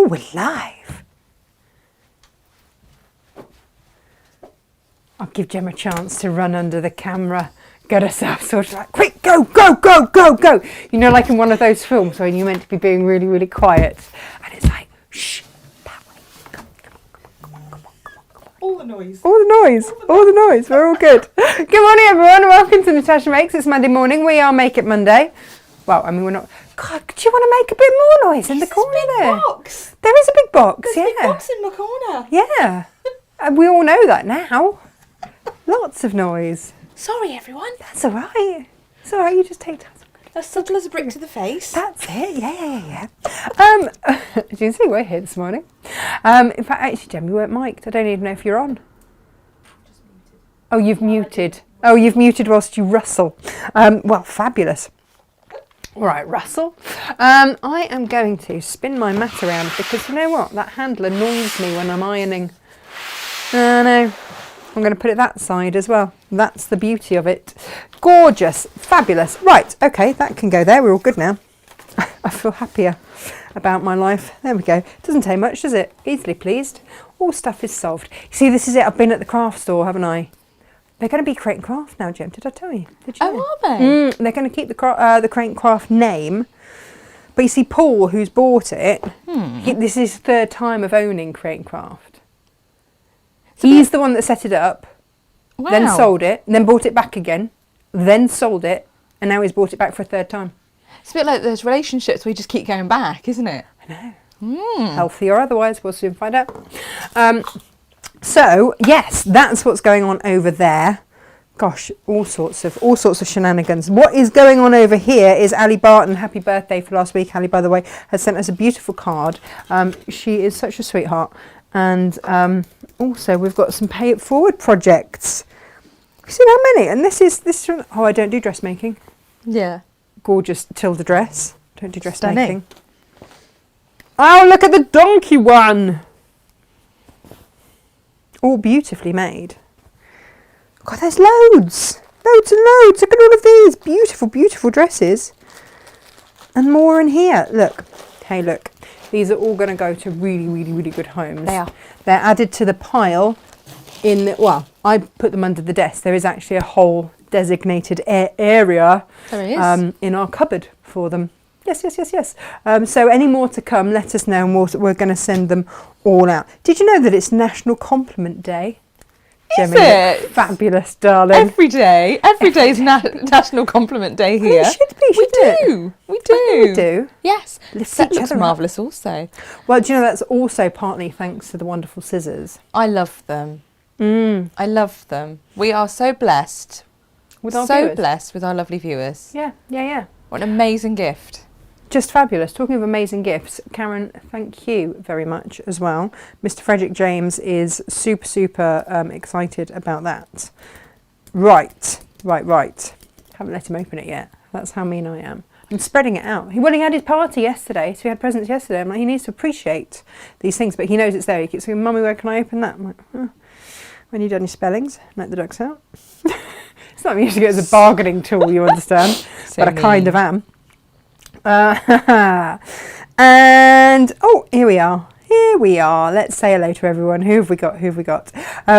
Oh, we're live. I'll give Jem a chance to run under the camera, get herself sorted, like, quick, go, go, go, go, go. You know, like in one of those films when you're meant to be being really, really quiet. And it's like, shh, that way. Come on. All the noise. All the noise. We're all good. Good morning, everyone. Welcome to Natasha Makes. It's Monday morning. We are Make It Monday. Well, I mean, we're not. God, do you want to make a bit more noise in the corner there? Box. There is a big box, There's a big box in my corner. Yeah. And we all know that now. Lots of noise. Sorry, everyone. That's all right. It's all right. You just take time. As subtle as a brick to the face. That's it. Yeah. As you can see, we're here this morning. In fact, actually, Jem, you weren't mic'd. I don't even know if you're on. Just muted. Oh, you've muted. Oh, you've muted whilst you rustle. Well, fabulous. All right, Russell. I am going to spin my mat around because you know what? That handle annoys me when I'm ironing. No. I'm going to put it that side as well. That's the beauty of it. Gorgeous. Fabulous. Right. Okay, that can go there. We're all good now. I feel happier about my life. There we go. Doesn't take much, does it? Easily pleased. All stuff is solved. You see, this is it. I've been at the craft store, haven't I? They're going to be Crate and Craft now, Jem. Did I tell you? Did you know? Are they? They're going to keep the Crate and Craft name. But you see, Paul, who's bought it, this is his third time of owning Crate and Craft. He's the one that set it up, then sold it, and then bought it back again, then sold it, and now he's bought it back for a third time. It's a bit like those relationships where you just keep going back, isn't it? I know. Healthy or otherwise, we'll soon find out. So, yes, that's what's going on over there. Gosh, all sorts of shenanigans. What is going on over here is Ali Barton. Happy birthday for last week. Ali, by the way, has sent us a beautiful card. She is such a sweetheart. And also we've got some pay it forward projects. You seen how many? And this one, oh, I don't do dressmaking. Yeah. Gorgeous Tilda dress. Don't do dressmaking. Oh, look at the donkey one. All beautifully made. God, there's loads. Loads and loads. Look at all of these beautiful, beautiful dresses. And more in here. Look. Hey, look. These are all going to go to really, really, really good homes. They are. They're added to the pile well, I put them under the desk. There is actually a whole designated area in our cupboard for them. Yes. So any more to come, let us know and we're going to send them all out. Did you know that it's National Compliment Day? Is it? Fabulous, darling. Every day is National Compliment Day here. It should be, We do. We do. Yes. Lift That each looks other up. marvellous also. Well, do you know that's also partly thanks to the wonderful scissors? I love them. I love them. We are so blessed. With our viewers. Blessed with our lovely viewers. Yeah. What an amazing gift. Just fabulous. Talking of amazing gifts, Karen, thank you very much as well. Mr. Frederick James is super excited about that. Right. Haven't let him open it yet. That's how mean I am. I'm spreading it out. He had his party yesterday, so he had presents yesterday. I'm like, he needs to appreciate these things, but he knows it's there. He keeps saying, Mummy, where can I open that? I'm like, when you've done your spellings, let the ducks out. It's not using it as a bargaining tool, you understand, but I kind of am. And here we are. Let's say hello to everyone. Who have we got?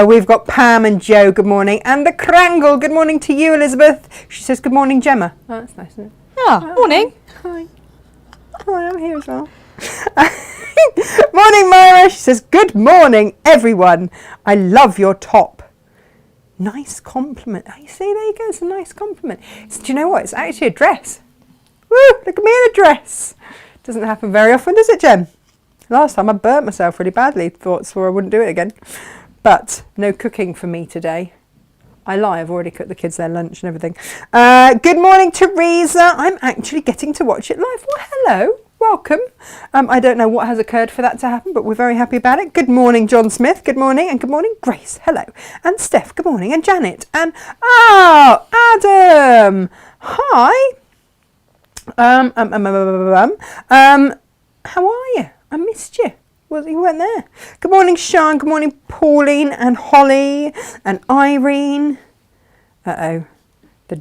We've got Pam and Joe, good morning, and the Crangle, good morning to you, Elizabeth. She says good morning, Gemma. Oh, that's nice, isn't it? Morning. Hi, I'm here as well. Morning, Myra. She says good morning, everyone. I love your top. Nice compliment. You see, there you go, it's a nice compliment. Do you know what, it's actually a dress. Woo, look at me in a dress. Doesn't happen very often, does it, Jem? Last time I burnt myself really badly, swore I wouldn't do it again. But no cooking for me today. I lie, I've already cooked the kids their lunch and everything. Good morning, Teresa. I'm actually getting to watch it live. Well, hello, welcome. I don't know what has occurred for that to happen, but we're very happy about it. Good morning, John Smith. Good morning, and good morning, Grace. Hello. And Steph, good morning. And Janet. And, Adam. Hi. How are you? I missed you. Well, you weren't there. Good morning, Sean. Good morning, Pauline and Holly and Irene. The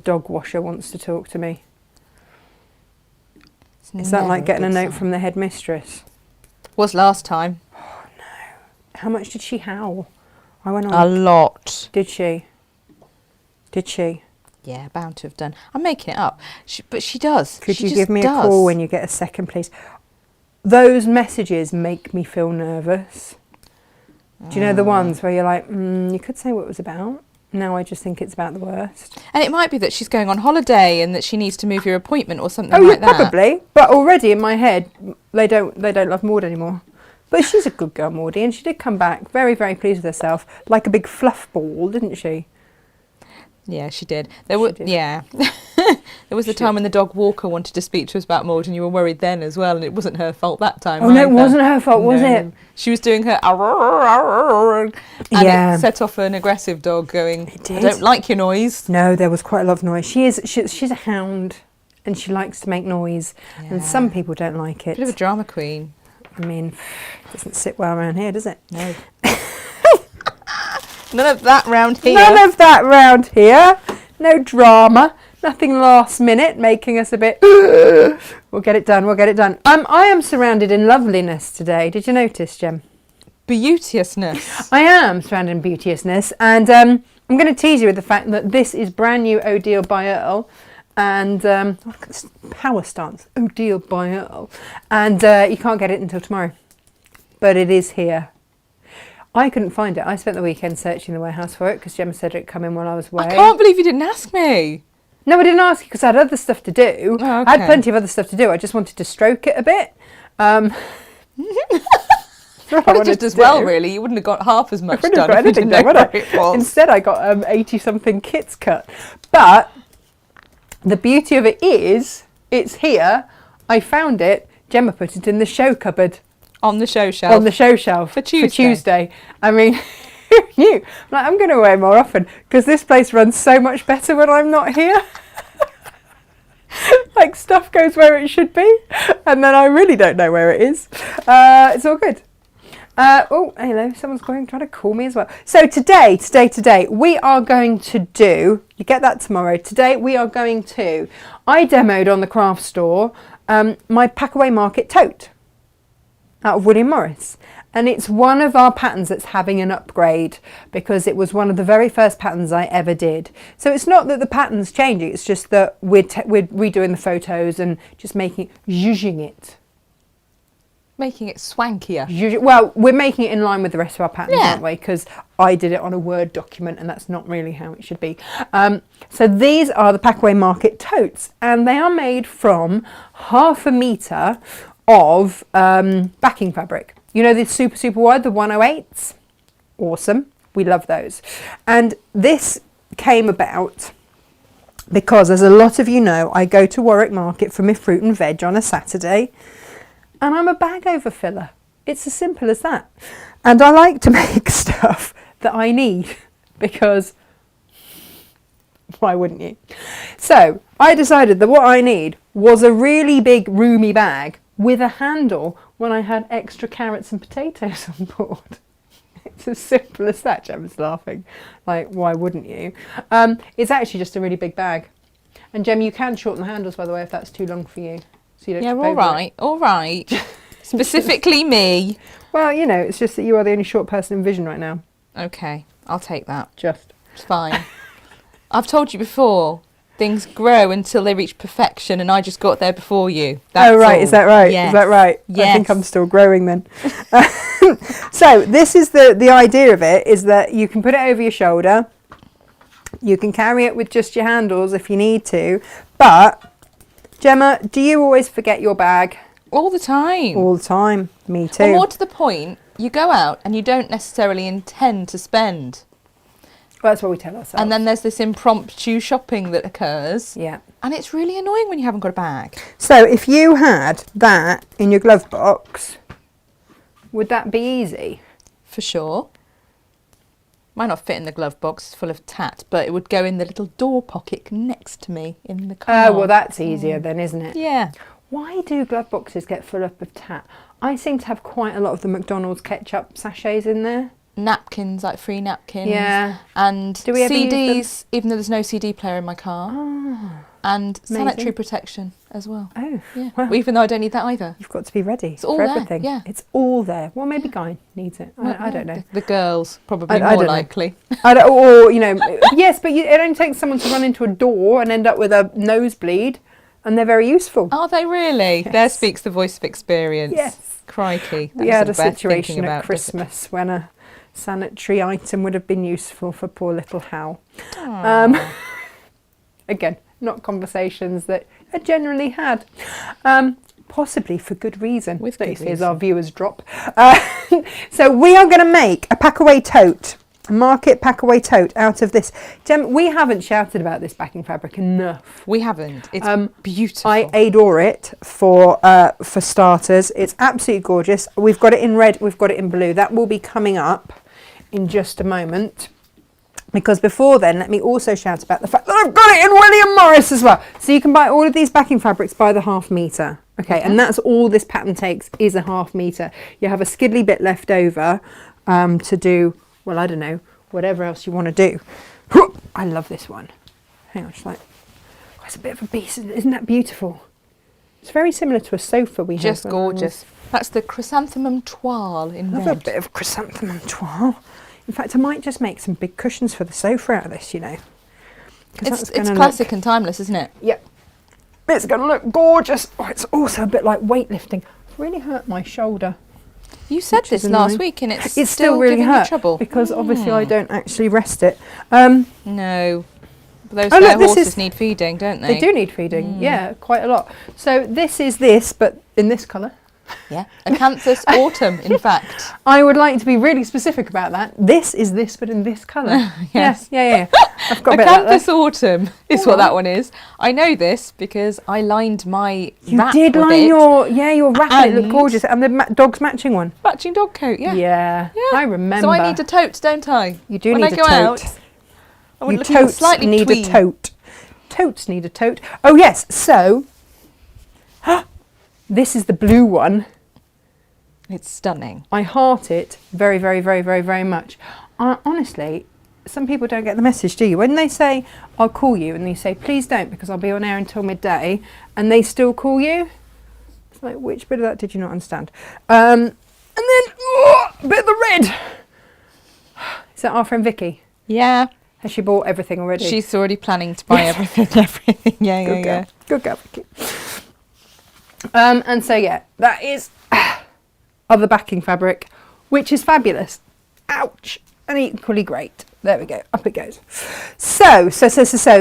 dog washer wants to talk to me. Is that like getting a note from the headmistress? Was last time. How much did she howl? I went on. A lot. Did she? Did she? Yeah, bound to have done. I'm making it up. But she does. Could She you just give me does. a call when you get a second, please? Those messages make me feel nervous. Do you know the ones where you're like, you could say what it was about. Now I just think it's about the worst. And it might be that she's going on holiday and that she needs to move your appointment or something Oh, like yeah, that. probably. But already in my head, they don't love Maud anymore. But she's a good girl, Maudie, and she did come back very, very pleased with herself, like a big fluff ball, didn't she? Yeah, she did. Did. Yeah. There was a time when the dog Walker wanted to speak to us about Maud, and you were worried then as well, and it wasn't her fault that time. Oh, no, it either. wasn't her fault, was it? She was doing her and Yeah. it set off an aggressive dog going, It did. I don't like your noise. No, there was quite a lot of noise. She's a hound, and she likes to make noise, and Yeah. some people don't like it. Bit of a drama queen. I mean, doesn't sit well around here, does it? No. None of that round here. None of that round here. No drama. Nothing last minute making us a bit. We'll get it done. We'll get it done. I am surrounded in loveliness today. Did you notice, Jem? Beauteousness. I am surrounded in beauteousness, and I'm going to tease you with the fact that this is brand new Odile by Earl, and look at this power stance, Odile by Earl, and you can't get it until tomorrow, but it is here. I couldn't find it. I spent the weekend searching the warehouse for it because Gemma said it'd come in while I was away. I can't believe you didn't ask me. No, I didn't ask you because I had other stuff to do. Oh, I had okay. plenty of other stuff to do. I just wanted to stroke it a bit. That's what I But wanted just to as well, do. really. You wouldn't have got half as much I wouldn't have done got if you anything didn't done, know would where I? it was. Instead, I got 80-something kits cut. But the beauty of it is, it's here. I found it. Gemma put it in the show cupboard. On the show shelf. On the show shelf. For Tuesday. I mean, who knew? I'm going to wear more often because this place runs so much better when I'm not here. Like stuff goes where it should be, and then I really don't know where it is. It's all good. Oh, hello, someone's trying to call me as well. So today, we are going to do, you get that tomorrow. Today we are going to, I demoed on the craft store my Packaway Market tote out of William Morris. And it's one of our patterns that's having an upgrade because it was one of the very first patterns I ever did. So it's not that the pattern's changing, it's just that we're redoing the photos and just zhuzhing it. Making it swankier. Well, we're making it in line with the rest of our patterns, Yeah. aren't we? Because I did it on a Word document and that's not really how it should be. So these are the Packaway Market totes, and they are made from 1/2 metre of backing fabric. You know, the super, super wide, the 108s? Awesome. We love those. And this came about because, as a lot of you know, I go to Warwick Market for my fruit and veg on a Saturday, and I'm a bag overfiller. It's as simple as that. And I like to make stuff that I need because why wouldn't you? So I decided that what I need was a really big, roomy bag with a handle when I had extra carrots and potatoes on board. It's as simple as that. Gemma's laughing. Like, why wouldn't you? It's actually just a really big bag. And Gem, you can shorten the handles, by the way, if that's too long for you. So you don't Yeah, trip all over right, all right. Specifically me. Well, you know, it's just that you are the only short person in vision right now. Okay, I'll take that. Just. It's fine. I've told you before, things grow until they reach perfection, and I just got there before you. That's oh, right. all. Is that right? Yes. Is that right? Yes. I think I'm still growing then. So this is the idea of it, is that you can put it over your shoulder. You can carry it with just your handles if you need to. But, Gemma, do you always forget your bag? All the time. All the time. Me too. Or more to the point, you go out and you don't necessarily intend to spend. Well, that's what we tell ourselves. And then there's this impromptu shopping that occurs. Yeah. And it's really annoying when you haven't got a bag. So if you had that in your glove box, would that be easy? For sure. Might not fit in the glove box, it's full of tat, but it would go in the little door pocket next to me in the car. Oh, well, that's easier then, isn't it? Yeah. Why do glove boxes get full up of tat? I seem to have quite a lot of the McDonald's ketchup sachets in there. Napkins, like free napkins. Yeah. And Do we ever use CDs, even though there's no CD player in my car. Oh, And Amazing. sanitary protection as well. Oh, Yeah. well, Even though I don't need that either. you've got to be ready It's all for there, everything. yeah. It's all there. Well, maybe Guy needs it. I don't know. The girls, probably I more don't know. likely. Or, yes, but it only takes someone to run into a door and end up with a nosebleed, and they're very useful. Are they really? Yes. There speaks the voice of experience. Yes. Crikey. We had a situation at Christmas when a sanitary item would have been useful for poor little Hal. Again, not conversations that are generally had. Possibly for good reason. With that good you see as reason. our viewers drop. So we are going to make a pack-away tote, a market pack-away tote out of this. Jem, we haven't shouted about this backing fabric enough. We haven't. It's beautiful. I adore it for starters. It's absolutely gorgeous. We've got it in red, we've got it in blue. That will be coming up in just a moment. Because before then, let me also shout about the fact that I've got it in William Morris as well. So you can buy all of these backing fabrics by the ½ metre. Okay, and that's all this pattern takes is a ½ metre. You have a skiddly bit left over to do, well, I don't know, whatever else you want to do. I love this one. Hang on, it's a bit of a beast. Isn't that beautiful? It's very similar to a sofa we have. Just gorgeous. That's the chrysanthemum toile in Love red. a bit of chrysanthemum toile. In fact, I might just make some big cushions for the sofa out of this, It's classic and timeless, isn't it? Yep. It's going to look gorgeous. Oh, it's also a bit like weightlifting. It's really hurt my shoulder. You said this last week and it's still really giving hurt you trouble. because obviously I don't actually rest it. No. But those horses need feeding, don't they? They do need feeding, yeah, quite a lot. So this is this, but in this colour. Yeah, acanthus autumn, in fact. I would like to be really specific about that. This is this, but in this colour. Yes. Yeah. I've got a bit of that Acanthus autumn is what that one is. I know this because I lined my wrap You did with line it. your wrap. It looked And- gorgeous, and the dog's matching one. Matching dog coat, yeah. Yeah, I remember. So I need a tote, don't I? You do when need I go a tote. Out, I want You to look totes slightly need twee. a tote. Totes need a tote. Oh yes, so this is the blue one. It's stunning. I heart it very, very, very, very, very much. Honestly, some people don't get the message, do you? When they say, I'll call you, and you say, please don't, because I'll be on air until midday, and they still call you, it's like, which bit of that did you not understand? And then, a bit of the red. Is that our friend Vicky? Yeah. Has she bought everything already? She's already planning to buy everything. Yeah. Good girl, Vicky. And so, yeah, that is other backing fabric, which is fabulous. Ouch. And equally great. There we go. Up it goes. So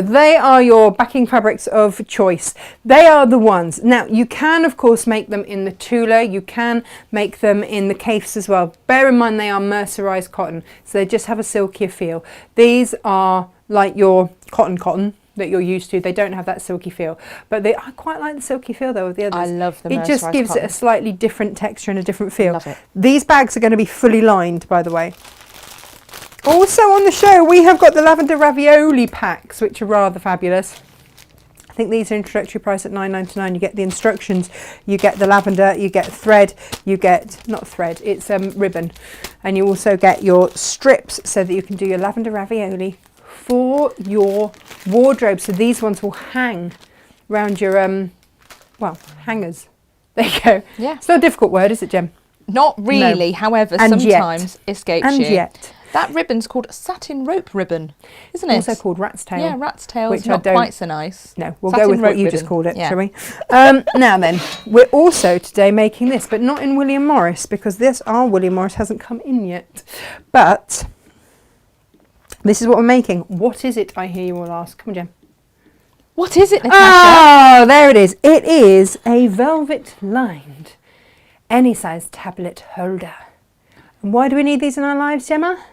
they are your backing fabrics of choice. They are the ones. Now, you can, of course, make them in the tulle. You can make them in the cafes as well. Bear in mind, they are mercerized cotton, so they just have a silkier feel. These are like your cotton that you're used to. They don't have that silky feel, but I quite like the silky feel though of the others. I love the It just mercerised gives cotton. it a slightly different texture and a different feel. Love it. These bags are going to be fully lined, by the way. Also on the show, we have got the lavender ravioli packs, which are rather fabulous. I think these are introductory price at $9.99. You get the instructions, you get the lavender, you get thread, you get, not thread, it's ribbon. And you also get your strips so that you can do your lavender ravioli for your wardrobe. So these ones will hang around your, hangers. There you go. Yeah. It's not a difficult word, is it, Jem? Not really, however, And sometimes yet. escapes And you. yet. That ribbon's called satin rope ribbon, isn't it? Also called rat's tail. Yeah, rat's tail is which I not don't- quite so nice. No, we'll Satin go with what rope you ribbon. just called it, Yeah. shall we? Now then, we're also today making this, but not in William Morris, because our William Morris hasn't come in yet. But this is what we're making. What is it, I hear you all ask? Come on, Jem. What is it, Natasha? Oh, there it is. It is a velvet-lined, any-size tablet holder. And why do we need these in our lives, Gemma?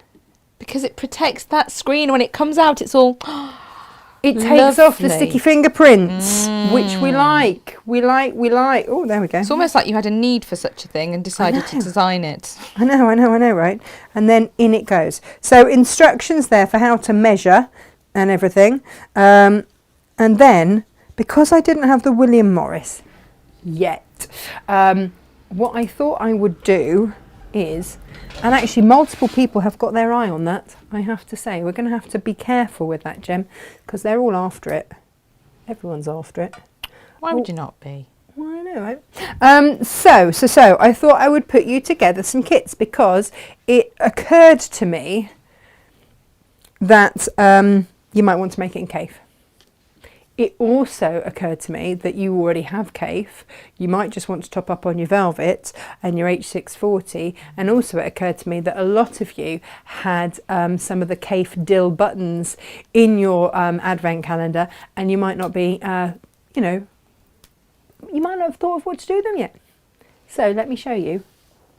Because it protects that screen when it comes out. It's all. It takes off the Lovely. sticky fingerprints, which we like. We like. Oh, there we go. It's almost like you had a need for such a thing and decided to design it. I know, right? And then in it goes. So instructions there for how to measure and everything. And then, because I didn't have the William Morris yet, what I thought I would do is, and actually multiple people have got their eye on that, I have to say. We're going to have to be careful with that, Jem, because they're all after it. Everyone's after it. Why would you not be? Well, I know, right? So I thought I would put you together some kits because it occurred to me that you might want to make it in Cave. It also occurred to me that you already have Cave. You might just want to top up on your velvet and your H640. And also it occurred to me that a lot of you had some of the Cave dill buttons in your advent calendar, and you might not be, you might not have thought of what to do with them yet. So let me show you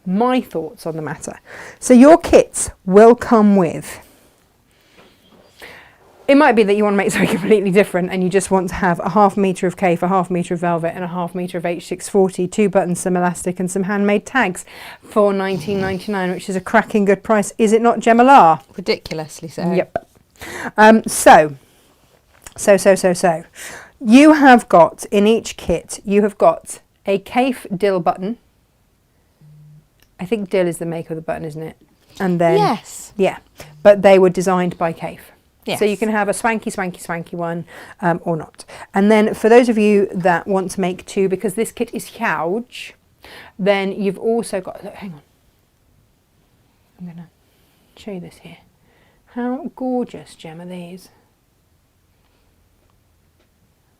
my thoughts on the matter. So your kits will come with, it might be that you want to make something completely different and you just want to have a 1/2 metre of Cave, a 1/2 metre of velvet and a 1/2 metre of H640, 2 buttons, some elastic and some handmade tags for $19.99, which is a cracking good price. Is it not, Gemma La? Ridiculously so. Yep. So. You have got, in each kit, you have got a Cave dill button. I think dill is the make of the button, isn't it? And then, yes. Yeah, but they were designed by Cave. Yes. So you can have a swanky one or not. And then for those of you that want to make 2, because this kit is huge, then you've also got, look, hang on. I'm going to show you this here. How gorgeous, Gem, are these?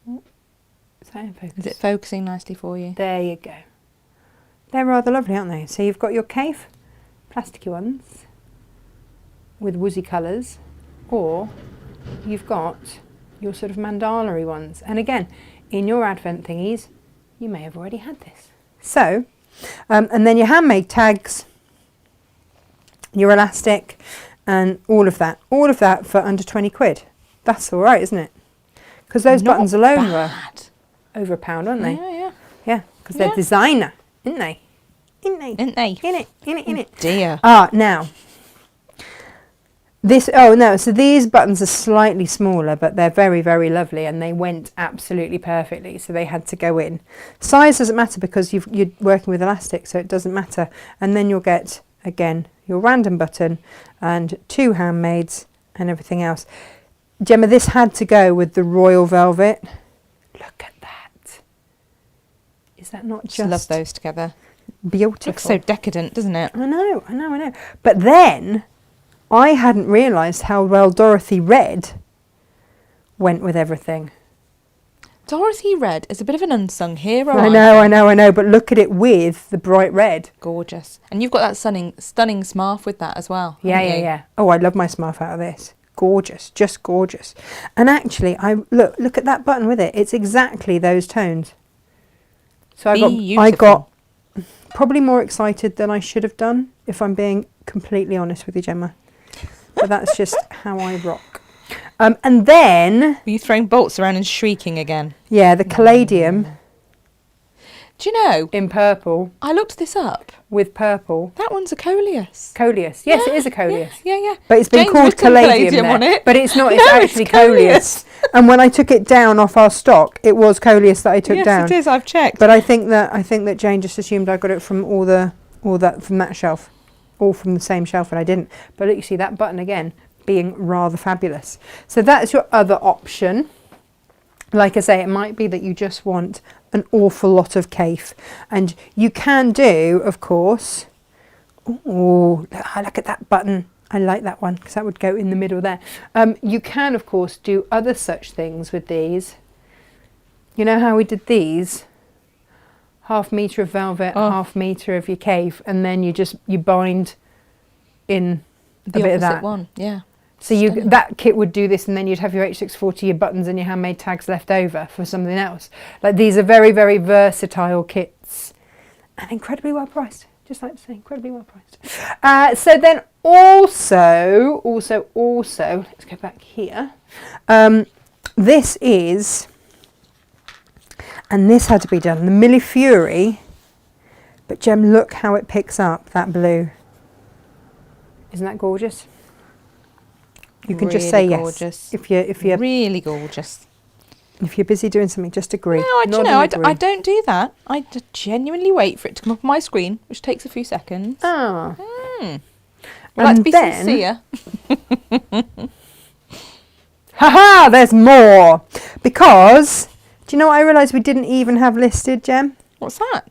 Is that in focus? Is it focusing nicely for you? There you go. They're rather lovely, aren't they? So you've got your Cave plasticky ones with woozy colours, or you've got your sort of mandala-y ones. And again, in your advent thingies, you may have already had this. So, and then your handmade tags, your elastic, and all of that for under 20 quid. That's all right, isn't it? Because those Not buttons alone were bad. over a £1, aren't they? Yeah. Yeah, because they're designer, isn't they? Isn't they? In it. Dear. Now, so these buttons are slightly smaller, but they're very, very lovely, and they went absolutely perfectly, so they had to go in. Size doesn't matter because you're working with elastic, so it doesn't matter. And then you'll get, again, your random button and 2 handmaids and everything else. Gemma, this had to go with the royal velvet. Look at that. Is that not just... I love those together. Beautiful. Looks so decadent, doesn't it? I know. But then I hadn't realised how well Dorothy Red went with everything. Dorothy Red is a bit of an unsung hero. I know. But look at it with the bright red. Gorgeous. And you've got that stunning smarf with that as well. Yeah. Oh, I love my smarf out of this. Gorgeous, just gorgeous. And actually, look at that button with it. It's exactly those tones. So I got probably more excited than I should have done, if I'm being completely honest with you, Gemma. But that's just how I rock. And then... Were you throwing bolts around and shrieking again? Yeah, the Caladium. Do you know? In purple. I looked this up. With purple. That one's a coleus. Coleus. Yes, it is a coleus. Yeah. But it's been Jane's called written Caladium on there. it. But it's not, it's No, actually it's Coleus. And when I took it down off our stock, it was Coleus that I took down. Yes, it is. I've checked. But I think that Jane just assumed I got it from from that shelf, all from the same shelf, and I didn't. But look, you see that button again being rather fabulous. So that's your other option. Like I say, it might be that you just want an awful lot of Cave, and you can do, of course. Oh, look at that button. I like that one because that would go in the middle there. You can, of course, do other such things with these. You know how we did these? 1/2 metre of velvet, 1/2 metre of your Cave, and then you bind in the a bit of that. one, yeah. So that kit would do this, and then you'd have your H640, your buttons and your handmade tags left over for something else. Like, these are very, very versatile kits and incredibly well priced. Just like to say, incredibly well priced. So then also, let's go back here. This is, and this had to be done, the Milli Fury. But Gem, look how it picks up that blue. Isn't that gorgeous? You can just say yes. Gorgeous. If you're really gorgeous. If you're busy doing something, just agree. No, I don't do that. I genuinely wait for it to come up on my screen, which takes a few seconds. Ah. I like to be sincere. Haha, there's more. Because, do you know what I realised we didn't even have listed, Jem? What's that?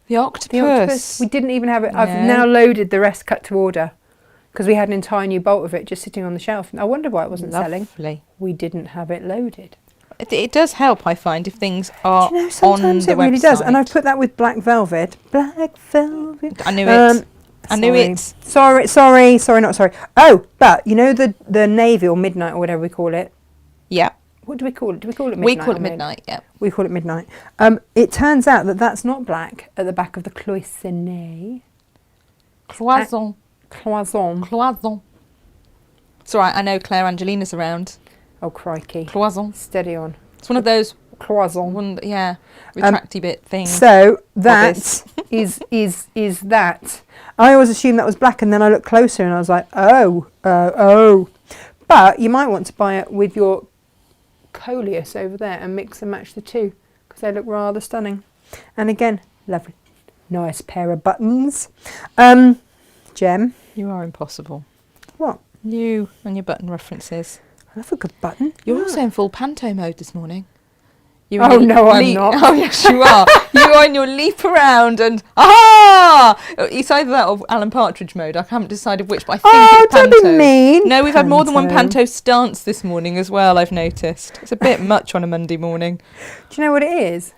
The octopus. The octopus. We didn't even have it. I've No. now loaded the rest cut to order. Because we had an entire new bolt of it just sitting on the shelf. I wonder why it wasn't selling. Lovely. We didn't have it loaded. It does help, I find, if things are Do you know, on sometimes the it really website. does. And I've put that with black velvet. Black velvet. I knew it. I knew Sorry. it. Sorry, not sorry. Oh, but you know the navy or midnight or whatever we call it? Yeah. What do we call it? Do we call it midnight? We call it or mid- midnight, yeah. We call it midnight. It turns out that that's not black at the back of the cloisonné. Cloison. Cloison. Cloison. It's all right, I know Claire Angelina's around. Oh, crikey. Cloison. Steady on. It's one of those, Cloison. retracty bit things. So that is that. I always assumed that was black, and then I looked closer and I was like, oh. But you might want to buy it with your coleus over there and mix and match the two, because they look rather stunning. And again, lovely. Nice pair of buttons. Jem. You are impossible. What? You and your button references. I love a good button. You're also in full panto mode this morning. You're Oh, in your no, I'm not. Oh, yes, you are. You are in your leap around and aha! It's either that or Alan Partridge mode. I haven't decided which, but I think it's panto. Don't be mean. No, we've had more than one Panto. panto stance this morning as well, I've noticed. It's a bit much on a Monday morning. Do you know what it is?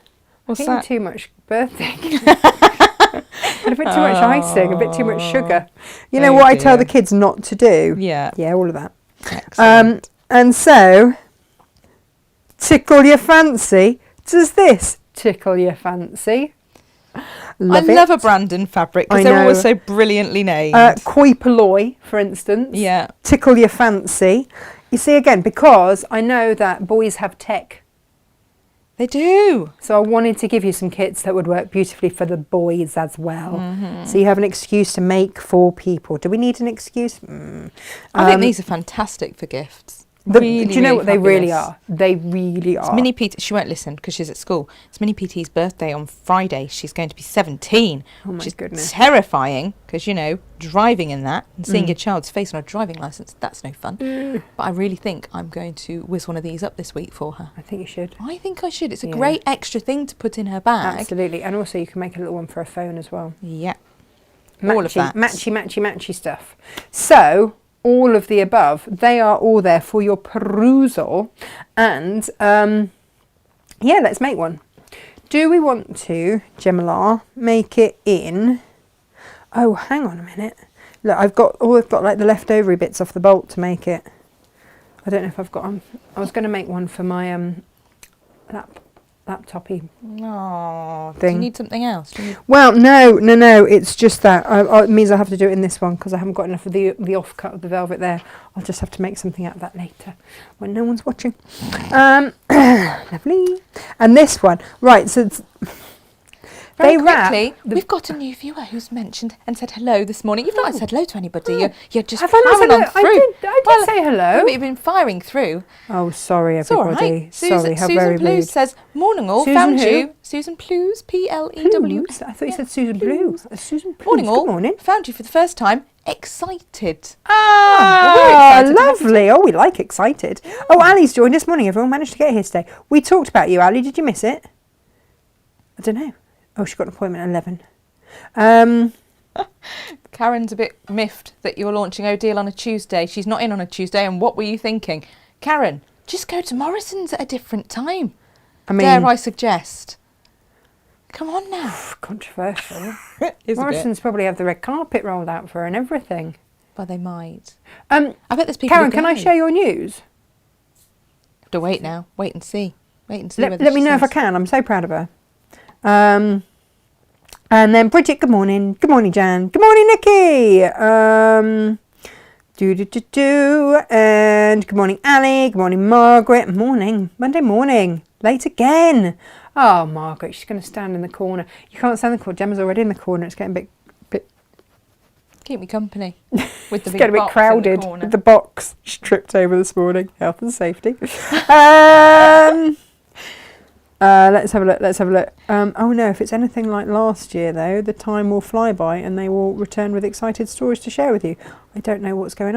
What's I think that? too much birthday. And a bit too much icing, a bit too much sugar. You know Oh, what I tell dear. the kids not to do? Yeah. Yeah, all of that. Excellent. And so, tickle your fancy. Does this tickle your fancy? I Love love it. a Brandon fabric I because they're know. always so brilliantly named. Koi polloi, for instance. Yeah. Tickle your fancy. You see, again, because I know that boys have tech. They do. So I wanted to give you some kits that would work beautifully for the boys as well. Mm-hmm. So you have an excuse to make for people. Do we need an excuse? I think these are fantastic for gifts. Do Really, you know what they really fabulous. are? They really are. It's Minnie PT. She won't listen because she's at school. It's Minnie PT's birthday on Friday. She's going to be 17. Oh my which is goodness. terrifying because, you know, driving in that and seeing Mm. your child's face on a driving licence, that's no fun. But I really think I'm going to whiz one of these up this week for her. I think you should. I think I should. It's a Yeah. great extra thing to put in her bag. Absolutely. And also you can make a little one for a phone as well. Yeah. All of that. Matchy stuff. So, all of the above, they are all there for your perusal. And, yeah, let's make one. Do we want to, Gemma, make it in... Oh, hang on a minute. Look, I've got like the leftover bits off the bolt to make it. I don't know if I've got them. I was going to make one for my laptopy. Oh, do you Thing. need something else? Do you need- Well, no. It's just that it means I have to do it in this one because I haven't got enough of the offcut of the velvet there. I'll just have to make something out of that later when no one's watching. Lovely. And this one, right? So Very they wrap. quickly, we've got a new viewer who's mentioned and said hello this morning. You've not said hello to anybody. You're just Have I not plowing said on hello? through. I did say hello. But you've been firing through. Oh, sorry, It's all everybody. right. Sorry, how Susan very Plews rude. says, morning all, Susan found who? you. Susan Plews, P-L-E-W. Plews? I thought you said Susan Blue. Susan Plews. Morning all, Good morning. found you for the first time, excited. Ah, we're excited to have you lovely. Oh, we like excited. Oh, Ali's joined us morning. Everyone managed to get here today. We talked about you, Ali. Did you miss it? I don't know. Oh, she got an appointment at 11. Karen's a bit miffed that you're launching O'Deal on a Tuesday. She's not in on a Tuesday, and what were you thinking? Karen, just go to Morrison's at a different time. I mean, Dare I suggest? Come on now. controversial. Is Morrison's probably have the red carpet rolled out for her and everything. Well, they might. I I bet there's people. Karen, who can I go. share your news? Have to wait now. Wait and see. Wait and see. Let whether me she know if I says. can. I'm so proud of her. And then Bridget, good morning. Good morning, Jan. Good morning, Nikki. And good morning, Ali. Good morning, Margaret. Morning. Monday morning. Late again. Oh, Margaret, she's going to stand in the corner. You can't stand in the corner. Gemma's already in the corner. It's getting a bit Keep me company with the it's big getting a bit box in the crowded corner. with the box. She tripped over this morning. Health and safety. Let's have a look. Oh no, if it's anything like last year though, the time will fly by and they will return with excited stories to share with you. I don't know what's going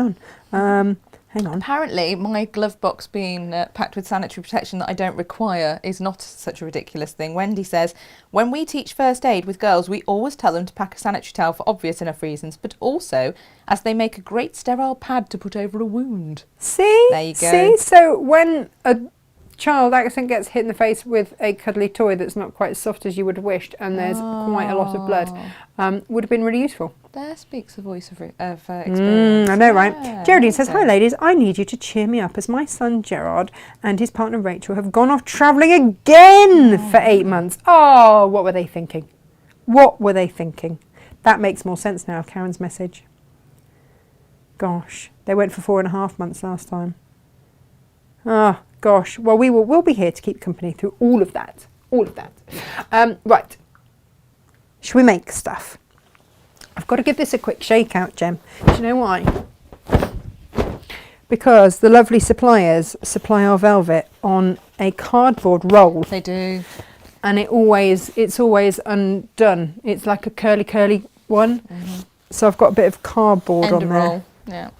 on. Hang on. Apparently, my glove box being packed with sanitary protection that I don't require is not such a ridiculous thing. Wendy says, when we teach first aid with girls, we always tell them to pack a sanitary towel for obvious enough reasons, but also as they make a great sterile pad to put over a wound. See? There you go. See? So when a child accidentally gets hit in the face with a cuddly toy that's not quite as soft as you would have wished, and there's quite a lot of blood, would have been really useful. There speaks a voice of experience. I know, Yeah, right? Geraldine says, so. hi ladies, I need you to cheer me up as my son Gerard and his partner Rachel have gone off travelling again for 8 months. Oh, what were they thinking? What were they thinking? That makes more sense now, Karen's message. Gosh, they went for 4.5 months last time. Oh, gosh. Well, we'll be here to keep company through all of that. All of that. Right. Shall we make stuff? I've got to give this a quick shake out, Gem. Do you know why? Because the lovely suppliers supply our velvet on a cardboard roll. They do. And it's always undone. It's like a curly one. Mm-hmm. So I've got a bit of cardboard on there. Roll. Yeah.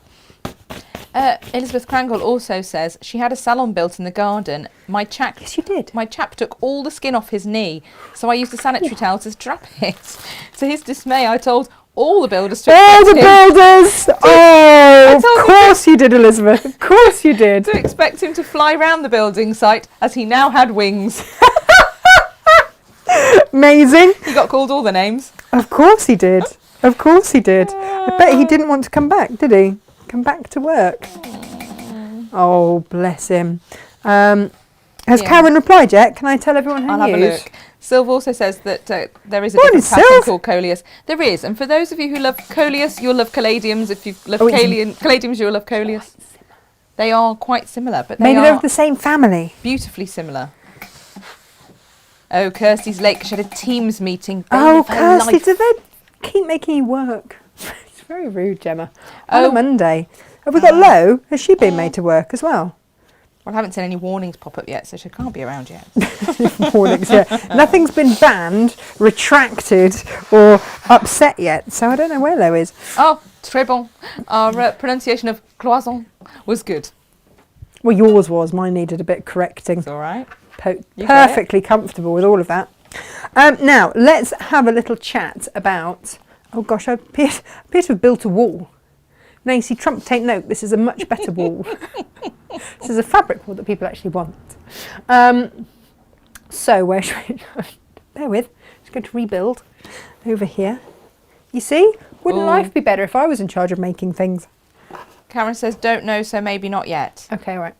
Elizabeth Crangle also says she had a salon built in the garden. Yes, you did. My chap took all the skin off his knee, so I used a sanitary towel to strap it. To his dismay, I told all the builders to all the builders! Oh, of course you did, Elizabeth. Of course you did. To expect him to fly round the building site as he now had wings. Amazing. He got called all the names. Of course he did. Of course he did. I bet he didn't want to come back, did he? Come back to work. Oh, bless him. Has Karen replied yet? Can I tell everyone her I'll news? have a look. Sylv also says that there is a different pattern called coleus. There is, and for those of you who love coleus, you'll love caladiums. If you love caladiums, you'll love coleus. They are quite similar, but maybe they're of the same family. Beautifully similar. Oh, Kirsty's late. She had a Teams meeting. Oh, Kirsty, do they keep making you work? It's very rude, Gemma. On a Monday. Have we got Lo? Has she been made to work as well? Well, I haven't seen any warnings pop up yet, so she can't be around yet. Warnings, yeah. Nothing's been banned, retracted, or upset yet, so I don't know where Lo is. Oh, très bon. Our pronunciation of croissant was good. Well, yours was. Mine needed a bit correcting. It's all right. Perfectly comfortable with all of that. Now, let's have a little chat about... Oh, gosh, I appear to have built a wall. Now, you see, Trump, take note, this is a much better wall. This is a fabric wall that people actually want. So, where should we... Bear with. Just going to rebuild over here. You see? Wouldn't life be better if I was in charge of making things? Karen says, don't know, so maybe not yet. Okay, right.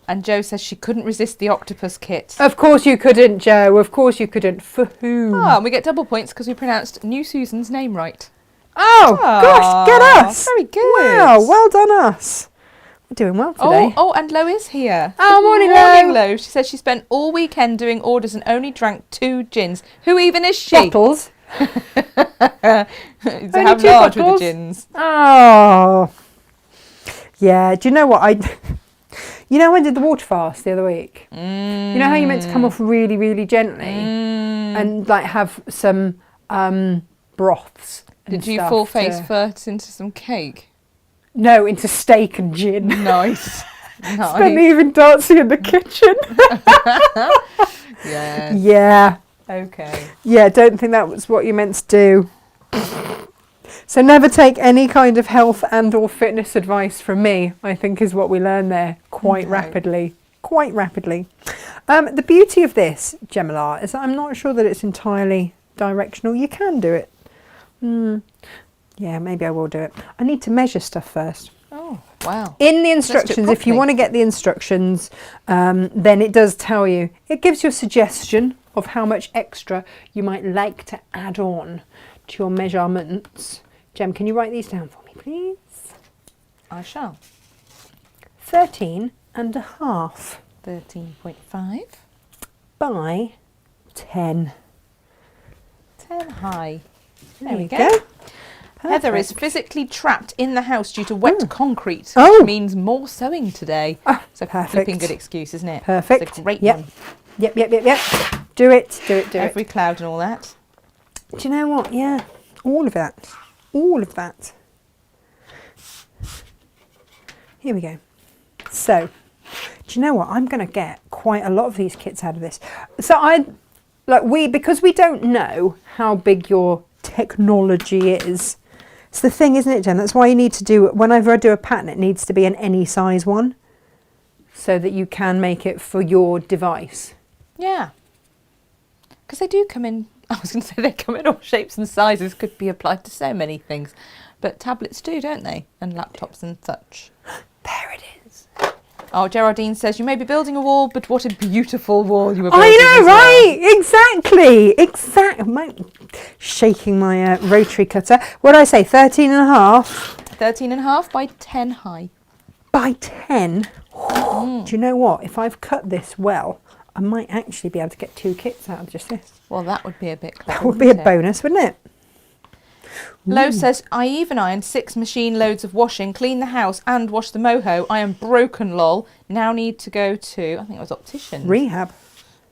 And Jo says she couldn't resist the octopus kit. Of course you couldn't, Jo. Of course you couldn't. For whom? Oh, and we get double points because we pronounced New Susan's name right. Oh, gosh, get us. Very good. Wow, well done us. We're doing well today. Oh, and Lo is here. Oh, morning, Lo. Morning, Lo. She says she spent all weekend doing orders and only drank 2 gins. Who even is she? Bottles. To have large with the gins. Oh. Yeah, do you know what? You know when I did the water fast the other week? You know how you're meant to come off really, really gently and like have some broths and Did you stuff full face first into some cake? No, into steak and gin. Nice. Spent the evening dancing in the kitchen. Yeah. Yeah. Okay. Yeah, don't think that was what you meant to do. So never take any kind of health and or fitness advice from me, I think is what we learn there quite rapidly. Quite rapidly. The beauty of this, Gemma, is that I'm not sure that it's entirely directional. You can do it. Yeah, maybe I will do it. I need to measure stuff first. Oh, wow. In the instructions, if you want to get the instructions, then it does tell you. It gives you a suggestion of how much extra you might like to add on to your measurements. Gem, can you write these down for me, please? I shall. 13 and a half. 13.5. By 10. 10 high. There we go. Heather is physically trapped in the house due to wet concrete, Oh. which means more sewing today. So perfect. flipping good excuse, isn't it? Perfect. It's a great Yep. one. Yep. Do it. Every cloud and all that. Do you know what? Yeah, all of that. All of that. Here we go. So, do you know what? I'm going to get quite a lot of these kits out of this. So because we don't know how big your technology is. It's the thing, isn't it, Jen? That's why you need to do, whenever I do a pattern, it needs to be an any size one so that you can make it for your device. Yeah. Because they do come in, I was going to say they come in all shapes and sizes, could be applied to so many things. But tablets do, don't they? And laptops and such. There it is. Oh, Geraldine says, you may be building a wall, but what a beautiful wall you were building. I know, right? Exactly. Shaking my rotary cutter. What did I say? 13 and a half? 13 and a half by 10 high. By 10? Do you know what? If I've cut this well, I might actually be able to get 2 kits out of just this. Well, that would be a bit clever. That would be a bonus, wouldn't it? Lo says, I even ironed 6 machine loads of washing, clean the house and wash the moho. I am broken, lol. Now need to go to, I think it was opticians. Rehab.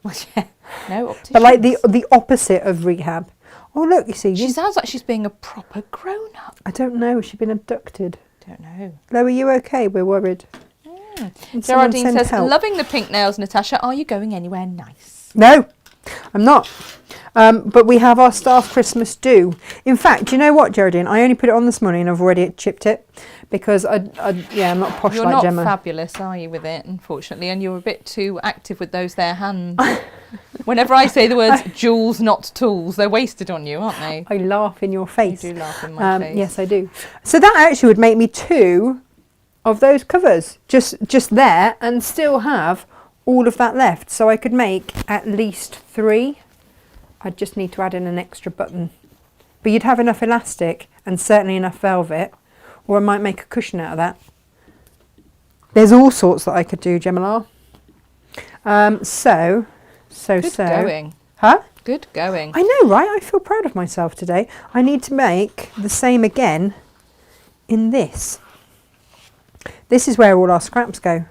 Well, yeah. No, opticians. But like the opposite of rehab. Oh, look, you see. She sounds like she's being a proper grown-up. I don't know. Has she been abducted? Don't know. Lo, are you okay? We're worried. Geraldine says, loving the pink nails, Natasha. Are you going anywhere nice? No, I'm not. But we have our staff Christmas do. In fact, do you know what, Geraldine? I only put it on this morning and I've already chipped it because I'm not posh you're like Gemma. You're not fabulous, are you, with it, unfortunately? And you're a bit too active with those there hands. Whenever I say the words jewels, not tools, they're wasted on you, aren't they? I laugh in your face. You do laugh in my face. Yes, I do. So that actually would make me 2 of those covers just there and still have all of that left. So I could make at least 3. I'd just need to add in an extra button. But you'd have enough elastic and certainly enough velvet, or I might make a cushion out of that. There's all sorts that I could do, Gemma. So. Good going. Huh? Good going. I know, right? I feel proud of myself today. I need to make the same again in this. This is where all our scraps go.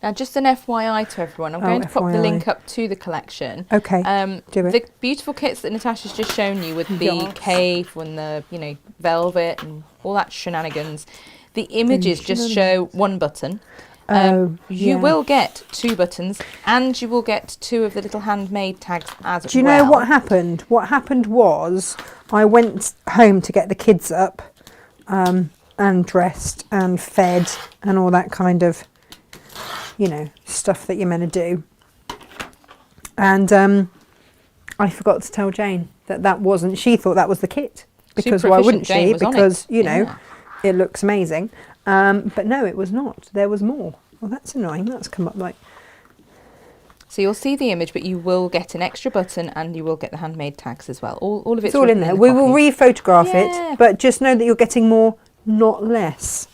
Now, just an FYI to everyone, I'm going to pop the link up to the collection. Okay, do it. The beautiful kits that Natasha's just shown you with the cave and the, velvet and all that shenanigans, the images just show 1 button. You will get 2 buttons and you will get 2 of the little handmade tags as well. Do you know what happened? What happened was I went home to get the kids up and dressed and fed and all that kind of stuff that you're meant to do. And I forgot to tell Jane that wasn't, she thought that was the kit. Because why wouldn't she? Because, it looks amazing. But no, it was not. There was more. Well, that's annoying. That's come up like... So you'll see the image, but you will get an extra button and you will get the handmade tags as well. All of it's all in there. We will re-photograph it, but just know that you're getting more, not less,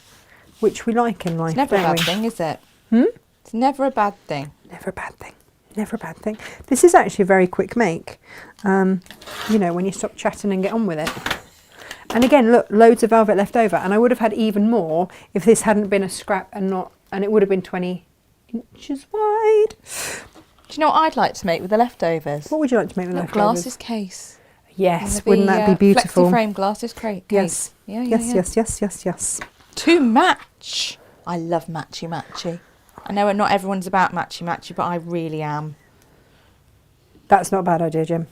which we like in life. It's never a bad thing, is it? It's never a bad thing. Never a bad thing. Never a bad thing. This is actually a very quick make, when you stop chatting and get on with it. And again, look, loads of velvet left over. And I would have had even more if this hadn't been a scrap and it would have been 20 inches wide. Do you know what I'd like to make with the leftovers? What would you like to make with the leftovers? Glasses case. Yes, wouldn't that be beautiful? Flexi frame glasses case. Yes. Yes. To match. I love matchy. I know not everyone's about matchy, but I really am. That's not a bad idea, Jim.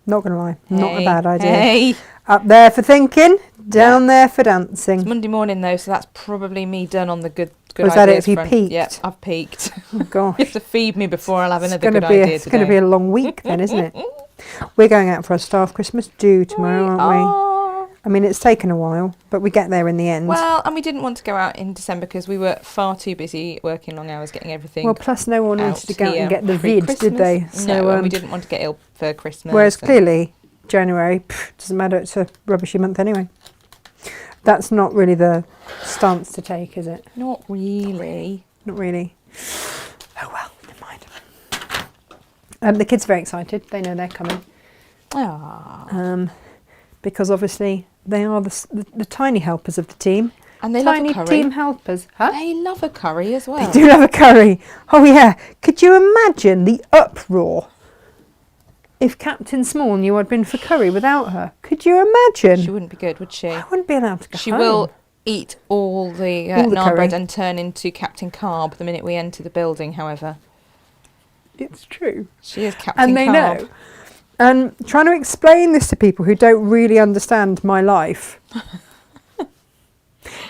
Not going to lie. Not a bad idea. Hey. Up there for thinking, down there for dancing. It's Monday morning though, so that's probably me done on the good Was that it? Have you peaked? Yeah, I've peaked. Oh gosh. You have to feed me before I'll have another good idea today. It's going to be a long week then, isn't it? We're going out for a staff Christmas do tomorrow, aren't we? I mean, it's taken a while, but we get there in the end. Well, and we didn't want to go out in December because we were far too busy working long hours getting everything. Well, plus no one wanted to go out and get the vid, did they? So and we didn't want to get ill for Christmas. Whereas clearly, January, doesn't matter, it's a rubbishy month anyway. That's not really the stance to take, is it? Not really. Not really. Oh well, never mind. The kids are very excited. They know they're coming. Because obviously they are the tiny helpers of the team. And they tiny love a curry. Team helpers. Huh? They love a curry as well. They do love a curry. Oh yeah. Could you imagine the uproar if Captain Small knew I'd been for curry without her? Could you imagine? She wouldn't be good, would she? I wouldn't be allowed to go She home. will eat all the All the naan bread curry. and turn into Captain Carb the minute we enter the building, however. It's true. She is Captain And they Carb. know. And trying to explain this to people who don't really understand my life.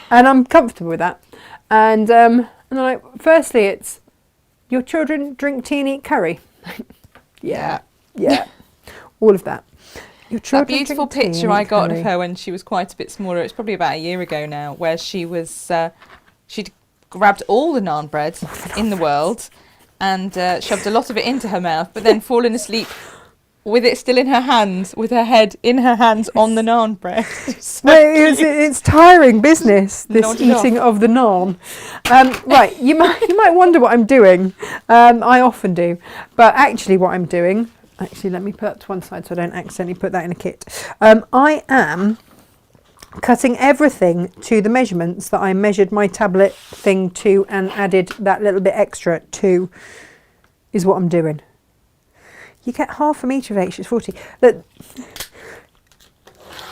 And I'm comfortable with that. And I'm like, firstly, it's, your children drink tea and eat curry. Yeah. All of that. Your That children beautiful drink tea and picture I eat got curry. of her when she was quite a bit smaller, it's probably about a year ago now, where she was, she'd grabbed all the naan bread in the world and shoved a lot of it into her mouth, but then fallen asleep with it still in her hands, with her head in her hands on the naan bread. So Well, it's tiring business, this Nodded eating of the naan. Right, you might wonder what I'm doing. I often do. But actually what I'm doing, let me put that to one side so I don't accidentally put that in a kit. I am cutting everything to the measurements that I measured my tablet thing to and added that little bit extra to, is what I'm doing. You get half from each of each, it's 40. Look,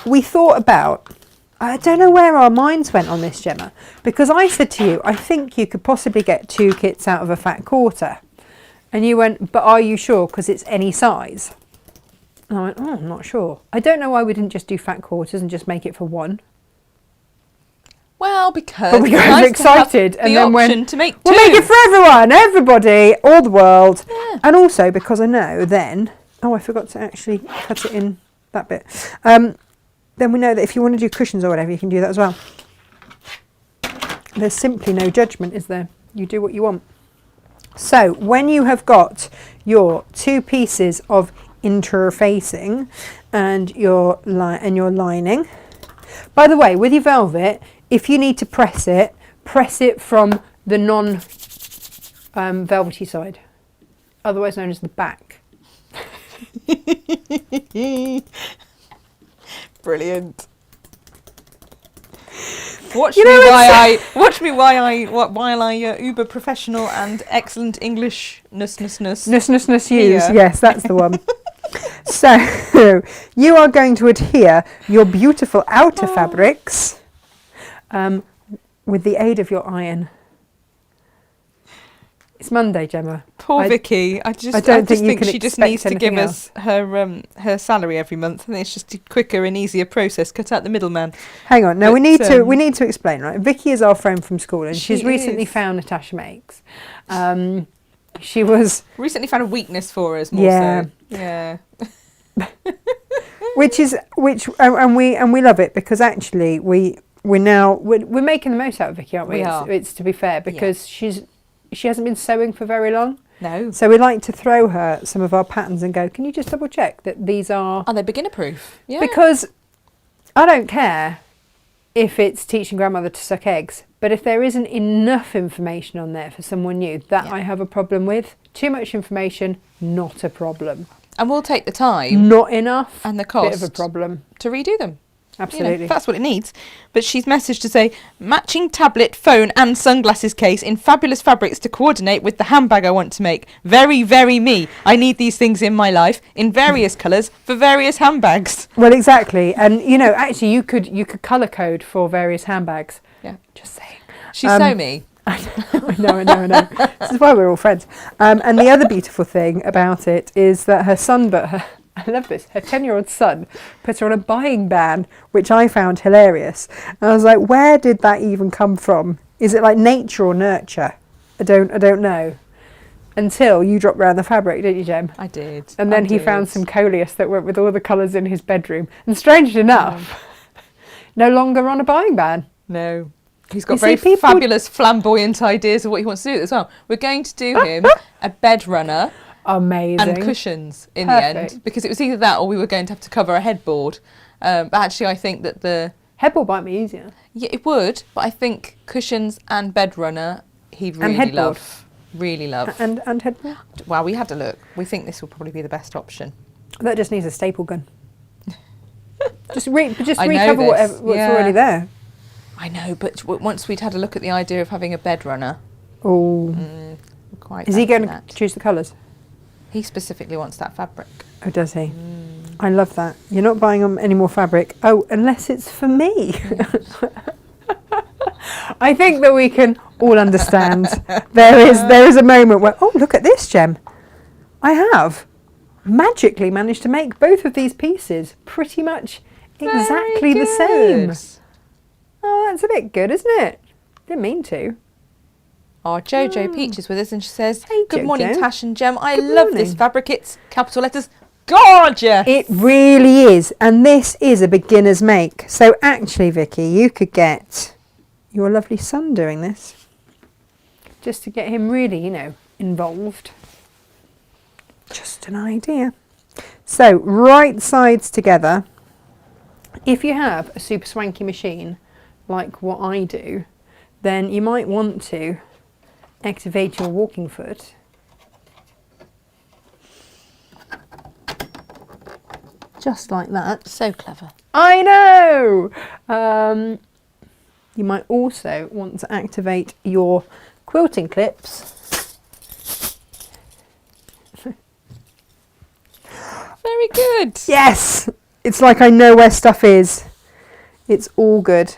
we thought about, I don't know where our minds went on this, Gemma, because I said to you, I think you could possibly get 2 kits out of a fat quarter. And you went, but are you sure? Because it's any size. And I went, oh, I'm not sure. I don't know why we didn't just do fat quarters and just make it for 1. well, because But we got it's nice excited to have and the then option went, to make 2. we'll make it for everyone, everybody, all the world. Yeah. And also because I know then, oh, I forgot to actually cut it in that bit. Then we know that if you want to do cushions or whatever, you can do that as well. There's simply no judgment, is there? You do what you want. So when you have got your 2 pieces of interfacing and your lining, by the way, with your velvet, if you need to press it from the non-velvety side, otherwise known as the back. Brilliant. Watch You me know, while I uber professional and excellent English Nus use. Here. Yes, that's the one. So you are going to adhere your beautiful outer fabrics with the aid of your iron. It's Monday, Gemma. Poor Vicky. I just think she just needs to give us her salary every month. I think it's just a quicker and easier process. Cut out the middleman. Hang on. No, But, we need to explain, right? Vicky is our friend from school, and she's recently found Natasha Makes. She was Recently found a weekness for us. More Yeah. so. Yeah. which and we love it because actually we're making the most out of Vicky, aren't we? We are. It's to be fair because she hasn't been sewing for very long. No. So we like to throw her some of our patterns and go, can you just double check that these are... Are they beginner proof? Yeah. Because I don't care if it's teaching grandmother to suck eggs, but if there isn't enough information on there for someone new, that I have a problem with. Too much information, not a problem. And we'll take the time. Not enough, And the cost. bit of a problem. To redo them. Absolutely. You know, that's what it needs. But she's messaged to say, matching tablet, phone and sunglasses case in fabulous fabrics to coordinate with the handbag I want to make. Very, very me. I need these things in my life in various colours for various handbags. Well, exactly. And, actually you could colour code for various handbags. Yeah. Just saying. She's so me. I know. This is why we're all friends. And the other beautiful thing about it is that her son, I love this, her 10-year-old son put her on a buying ban, which I found hilarious. And I was like, where did that even come from? Is it like nature or nurture? I don't know. Until you dropped round the fabric, didn't you, Jem? I did. And then he found some coleus that went with all the colours in his bedroom. And strangely enough, no longer on a buying ban. No. He's got very fabulous, flamboyant ideas of what he wants to do as well. We're going to do him a bed runner. Amazing. And cushions in the end. Because it was either that or we were going to have to cover a headboard. But actually I think that the... Headboard might be easier. Yeah, it would. But I think cushions and bed runner he'd really love. Really love. And headboard? Well, we had a look. We think this will probably be the best option. That just needs a staple gun. just recover what's already there. I know, but once we'd had a look at the idea of having a bed runner... Oh. Quite. Is he going to choose the colours? He specifically wants that fabric. Oh, does he? I love that. You're not buying any more fabric. Oh, unless it's for me. I think that we can all understand. There is a moment where, oh, look at this, Gem. I have magically managed to make both of these pieces pretty much exactly the same. Oh, that's a bit good, isn't it? Didn't mean to. Oh, Jojo Peach is with us and she says, Hey, good morning, Jojo. Tash and Gem. I Good love this morning. fabric. It's capital letters. Gorgeous. It really is. And this is a beginner's make. So actually, Vicky, you could get your lovely son doing this. Just to get him really, involved. Just an idea. So, right sides together. If you have a super swanky machine, like what I do, then you might want to activate your walking foot. Just like that. So clever. I know! You might also want to activate your quilting clips. Very good. Yes! It's like I know where stuff is. It's all good.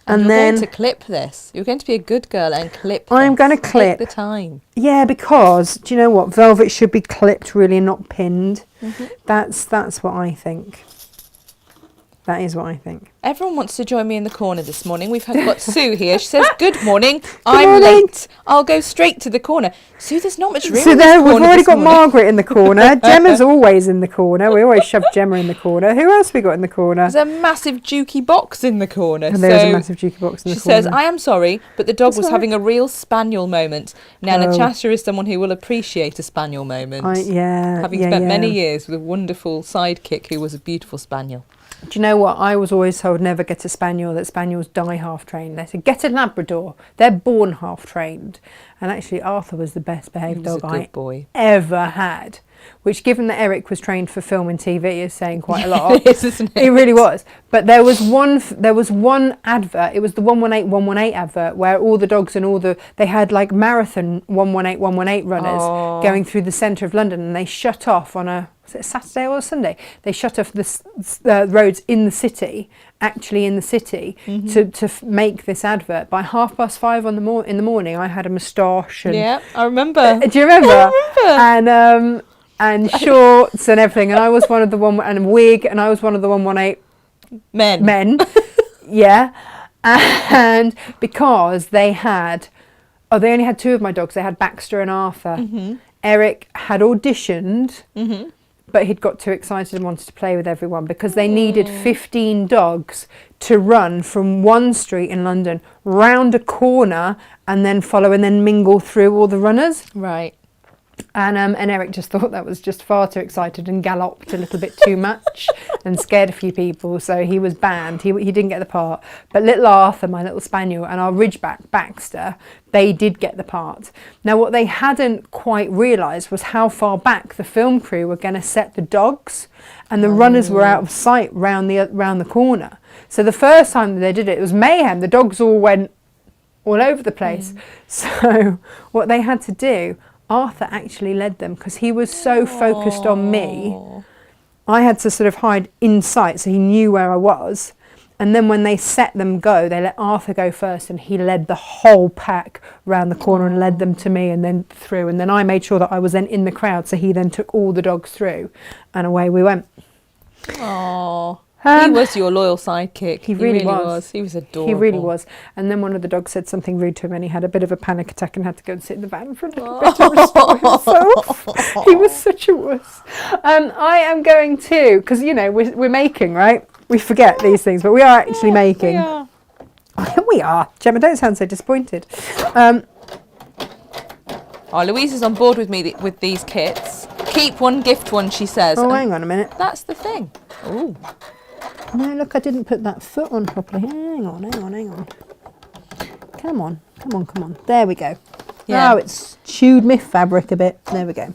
And And you're then going to clip this. You're going to be a good girl and clip I'm this. going to clip. Take the time. Yeah, because do you know what? Velvet should be clipped really and not pinned. That's what I think. That is what I think. Everyone wants to join me in the corner this morning. We've got Sue here. She says, good morning. I'm morning. late. I'll go straight to the corner. Sue, there's not much room So in this there, we've corner already this got morning. Margaret in the corner. Gemma's always in the corner. We always shove Gemma in the corner. Who else we got in the corner? There's a massive dukey box in the corner. And there is a massive jukebox box in the She corner. says, I am sorry, but the dog That's was all right. having a real spaniel moment. Now, Oh. Natasha is someone who will appreciate a spaniel moment. Having spent many years with a wonderful sidekick who was a beautiful spaniel. Do you know what? I was always told never get a spaniel, that spaniels die half trained. They said get a Labrador. They're born half trained. And actually Arthur was the best behaved He was dog a good I boy. ever had. Which, given that Eric was trained for film and TV, is saying quite a lot. It is, isn't it? It really was. But there was one advert. It was the 118 advert where all the dogs and they had like marathon 118 runners Oh. going through the centre of London, and they shut off on was it a Saturday or a Sunday? They shut off the roads in the city, actually in the city, to make this advert. By 5:30 in the morning, I had a moustache and Yeah, I remember. do you remember? I remember. And shorts and everything, and I was one of the and a wig, and I was one of the 118 men. Yeah. And because they only had two of my dogs. They had Baxter and Arthur. Eric had auditioned, but he'd got too excited and wanted to play with everyone because they needed 15 dogs to run from one street in London round a corner and then follow and then mingle through all the runners. Right. And Eric just thought that was just far too excited and galloped a little bit too much and scared a few people, so he was banned. He didn't get the part. But little Arthur, my little spaniel, and our Ridgeback Baxter, they did get the part. Now, what they hadn't quite realised was how far back the film crew were going to set the dogs, and the runners were out of sight round the corner. So the first time that they did it, it was mayhem. The dogs all went all over the place. So what they had to do, Arthur actually led them because he was so focused on me. I had to sort of hide in sight so he knew where I was. And then when they set them go, they let Arthur go first, and he led the whole pack round the corner and led them to me and then through. And then I made sure that I was then in the crowd, so he then took all the dogs through, and away we went. Oh, he was your loyal sidekick. He really was. He was adorable. He really was. And then one of the dogs said something rude to him, and he had a bit of a panic attack and had to go and sit in the van for a little bit to restore himself. He was such a wuss. I am going to, because we're making, right? We forget these things, but we are actually making. We are. We are. Gemma, don't sound so disappointed. Louise is on board with me with these kits. Keep one, gift one, she says. Oh, And hang on a minute. that's the thing. Ooh. No, look, I didn't put that foot on properly. Hang on. Come on. There we go. Yeah. Oh, it's chewed my fabric a bit. There we go.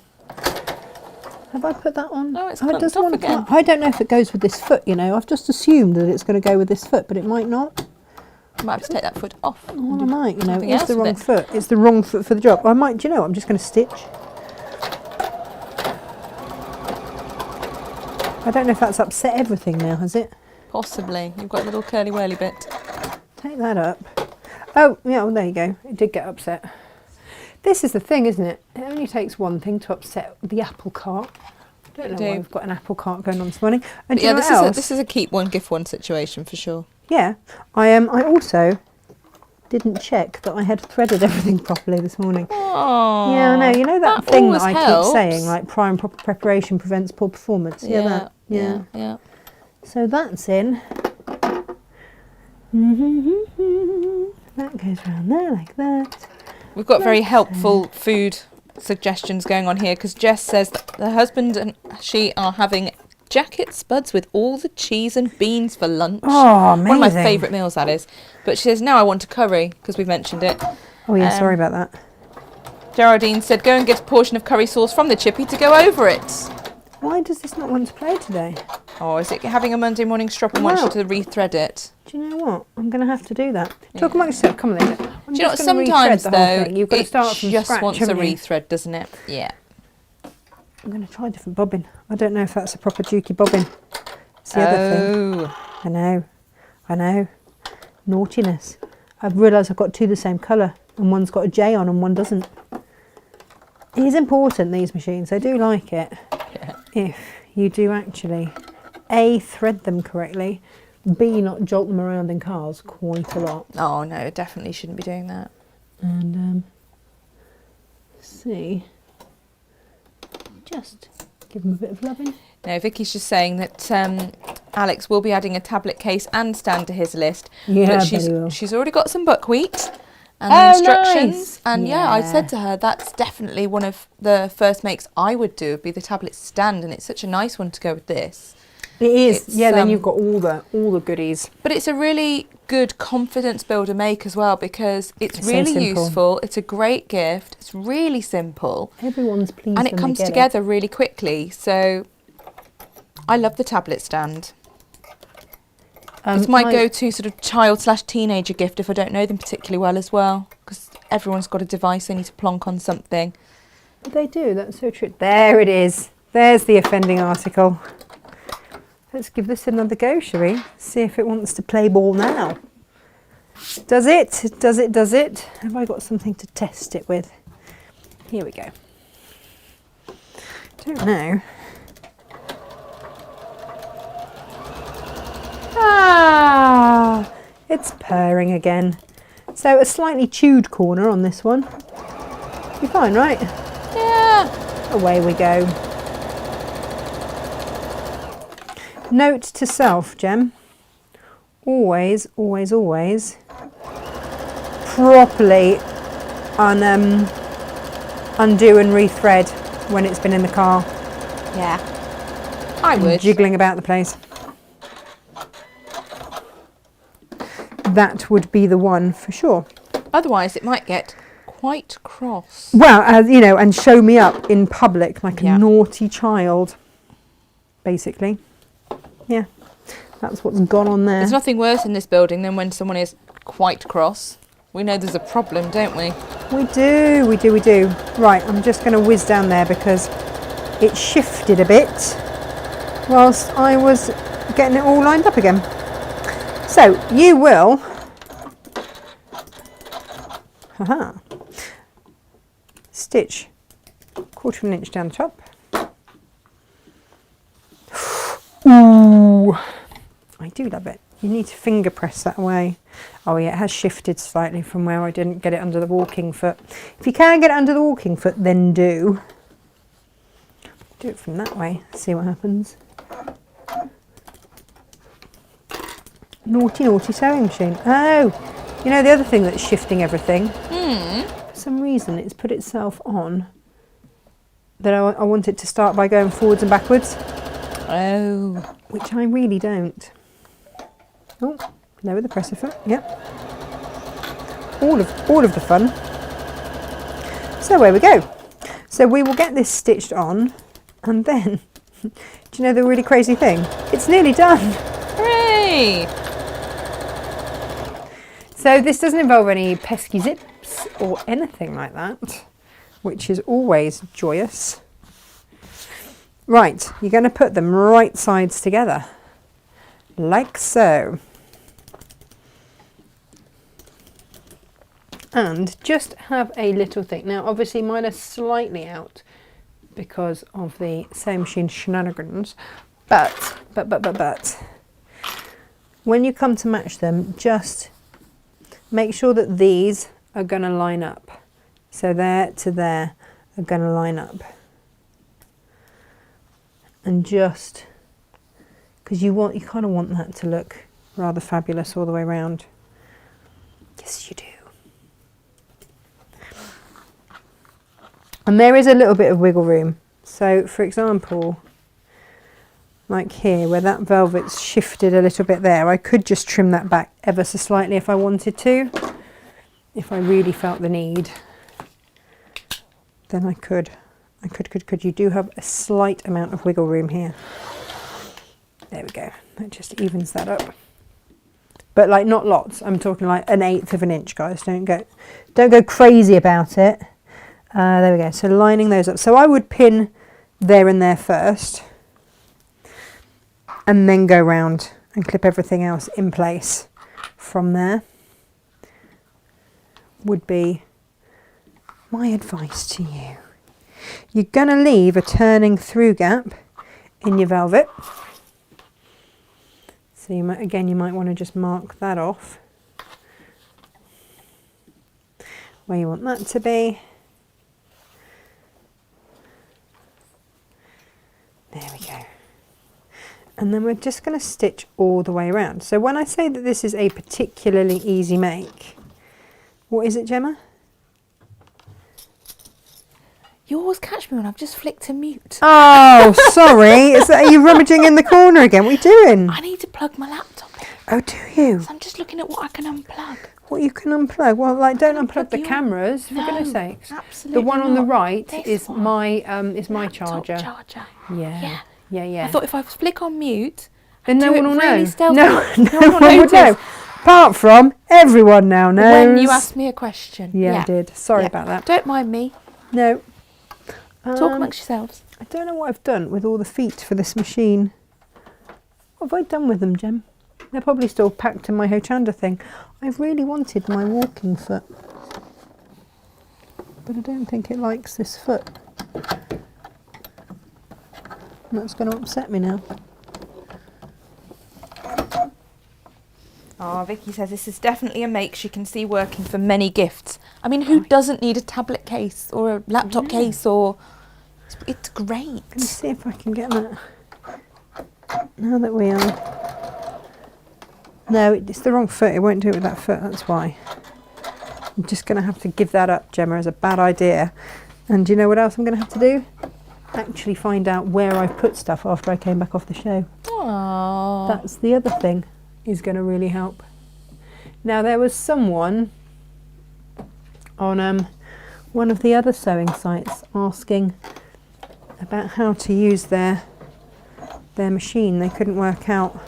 Have I put that on? No, it's it clumped doesn't off want to again. I don't know if it goes with this foot, I've just assumed that it's going to go with this foot, but it might not. I might have to take that foot off. Oh, I might, something it's else the with wrong it. foot. It's the wrong foot for the job. I might, do you know what? I'm just going to stitch. I don't know if that's upset everything now, has it? Possibly. You've got a little curly whirly bit. Take that up. Oh, yeah, well, there you go. It did get upset. This is the thing, isn't it? It only takes one thing to upset the apple cart. I don't know why we've got an apple cart going on this morning. And Yeah, this this is a keep one, gift one situation for sure. Yeah, I also didn't check that I had threaded everything properly this morning. Oh, yeah, I know. You know that thing that I helps. keep saying, like prior and proper preparation prevents poor performance. Yeah. So that's in. That goes around there like that. We've got very helpful food suggestions going on here because Jess says that the husband and she are having jacket spuds with all the cheese and beans for lunch. Oh, amazing. One of my favourite meals, that is. But she says, now I want a curry because we've mentioned it. Oh, yeah, sorry about that. Geraldine said, go and get a portion of curry sauce from the chippy to go over it. Why does this not want to play today? Oh, is it having a Monday morning strop and wants you to rethread it? Do you know what? I'm going to have to do that. Talk amongst yourself. Come on then. Do you know what? Sometimes, though, you've got to start from just scratch, wants a haven't you? rethread, doesn't it? Yeah. I'm going to try a different bobbin. I don't know if that's a proper dukey bobbin. It's the other thing. I know. Naughtiness. I've realised I've got two the same colour and one's got a J on and one doesn't. It is important, these machines. I do like it. Yeah. If you do actually A, thread them correctly, B, not jolt them around in cars quite a lot. Oh, no, definitely shouldn't be doing that. And C, just give them a bit of loving. No, Vicky's just saying that Alex will be adding a tablet case and stand to his list. Yeah, but she's already got some buckwheat and the instructions. Nice. And yeah, I said to her, that's definitely one of the first makes I would do, would be the tablet stand. And it's such a nice one to go with this. It is. Then you've got all the goodies. But it's a really good confidence builder make as well because it's really so useful. It's a great gift. It's really simple. Everyone's pleased And it comes together really quickly. So I love the tablet stand. It's my go-to sort of child/teenager gift if I don't know them particularly well as well, because everyone's got a device they need to plonk on something. They do, that's so true. There it is. There's the offending article. Let's give this another go, shall we? See if it wants to play ball now. Does it? Does it? Does it? Have I got something to test it with? Here we go. Don't know. Ah, it's purring again. So a slightly chewed corner on this one. You're fine, right? Yeah. Away we go. Note to self, Jem. Always, always, always properly undo and rethread when it's been in the car. Yeah. I would. Jiggling about the place. That would be the one for sure. Otherwise, it might get quite cross. Well, and show me up in public like a naughty child, basically. Yeah, that's what's gone on there. There's nothing worse in this building than when someone is quite cross. We know there's a problem, don't we? We do. Right, I'm just going to whiz down there because it shifted a bit whilst I was getting it all lined up again. So you will stitch 1/4 of an inch down the top. Ooh, I do love it. You need to finger press that away. Oh yeah, it has shifted slightly from where I didn't get it under the walking foot. If you can get it under the walking foot, then do it from that way. See what happens. Naughty, naughty sewing machine. Oh, you know the other thing that's shifting everything? For some reason it's put itself on that I want it to start by going forwards and backwards. Oh. Which I really don't. Oh, lower the presser foot, yep. All of the fun. So away we go. So we will get this stitched on and then, do you know the really crazy thing? It's nearly done. Hooray! So this doesn't involve any pesky zips or anything like that, which is always joyous. Right, you're going to put them right sides together, like so. And just have a little think. Now, obviously mine are slightly out because of the sewing machine shenanigans, but when you come to match them, just make sure that these are going to line up. So there to there are going to line up. And just, because you kind of want that to look rather fabulous all the way around. Yes, you do. And there is a little bit of wiggle room. So for example, like here where that velvet's shifted a little bit there, I could just trim that back ever so slightly if I wanted to. If I really felt the need, then I could. You do have a slight amount of wiggle room here. There we go. That just evens that up. But like not lots. I'm talking like 1/8 of an inch, guys. Don't go crazy about it. There we go. So lining those up. So I would pin there and there first, and then go round and clip everything else in place from there. Would be my advice to you. You're going to leave a turning through gap in your velvet. So you might want to just mark that off where you want that to be. There we go. And then we're just going to stitch all the way around. So when I say that this is a particularly easy make, what is it, Gemma? You always catch me when I've just flicked to mute. Oh, sorry. Are you rummaging in the corner again? What are you doing? I need to plug my laptop in. Oh, do you? So I'm just looking at what I can unplug. What you can unplug? Well, like don't unplug the your- cameras, for No, goodness sakes. absolutely The one on the not. right This is one. my Laptop charger. Yeah. Yeah. I thought if I flick on mute, Then no do one it will really know. stealthily. No one would know. notice. Apart from everyone now knows. When you asked me a question. Yeah, I did. Sorry Yeah. about that. Don't mind me. No. Talk amongst yourselves. I don't know what I've done with all the feet for this machine. What have I done with them, Jem? They're probably still packed in my Hochanda thing. I really wanted my walking foot, but I don't think it likes this foot. That's going to upset me now. Oh, Vicky says this is definitely a make she can see working for many gifts. I mean, who doesn't need a tablet case or a laptop case or... It's great. Let's see if I can get that. Now that we are... No, it's the wrong foot. It won't do it with that foot, that's why. I'm just going to have to give that up, Gemma, as a bad idea. And do you know what else I'm going to have to do? Actually find out where I've put stuff after I came back off the show. Aww. That's the other thing is going to really help. Now there was someone on one of the other sewing sites asking about how to use their machine. They couldn't work out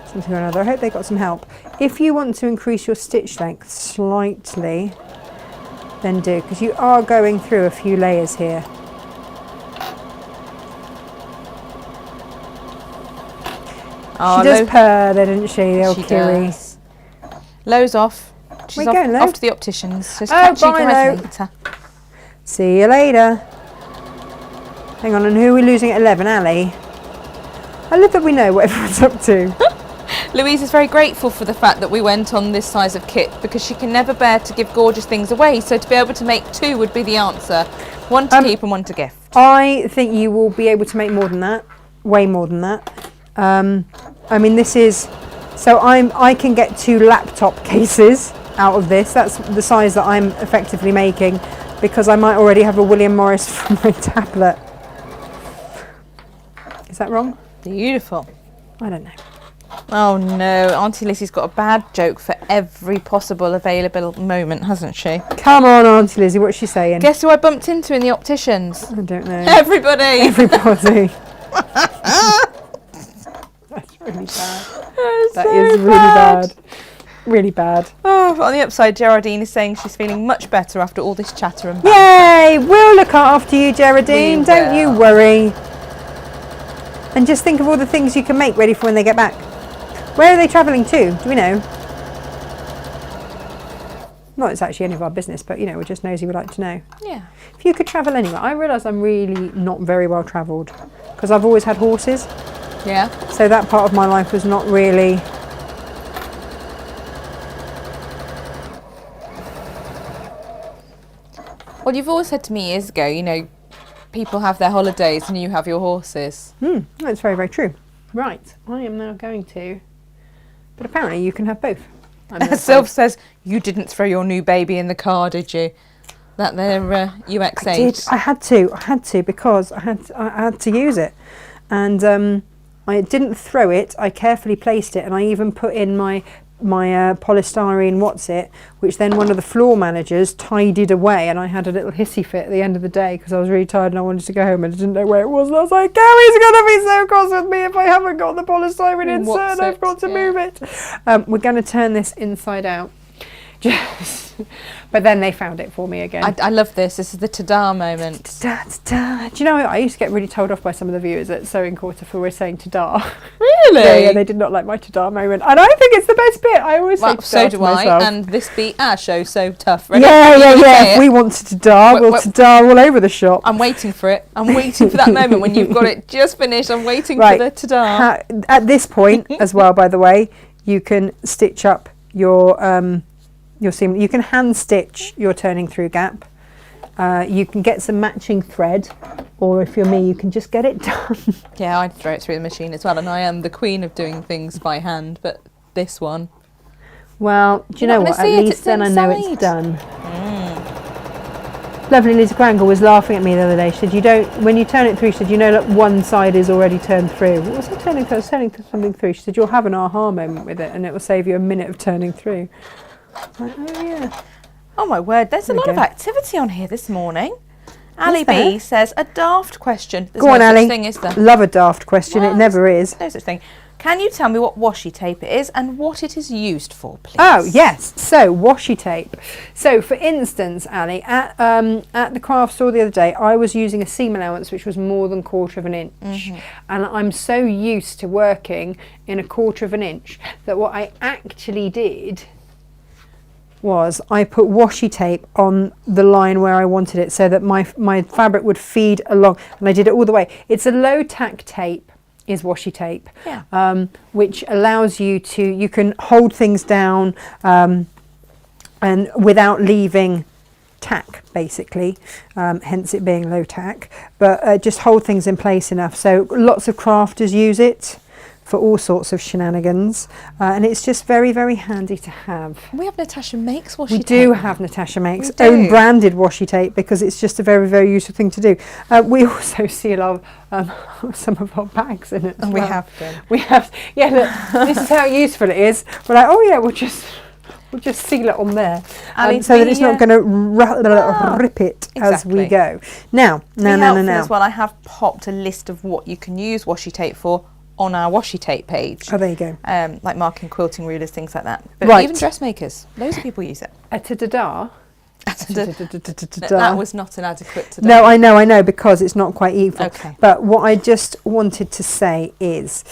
something or another. I hope they got some help. If you want to increase your stitch length slightly, then do, because you are going through a few layers here. Oh, She does purr there, didn't she, the old she Kiri? does. Lo's off. She's Where you going, Lo? off to the opticians. Just Oh, catch you bye, guys Lo. later. See you later. Hang on, and who are we losing at 11? Ali? I love that we know what everyone's up to. Louise is very grateful for the fact that we went on this size of kit because she can never bear to give gorgeous things away. So to be able to make 2 would be the answer. 1 to keep and 1 to gift. I think you will be able to make more than that, way more than that. I mean, this is, so I can get 2 laptop cases out of this. That's the size that I'm effectively making, because I might already have a William Morris for my tablet. Is that wrong? Beautiful. I don't know. Oh no, Auntie Lizzie's got a bad joke for every possible available moment, hasn't she? Come on, Auntie Lizzie, what's she saying? Guess who I bumped into in the opticians? I don't know. Everybody! Everybody. That's really bad. That so is really bad. Really bad. Oh, but on the upside, Geraldine is saying she's feeling much better after all this chatter and Yay! We'll look after you, Geraldine. We Don't you will. worry. And just think of all the things you can make ready for when they get back. Where are they travelling to? Do we know? Not it's actually any of our business, but, you know, we're just nosy, we like to know. Yeah. If you could travel anywhere, I realise I'm really not very well travelled because I've always had horses. Yeah. So that part of my life was not really... Well, you've always said to me years ago, you know, people have their holidays and you have your horses. That's very, very true. Right, I am now going to... But apparently you can have both. Sylv says, you didn't throw your new baby in the car, did you? That they're UX8. I did. I had to because I had to use it. And I didn't throw it, I carefully placed it, and I even put in my polystyrene which then one of the floor managers tidied away, and I had a little hissy fit at the end of the day because I was really tired and I wanted to go home and I didn't know where it was, and I was like, Gary's going to be so cross with me if I haven't got the polystyrene insert and I've got to move it. We're going to turn this inside out. But then they found it for me again. I love this. This is the ta-da moment. Ta-da, ta-da. Do you know, I used to get really told off by some of the viewers at Sewing Quarter for always saying ta-da. Really? Yeah, they did not like my ta-da moment. And I think it's the best bit. I always say ta-da so do to myself. And this beat our show so tough. Ready? Yeah. If we want to ta-da, we'll ta-da all over the shop. I'm waiting for it. I'm waiting for that moment when you've got it just finished. I'm waiting for the ta-da. At this point, as well, by the way, you can stitch up your seam. You can hand stitch your turning through gap. You can get some matching thread, or if you're me, you can just get it done. Yeah, I'd throw it through the machine as well, and I am the queen of doing things by hand, but this one... Well, do you know what? At least then I know it's done. Lovely Lisa Krangle was laughing at me the other day. She said, when you turn it through, she said, you know that one side is already turned through. What was I turning through? I was turning something through. She said, you'll have an aha moment with it, and it will save you a minute of turning through. Like, oh yeah. Oh my word, there's a lot of activity on here this morning. Ali B says, a daft question. There's Go on, no Ali. such thing, is there? Love a daft question. Well, it never is. No such thing. Can you tell me what washi tape it is and what it is used for, please? Oh, yes. So, washi tape. So, for instance, Ali, at the craft store the other day, I was using a seam allowance which was more than 1/4 of an inch. And I'm so used to working in a 1/4 of an inch that what I actually did was I put washi tape on the line where I wanted it so that my fabric would feed along, and I did it all the way. It's a low tack tape, is washi tape, which allows you can hold things down and without leaving tack, basically, hence it being low tack, but just hold things in place enough. So lots of crafters use it for all sorts of shenanigans, and it's just very, very handy to have. We have Natasha makes washi tape. We do have Natasha makes own branded washi tape because it's just a very, very useful thing to do. We also seal some of our bags in it. And we have them. We have. Yeah, look, this is how useful it is. We're like, oh yeah, we'll just seal it on there, so that it's not going to rip it as we go. Now. As well, I have popped a list of what you can use washi tape for on our washi tape page. Oh, there you go. Like marking quilting rulers, things like that. But even dressmakers, loads of people use it. That was not an adequate ta-da. No, I know, because it's not quite equal. Okay. But what I just wanted to say is,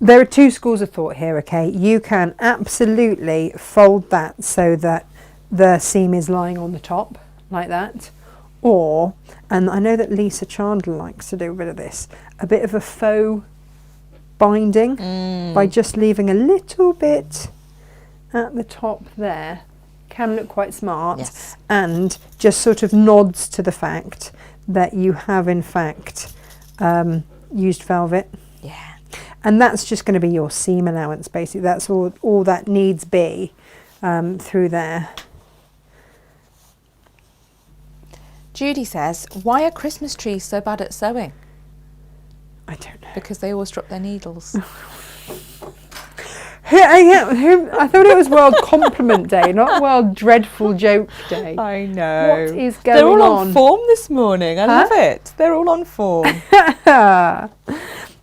there are two schools of thought here, okay? You can absolutely fold that so that the seam is lying on the top, like that. Or, and I know that Lisa Chandler likes to do a bit of this, a bit of a faux binding by just leaving a little bit at the top there. Can look quite smart, and just sort of nods to the fact that you have in fact used velvet. Yeah. And that's just going to be your seam allowance, basically. That's all that needs be through there. Judy says, why are Christmas trees so bad at sewing? I don't know. Because they always drop their needles. I thought it was World Compliment Day, not World Dreadful Joke Day. I know. What is going on? They're all on form this morning. I love it. They're all on form.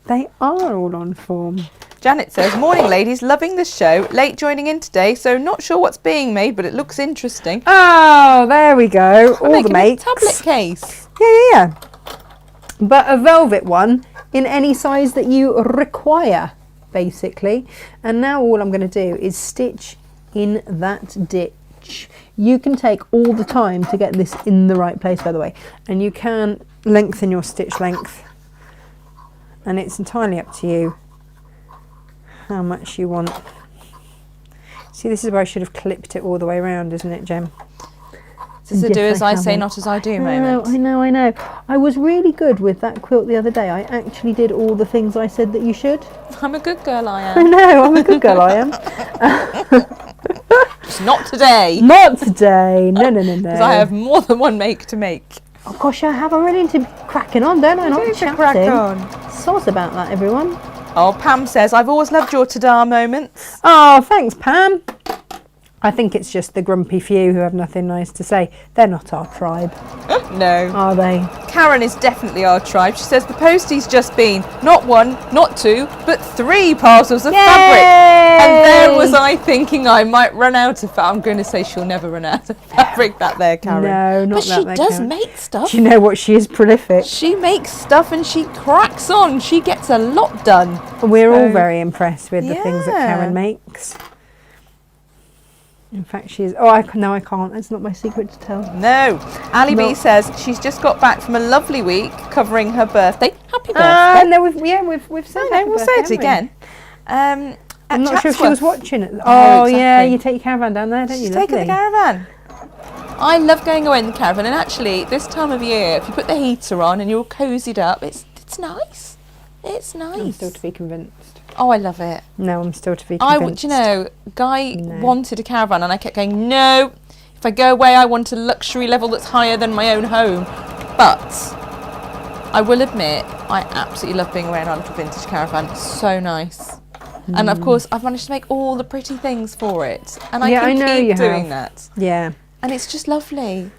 They are all on form. Janet says, morning ladies, loving the show. Late joining in today, so not sure what's being made, but it looks interesting. Oh, there we go. All the makes. Tablet case. Yeah. But a velvet one in any size that you require, basically. And now all I'm going to do is stitch in that ditch. You can take all the time to get this in the right place, by the way, and you can lengthen your stitch length, and it's entirely up to you how much you want. See, this is where I should have clipped it all the way around, isn't it, Jem? This is a do as I say, not as I do moment. I know. I was really good with that quilt the other day. I actually did all the things I said that you should. I'm a good girl, I am. I know, I'm a good girl, I am. Just not today. Not today. No. Because I have more than one make to make. Oh gosh, I have. I'm ready to be cracking on, don't I? Not chatting. Crack on. Soz about that, everyone. Oh, Pam says, I've always loved your ta-da moments. Oh, thanks, Pam. I think it's just the grumpy few who have nothing nice to say. They're not our tribe. No. Are they? Karen is definitely our tribe. She says the postie's just been not 1, not 2, but 3 parcels of fabric. And there was I thinking I might run out of fabric. I'm going to say she'll never run out of fabric, that there, Karen. No, not but that. But she does make stuff. Do you know what? She is prolific. She makes stuff and she cracks on. She gets a lot done. We're all very impressed with the things that Karen makes. In fact, she is. Oh, I can't. It's not my secret to tell. No. Ali B says she's just got back from a lovely week covering her birthday. Happy birthday. No, we've said that. We'll say it again. I'm not sure if she was watching it. Oh, exactly. Yeah, you take your caravan down there, don't you? She's taking the caravan. I love going away in the caravan, and actually, this time of year, if you put the heater on and you're all cozied up, it's nice. It's nice. I'm still to be convinced. Oh, I love it. No, I'm still to be convinced. Guy wanted a caravan and I kept going, no, if I go away I want a luxury level that's higher than my own home. But I will admit, I absolutely love being away in our little vintage caravan. It's so nice. And of course, I've managed to make all the pretty things for it. And I can keep doing that. Yeah. And it's just lovely.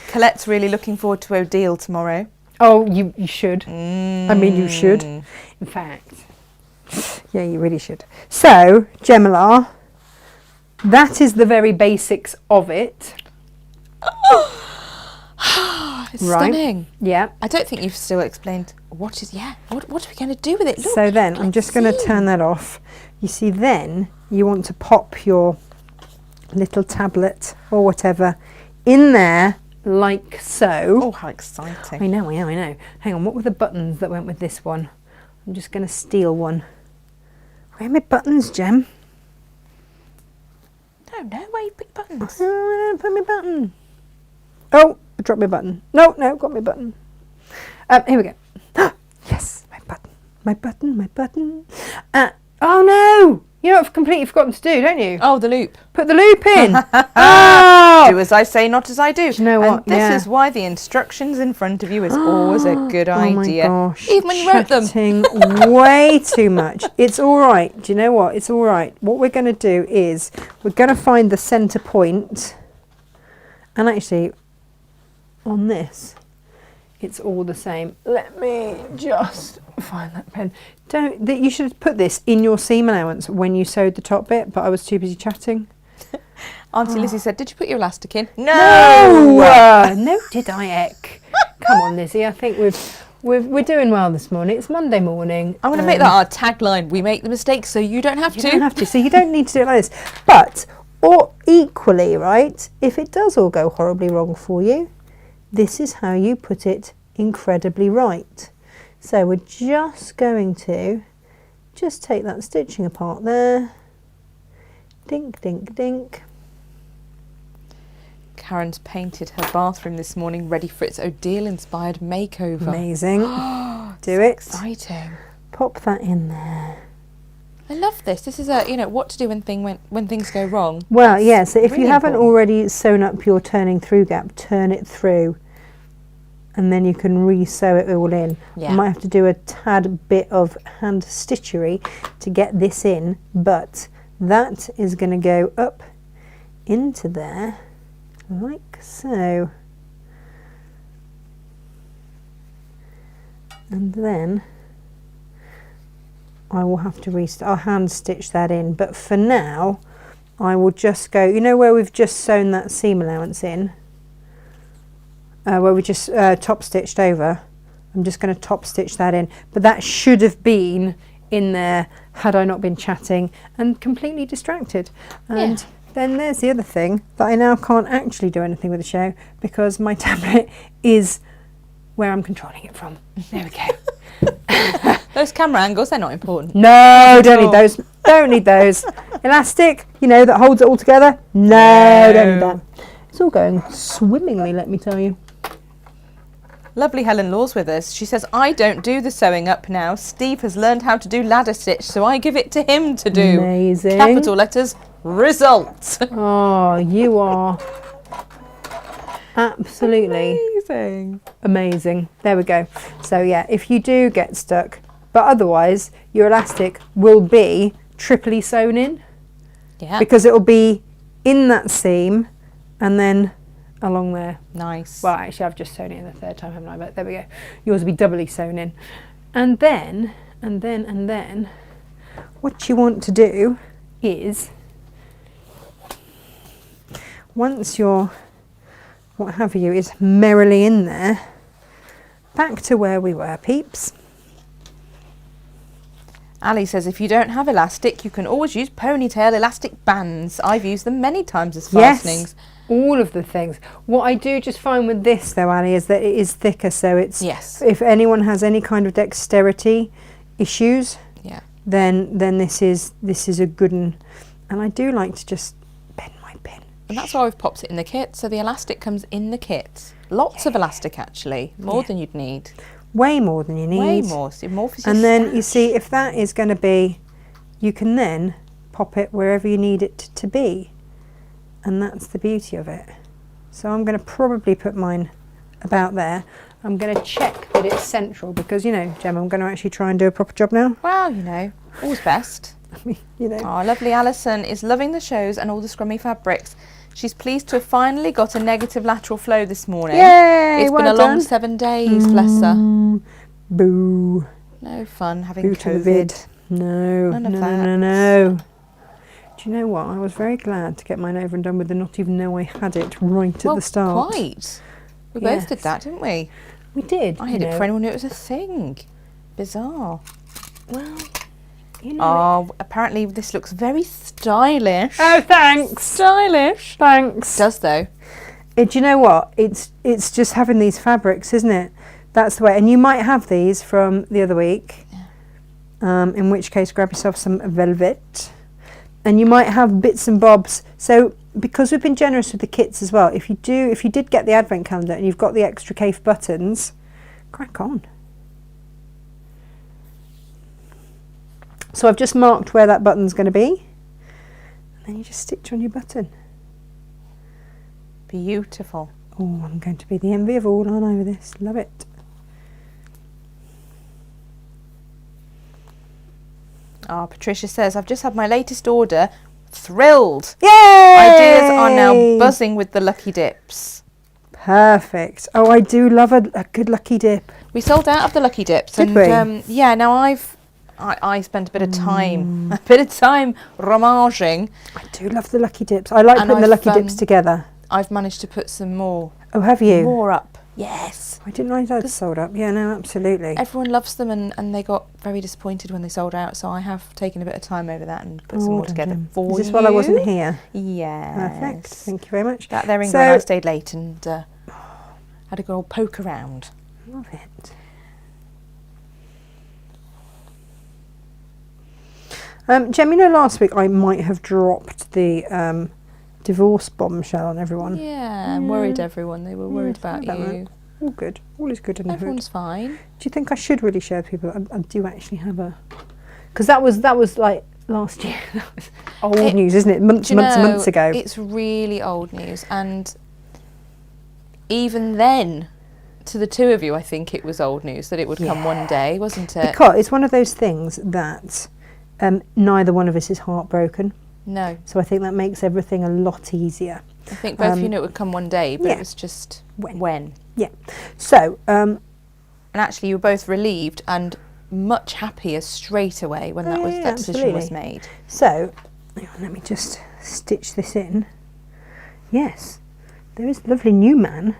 Colette's really looking forward to Odile tomorrow. Oh, you should. I mean, you should. In fact, yeah, you really should. So, Gemila, that is the very basics of it. It's stunning. Yeah. I don't think you've still explained what are we going to do with it? Look, so then, I'm just going to turn that off. You see, then you want to pop your little tablet or whatever in there. Like so. Oh, how exciting. I know. Hang on, what were the buttons that went with this one? I'm just going to steal one. Where are my buttons, Jem? No, where you put your buttons? Oh, I don't put my button. Oh, I dropped my button. No, got my button. Here we go. Yes, my button. Oh no! You know what I've completely forgotten to do, don't you? Oh, the loop. Put the loop in. Oh! Do as I say, not as I do. Do you know what? And this is why the instructions in front of you is always a good idea. Oh my gosh. Even when you wrote them. Way too much. It's all right. Do you know what? It's all right. What we're going to do is we're going to find the centre point. And actually, on this, it's all the same. Let me just find that pen. You should put this in your seam allowance when you sewed the top bit, but I was too busy chatting. Auntie Lizzie said, did you put your elastic in? No, did I, Eck? Come on, Lizzie. I think we're doing well this morning. It's Monday morning. I'm going to make that our tagline. We make the mistakes so you don't have to. You don't have to. So you don't need to do it like this. But, or equally, right, if it does all go horribly wrong for you, this is how you put it incredibly right. So we're just going to take that stitching apart there. Dink, dink, dink. Karen's painted her bathroom this morning ready for its Odile-inspired makeover. Amazing. Do it. Exciting. Pop that in there. I love this. This is what to do when things go wrong. Well, yeah, so if really you haven't important. already sewn up your turning through gap, turn it through. And then you can re-sew it all in. Yeah. You might have to do a tad bit of hand stitchery to get this in, but that is going to go up into there like so. And then I will have to I'll hand stitch that in, but for now I will just go, you know where we've just sewn that seam allowance in? Where we just top stitched over. I'm just going to top stitch that in, but that should have been in there had I not been chatting and completely distracted. And then there's the other thing, that I now can't actually do anything with the show because my tablet is where I'm controlling it from. There we go. Those camera angles, they're not important. No, don't need those. Don't need those. Elastic, that holds it all together. No, don't need that. It's all going swimmingly, let me tell you. Lovely Helen Law's with us. She says, I don't do the sewing up now. Steve has learned how to do ladder stitch, so I give it to him to do. Amazing. Capital letters, result. Oh, you are absolutely amazing. There we go. So yeah, if you do get stuck, but otherwise your elastic will be triply sewn in. Yeah. Because it will be in that seam and then along there. Nice. Well, actually, I've just sewn it in the third time, haven't I? But there we go. Yours will be doubly sewn in. And then, what you want to do is, once your, what have you, is merrily in there, back to where we were, peeps. Ali says, if you don't have elastic, you can always use ponytail elastic bands. I've used them many times as fastenings. Yes. All of the things. What I do just find with this though, Ali, is that it is thicker, so it's if anyone has any kind of dexterity issues, then this is a good one. And I do like to just bend my pin. And that's why we've popped it in the kit. So the elastic comes in the kit. Lots of elastic actually, more than you'd need. Way more than you need. Way more. So more for and then you see if that is going to be, you can then pop it wherever you need it to be. And that's the beauty of it. So I'm going to probably put mine about there. I'm going to check that it's central because, Gemma, I'm going to actually try and do a proper job now. Well, all's best. Oh, lovely Alison is loving the shows and all the scrummy fabrics. She's pleased to have finally got a negative lateral flow this morning. Yay! It's been a long 7 days, bless her. Boo. No fun having Boo COVID. to the vid. No. No. Do you know what? I was very glad to get mine over and done with and not even know I had it right at the start. Quite. We both did that, didn't we? We did. I hid it for anyone who knew it was a thing. Bizarre. Well, Oh, apparently this looks very stylish. Oh, thanks. Stylish. Thanks. It does though. Do you know what? It's just having these fabrics, isn't it? That's the way. And you might have these from the other week. Yeah. In which case, grab yourself some velvet. And you might have bits and bobs. So because we've been generous with the kits as well, if you did get the advent calendar and you've got the extra Cafe buttons, crack on. So I've just marked where that button's going to be. And then you just stitch on your button. Beautiful. Oh, I'm going to be the envy of all, aren't I, with this? Love it. Oh, Patricia says, I've just had my latest order. Thrilled. Yay! Ideas are now buzzing with the lucky dips. Perfect. Oh, I do love a good lucky dip. We sold out of the lucky dips. Did we? Now I spent a bit of time ramaging. I do love the lucky dips. I like putting the lucky dips together. I've managed to put some more. Oh, have you? More up. Yes. I didn't realise they'd sold up. Yeah, no, absolutely. Everyone loves them and they got very disappointed when they sold out. So I have taken a bit of time over that and put some more together for you. Is this while I wasn't here? Yes. Perfect. Thank you very much. That there in England, I stayed late and had a good old poke around. Love it. Jem, last week I might have dropped the divorce bombshell on everyone. Yeah, and worried everyone. They were worried about you. That. All good. All is good in the hood. Everyone's fine. Do you think I should really share with people? I do actually have a... Because that was like last year. That was old news, isn't it? Months ago. It's really old news. And even then, to the two of you, I think it was old news that it would come one day, wasn't it? Because it's one of those things that neither one of us is heartbroken. No. So I think that makes everything a lot easier. I think both of you knew it would come one day, but it was just when. Yeah. So... and actually you were both relieved and much happier straight away when that decision was made. So, hang on, let me just stitch this in. Yes, there is a lovely new man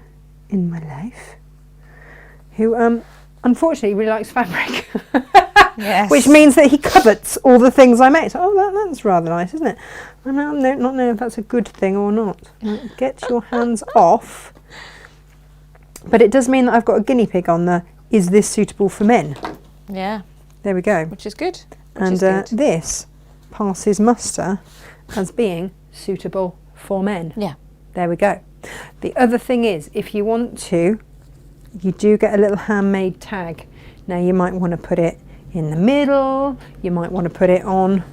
in my life who unfortunately really likes fabric. Yes. Which means that he covets all the things I make. So, that's rather nice, isn't it? I don't know if that's a good thing or not. Get your hands off. But it does mean that I've got a guinea pig on the is this suitable for men? Yeah. There we go. Which is good. And this passes muster as being suitable for men. Yeah. There we go. The other thing is, if you want to, you do get a little handmade tag. Now you might want to put it in the middle, you might want to put it on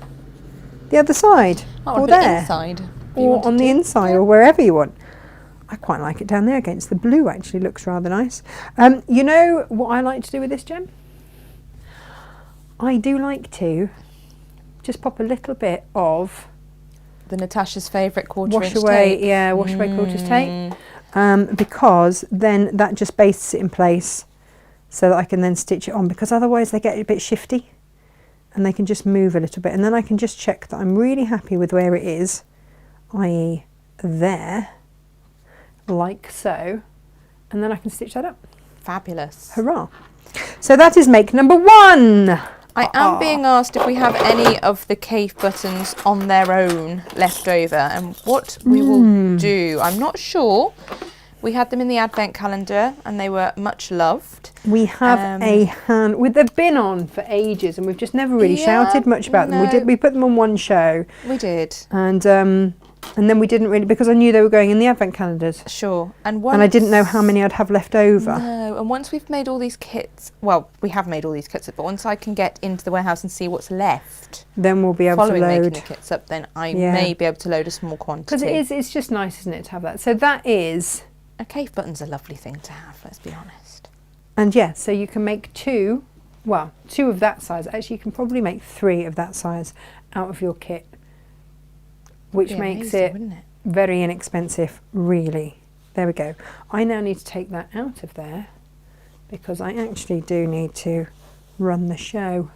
the other side, or there, inside, or on the inside, or wherever you want. I quite like it down there against the blue, actually looks rather nice. You know what I like to do with this gem? I do like to just pop a little bit of the Natasha's favourite quarter-inch wash-away, tape. yeah, wash-away quarters tape, because then that just bastes it in place so that I can then stitch it on, because otherwise they get a bit shifty and they can just move a little bit, and then I can just check that I'm really happy with where it is, i.e. there, like so, and then I can stitch that up. Fabulous. Hurrah. So that is make number 1. I am being asked if we have any of the cave buttons on their own left over, and what we will do. I'm not sure. We had them in the advent calendar and they were much loved. We have a hand, they've been on for ages and we've just never really shouted much about them. We put them on one show. We did. And then we didn't really, because I knew they were going in the advent calendars. Sure. And I didn't know how many I'd have left over. No, and once we've made all these kits, well, we have made all these kits up, but once I can get into the warehouse and see what's left, then we'll be able to load. Following making the kits up, then I may be able to load a small quantity. Because it's just nice, isn't it, to have that? So that is... A cave button's a lovely thing to have, let's be honest. And yeah, so you can make 2 of that size. Actually, you can probably make 3 of that size out of your kit, which makes it very inexpensive, really. There we go. I now need to take that out of there because I actually do need to run the show,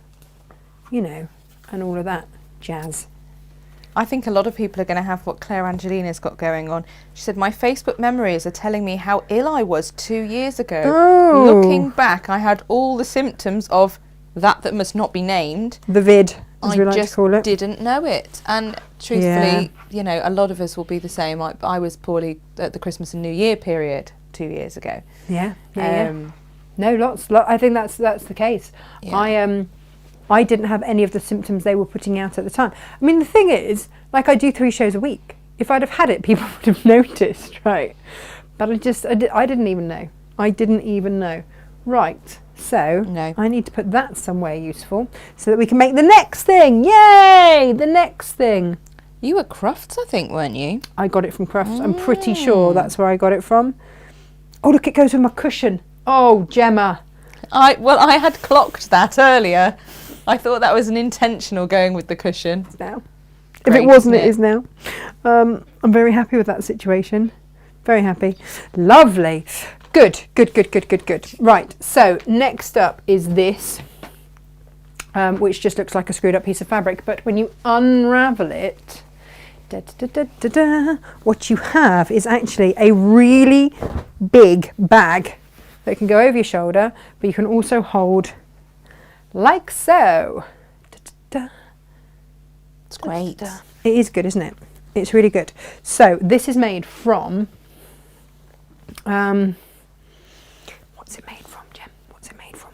you know, and all of that jazz. I think a lot of people are going to have what Claire Angelina's got going on. She said, my Facebook memories are telling me how ill I was 2 years ago. Oh. Looking back, I had all the symptoms of that must not be named. The vid, as we like to call it. I just didn't know it. And truthfully, you know, a lot of us will be the same. I was poorly at the Christmas and New Year period 2 years ago. Yeah. No, lots. I think that's the case. Yeah. I didn't have any of the symptoms they were putting out at the time. I mean, the thing is, like, I do 3 shows a week. If I'd have had it, people would have noticed, right? But I didn't even know. I didn't even know. Right, so I need to put that somewhere useful so that we can make the next thing. Yay! The next thing. You were Crufts, I think, weren't you? I got it from Crufts. I'm pretty sure that's where I got it from. Oh, look, it goes with my cushion. Oh, Gemma. I had clocked that earlier. I thought that was an intentional going with the cushion. Now, if it wasn't, it is now. I'm very happy with that situation. Very happy. Lovely. Good. Right, so next up is this, which just looks like a screwed up piece of fabric, but when you unravel it, what you have is actually a really big bag that can go over your shoulder, but you can also hold like so. It's great. It is good, isn't it? It's really good. So this is made from, what's it made from, Jem? What's it made from?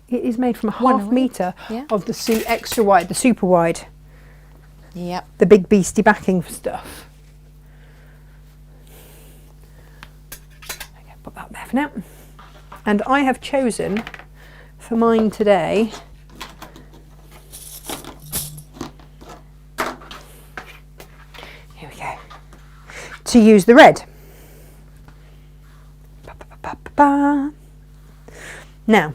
It is made from a half metre of the extra wide, the super wide. Yep. The big beastie backing stuff. Okay, put that there for now. And I have chosen for mine today to use the red. Now,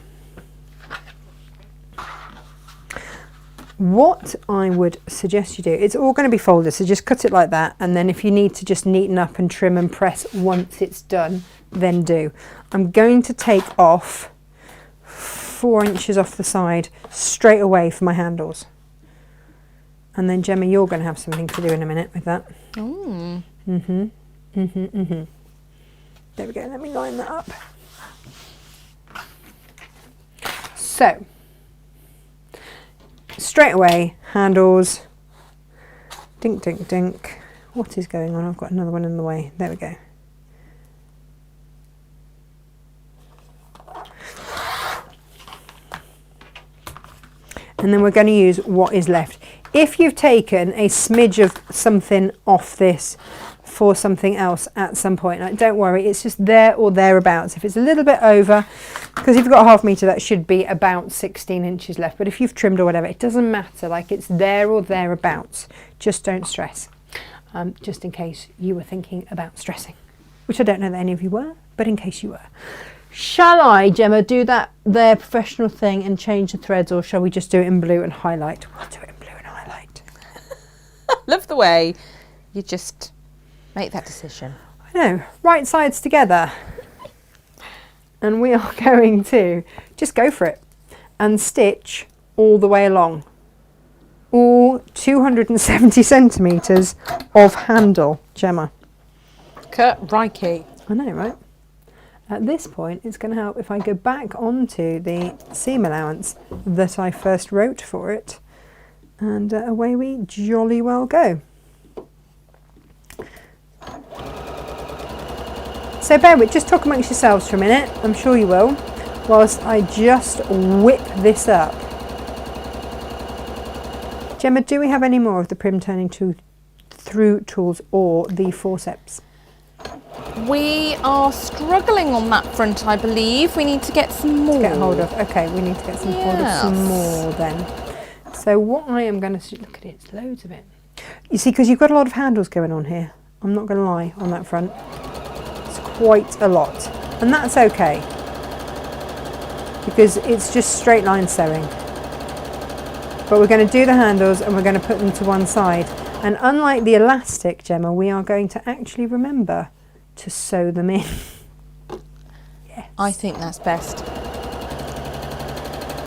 what I would suggest you do, it's all going to be folded, so just cut it like that, and then if you need to just neaten up and trim and press once it's done, then do. I'm going to take off 4 inches off the side straight away for my handles. And then Gemma, you're going to have something to do in a minute with that. There we go, let me line that up. So, straight away, handles, dink, dink, dink. What is going on? I've got another one in the way. There we go. And then we're going to use what is left. If you've taken a smidge of something off this for something else at some point, like, don't worry, it's just there or thereabouts. If it's a little bit over, because if you've got a 1/2 metre, that should be about 16 inches left. But if you've trimmed or whatever, it doesn't matter. Like, it's there or thereabouts. Just don't stress. Just in case you were thinking about stressing, which I don't know that any of you were, but in case you were. Shall I, Gemma, do that their professional thing and change the threads, or shall we just do it in blue and highlight? We'll do it in blue and highlight. Love the way you just make that decision. I know. Right sides together. And we are going to just go for it and stitch all the way along. All 270 centimetres of handle, Gemma. Kurt Reiki. I know, right? At this point, it's going to help if I go back onto the seam allowance that I first wrote for it, and away we jolly well go. So bear with, just talk amongst yourselves for a minute, I'm sure you will, whilst I just whip this up. Gemma, do we have any more of the prim turning through tools or the forceps? We are struggling on that front, I believe. We need to get some more. Get hold of. Okay, we need to get some hold of some more then. So what I am going to look at it, it's loads of it. You see, because you've got a lot of handles going on here. I'm not going to lie on that front. It's quite a lot, and that's okay because it's just straight line sewing. But we're going to do the handles and we're going to put them to one side. And unlike the elastic, Gemma, we are going to actually remember to sew them in. Yes. I think that's best.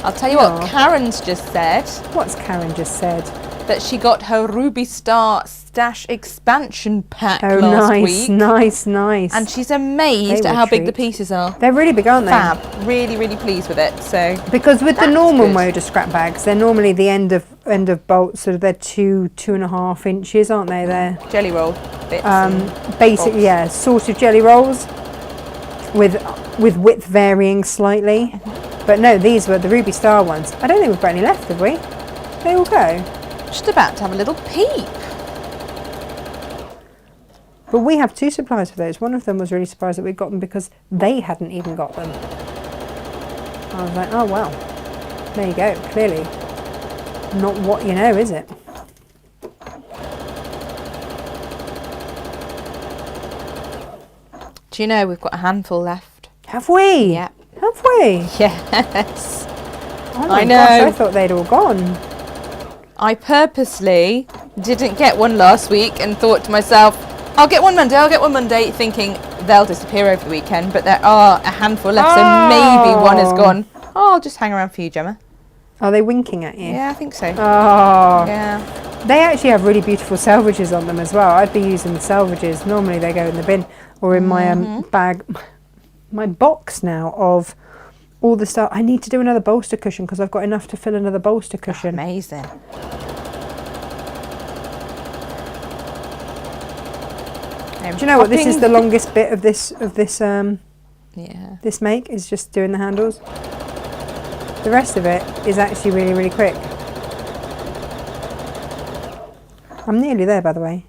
I'll tell you what Karen's just said. What's Karen just said? That she got her Ruby Star Stash expansion pack last week. Nice. And she's amazed at how big the pieces are. They're really big, aren't they? Fab. Really, really pleased with it. So because with the normal Moda scrap bags, they're normally the end of bolts, sort of they're 2.5 inches, aren't they? They're jelly roll bits. Basically, bolts. Yeah, sort of jelly rolls with width varying slightly. But no, these were the Ruby Star ones. I don't think we've got any left, have we? They all go. Just about to have a little peep. But we have 2 suppliers for those. One of them was really surprised that we'd got them because they hadn't even got them. I was like, oh well, there you go. Clearly not what you know, is it? Do you know we've got a handful left? Have we? Yeah. Have we? Yes. Oh my I know. gosh, I thought they'd all gone. I purposely didn't get one last week and thought to myself, I'll get one Monday, thinking they'll disappear over the weekend, but there are a handful left, so maybe one is gone. Oh, I'll just hang around for you, Gemma. Are they winking at you? Yeah, I think so. Oh. Yeah. They actually have really beautiful selvages on them as well. I'd be using the selvages. Normally they go in the bin or in my bag, my box now of all the stuff. I need to do another bolster cushion because I've got enough to fill another bolster cushion. Amazing. Do you know what? This is the longest bit of this yeah. This make is just doing the handles. The rest of it is actually really, really quick. I'm nearly there, by the way.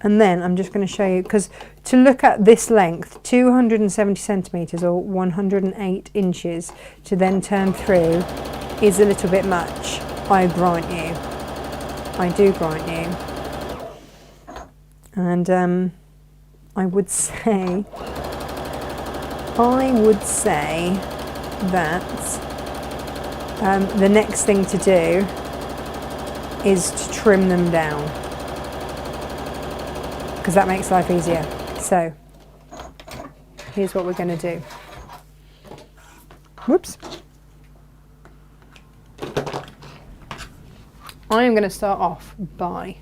And then I'm just going to show you, because to look at this length, 270 centimetres or 108 inches, to then turn through is a little bit much. I grant you. I do grant you. And I would say that the next thing to do is to trim them down, because that makes life easier. So here's what we're going to do. Whoops. I am going to start off by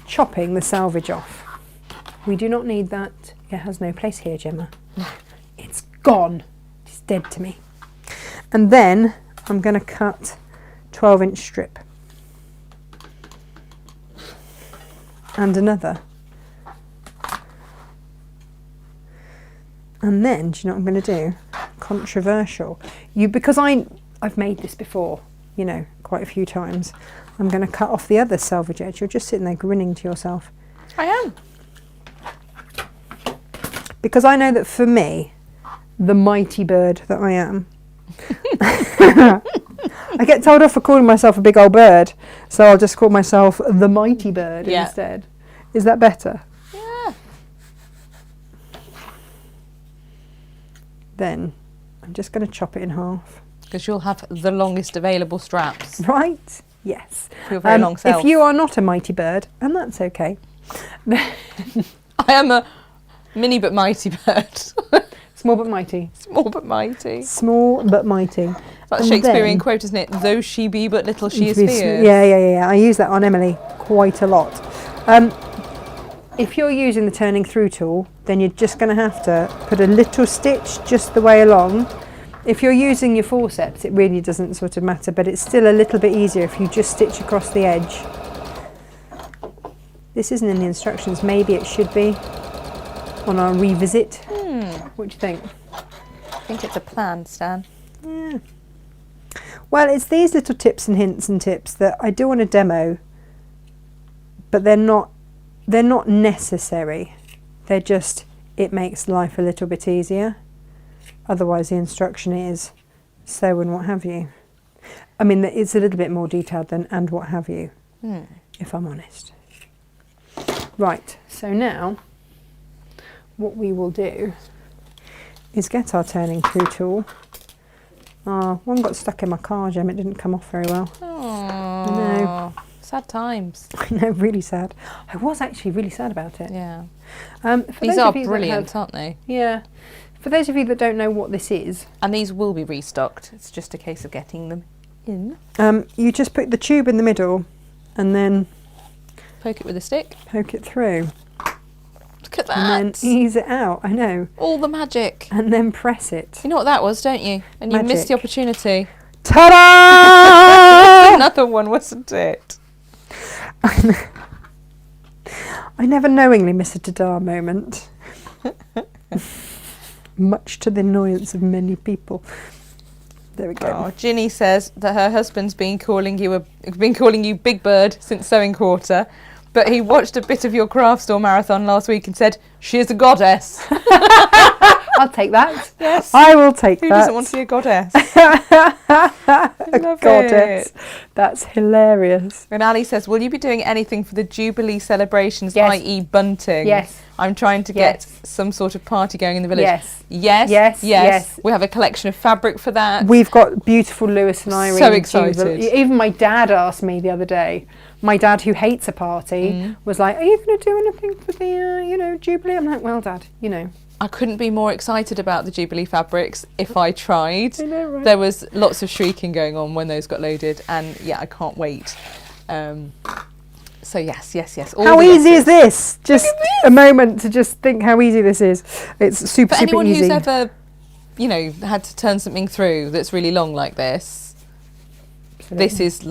chopping the selvage off. We do not need that. It has no place here, Gemma. It's gone. It's dead to me. And then I'm going to cut 12-inch strip. And another. And then, do you know what I'm going to do? Controversial. Because I've made this before, you know, quite a few times. I'm going to cut off the other selvage edge. You're just sitting there grinning to yourself. I am. Because I know that for me, the mighty bird that I am, I get told off for calling myself a big old bird, so I'll just call myself the mighty bird instead. Is that better? Yeah. Then I'm just going to chop it in half. Because you'll have the longest available straps. Right? Yes. For your very long self. If you are not a mighty bird, and that's okay. I am a mini but mighty bird. Small but mighty. Small but mighty. Small but mighty. That's And Shakespearean then- quote, isn't it? Though she be but little, she is Yeah, fierce. yeah. I use that on Emily quite a lot. If you're using the turning through tool, then you're just going to have to put a little stitch just the way along. If you're using your forceps, it really doesn't sort of matter, but it's still a little bit easier if you just stitch across the edge. This isn't in the instructions. Maybe it should be on our revisit. What do you think? I think it's a plan, Stan. Yeah. Well, it's these little tips and hints and tips that I do want to demo, but they're not necessary. They're just, it makes life a little bit easier. Otherwise the instruction is sew and what have you. I mean, it's a little bit more detailed than and what have you, if I'm honest. Right, so now what we will do is get our turning through tool. One got stuck in my car, Gem. It didn't come off very well. Oh, know. sad times. I know, really sad. I was actually really sad about it. Yeah. For These those are of you that brilliant, have- aren't they? Yeah. For those of you that don't know what this is, And these will be restocked. It's just a case of getting them in. you just put the tube in the middle and then Poke it with a stick. poke it through Look at that. and then ease it out. I know. All the magic. And then press it. You know what that was, don't you? And you missed the Magic. opportunity. Ta-da! Another one, wasn't it? I never knowingly miss a ta-da moment. Much to the annoyance of many people. There we go. Oh, Ginny says that her husband's been calling you Big Bird since sewing quarter, but he watched a bit of your craft store marathon last week and said she is a goddess. I'll take that. Yes. I will take Who that. doesn't want to be a goddess? A Love goddess. it. That's hilarious. And Ali says, will you be doing anything for the Jubilee celebrations, Yes. i.e. bunting? Yes. I'm trying to get some sort of party going in the village. Yes. Yes. Yes, yes. We have a collection of fabric for that. We've got beautiful Lewis and Irene. So excited. Even my dad asked me the other day. My dad, who hates a party, was like, "Are you going to do anything for the, Jubilee?" I'm like, "Well, Dad, I couldn't be more excited about the Jubilee fabrics if I tried. I know, right? There was lots of shrieking going on when those got loaded, and yeah, I can't wait. So yes. All How the easy yeses. is this? Just a moment to just think how easy this is. It's super, For super anyone easy. who's ever, had to turn something through that's really long like this, this is,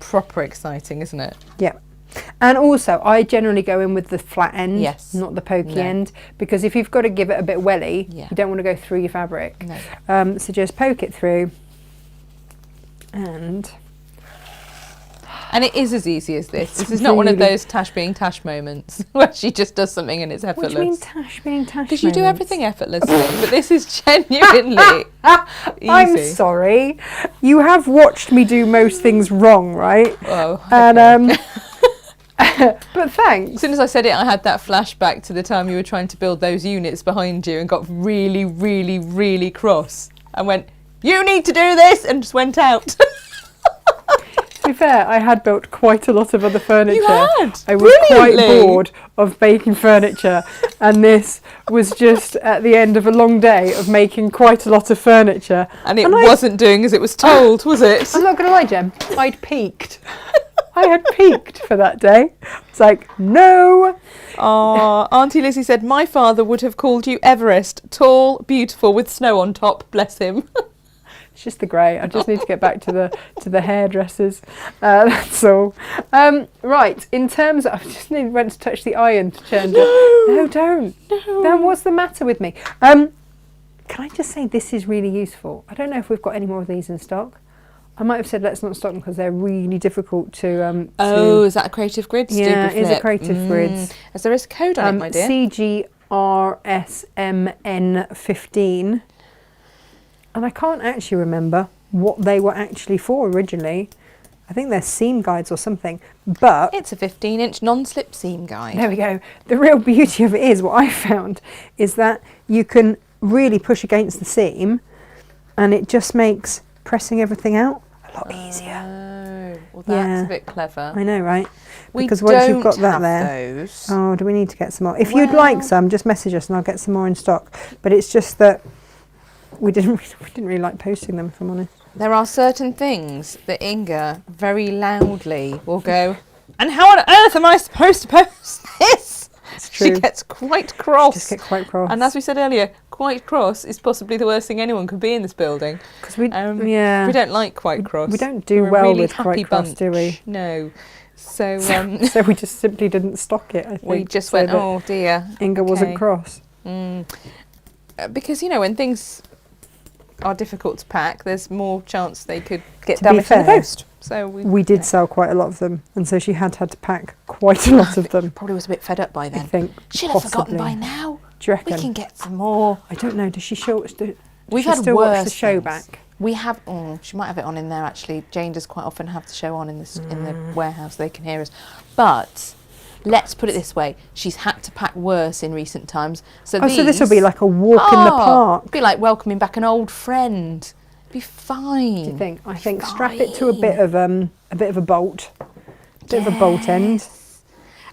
proper exciting, isn't it? Yeah. And also, I generally go in with the flat end, Yes. not the pokey No. end, because if you've got to give it a bit welly, Yeah. you don't want to go through your fabric. No. So just poke it through, and And it is as easy as this. It's This is not one of really- those Tash being Tash moments where she just does something and it's what do you mean effortless. Tash being Tash? Because you do moments? everything effortlessly, but this is genuinely easy. I'm sorry. You have watched me do most things wrong, right? Oh, And okay. but thanks. As soon as I said it, I had that flashback to the time you were trying to build those units behind you and got really, really, really cross and went, "You need to do this," and just went out. To be fair, I had built quite a lot of other furniture. You had? I was quite Brilliantly. bored of making furniture, and this was just at the end of a long day of making quite a lot of furniture. And it I- wasn't doing as it was told, was it? I'm not going to lie, Jem. I'd peaked. I had peaked for that day. It's like, no. Auntie Lizzie said, my father would have called you Everest, tall, beautiful, with snow on top, bless him. It's just the grey. I just need to get back to the hairdressers. That's all. Right. In terms of, I just went to touch the iron to change it. No, don't. No. What's the matter with me? Can I just say this is really useful? I don't know if we've got any more of these in stock. I might have said let's not stock them because they're really difficult to. Is that a Creative Grids? Yeah, it is a Creative Grids. As there is a code on it, my dear. CGRSMN15. And I can't actually remember what they were actually for originally. I think they're seam guides or something. But it's a 15-inch non-slip seam guide. There we go. The real beauty of it is, what I found, is that you can really push against the seam and it just makes pressing everything out a lot easier. Oh, well that's a bit clever. I know, right? We because once you've got that have there, those. Oh, do we need to get some more? If you'd like some, just message us and I'll get some more in stock. But it's just that we didn't really like posting them, if I'm honest. There are certain things that Inga very loudly will go, and how on earth am I supposed to post this? It's true. She gets quite cross. Just get quite cross. And as we said earlier, quite cross is possibly the worst thing anyone could be in this building. Because we don't like quite cross. We don't do We're well really with quite cross, bunch. do we? No. So so we just simply didn't stock it, I think. We just went, oh dear. Inga wasn't cross. Because, when things are difficult to pack, there's more chance they could get damaged in the post. So we did sell quite a lot of them, and so she had to pack quite a lot of them. Probably was a bit fed up by then. I think she'll have forgotten by now. Do you reckon? We can get some more. I don't know. Does she show? We've had still worse watch the show things. back? We have. She might have it on in there actually. Jane does quite often have the show on in the warehouse. They can hear us, but. Let's put it this way: she's had to pack worse in recent times. So this will be like a walk in the park. Be like welcoming back an old friend. Be fine. Do you think? I think strap it to a bit of a bolt, bit of a bolt end.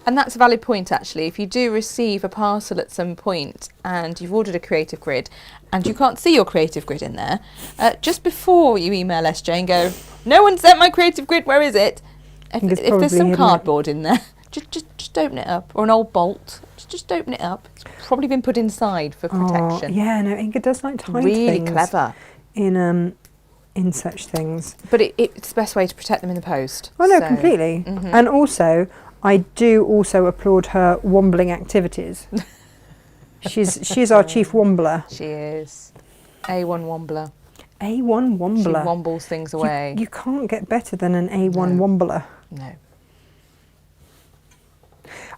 And that's a valid point actually. If you do receive a parcel at some point and you've ordered a Creative Grid and you can't see your Creative Grid in there, just before you email SJ and go, "No one sent my Creative Grid. Where is it?" If there's some cardboard in there. Just open it up, or an old bolt. Just open it up. It's probably been put inside for protection. Yeah, no, Inga does like to hide really things. Clever in such things. But it's the best way to protect them in the post. Oh no, completely. And also, I do also applaud her wombling activities. she's our chief wombler. She is A1 wombler. A1 wombler. She wombles things away. You can't get better than an A1 wombler. No.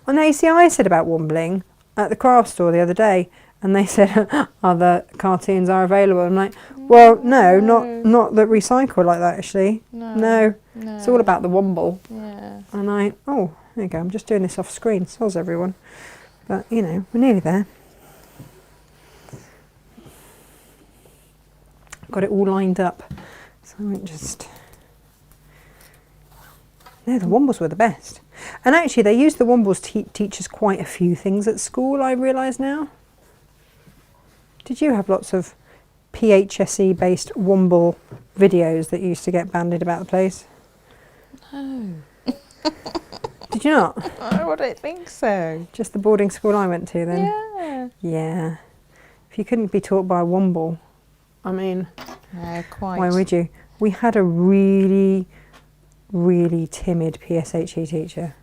Oh no, you see, I said about wombling at the craft store the other day, and they said other cartoons are available. I'm like, well, no, not that recycle like that. Actually, no. It's all about the womble. Yeah. And there you go. I'm just doing this off screen. Soz everyone, but we're nearly there. Got it all lined up, so I won't just. No, the wombles were the best. And actually, they use the wombles to teach us quite a few things at school, I realise now. Did you have lots of PHSE-based womble videos that used to get bandied about the place? No. Did you not? I don't think so. Just the boarding school I went to then? Yeah. Yeah. If you couldn't be taught by a womble, I mean... No, quite. Why would you? We had a really... really timid PSHE teacher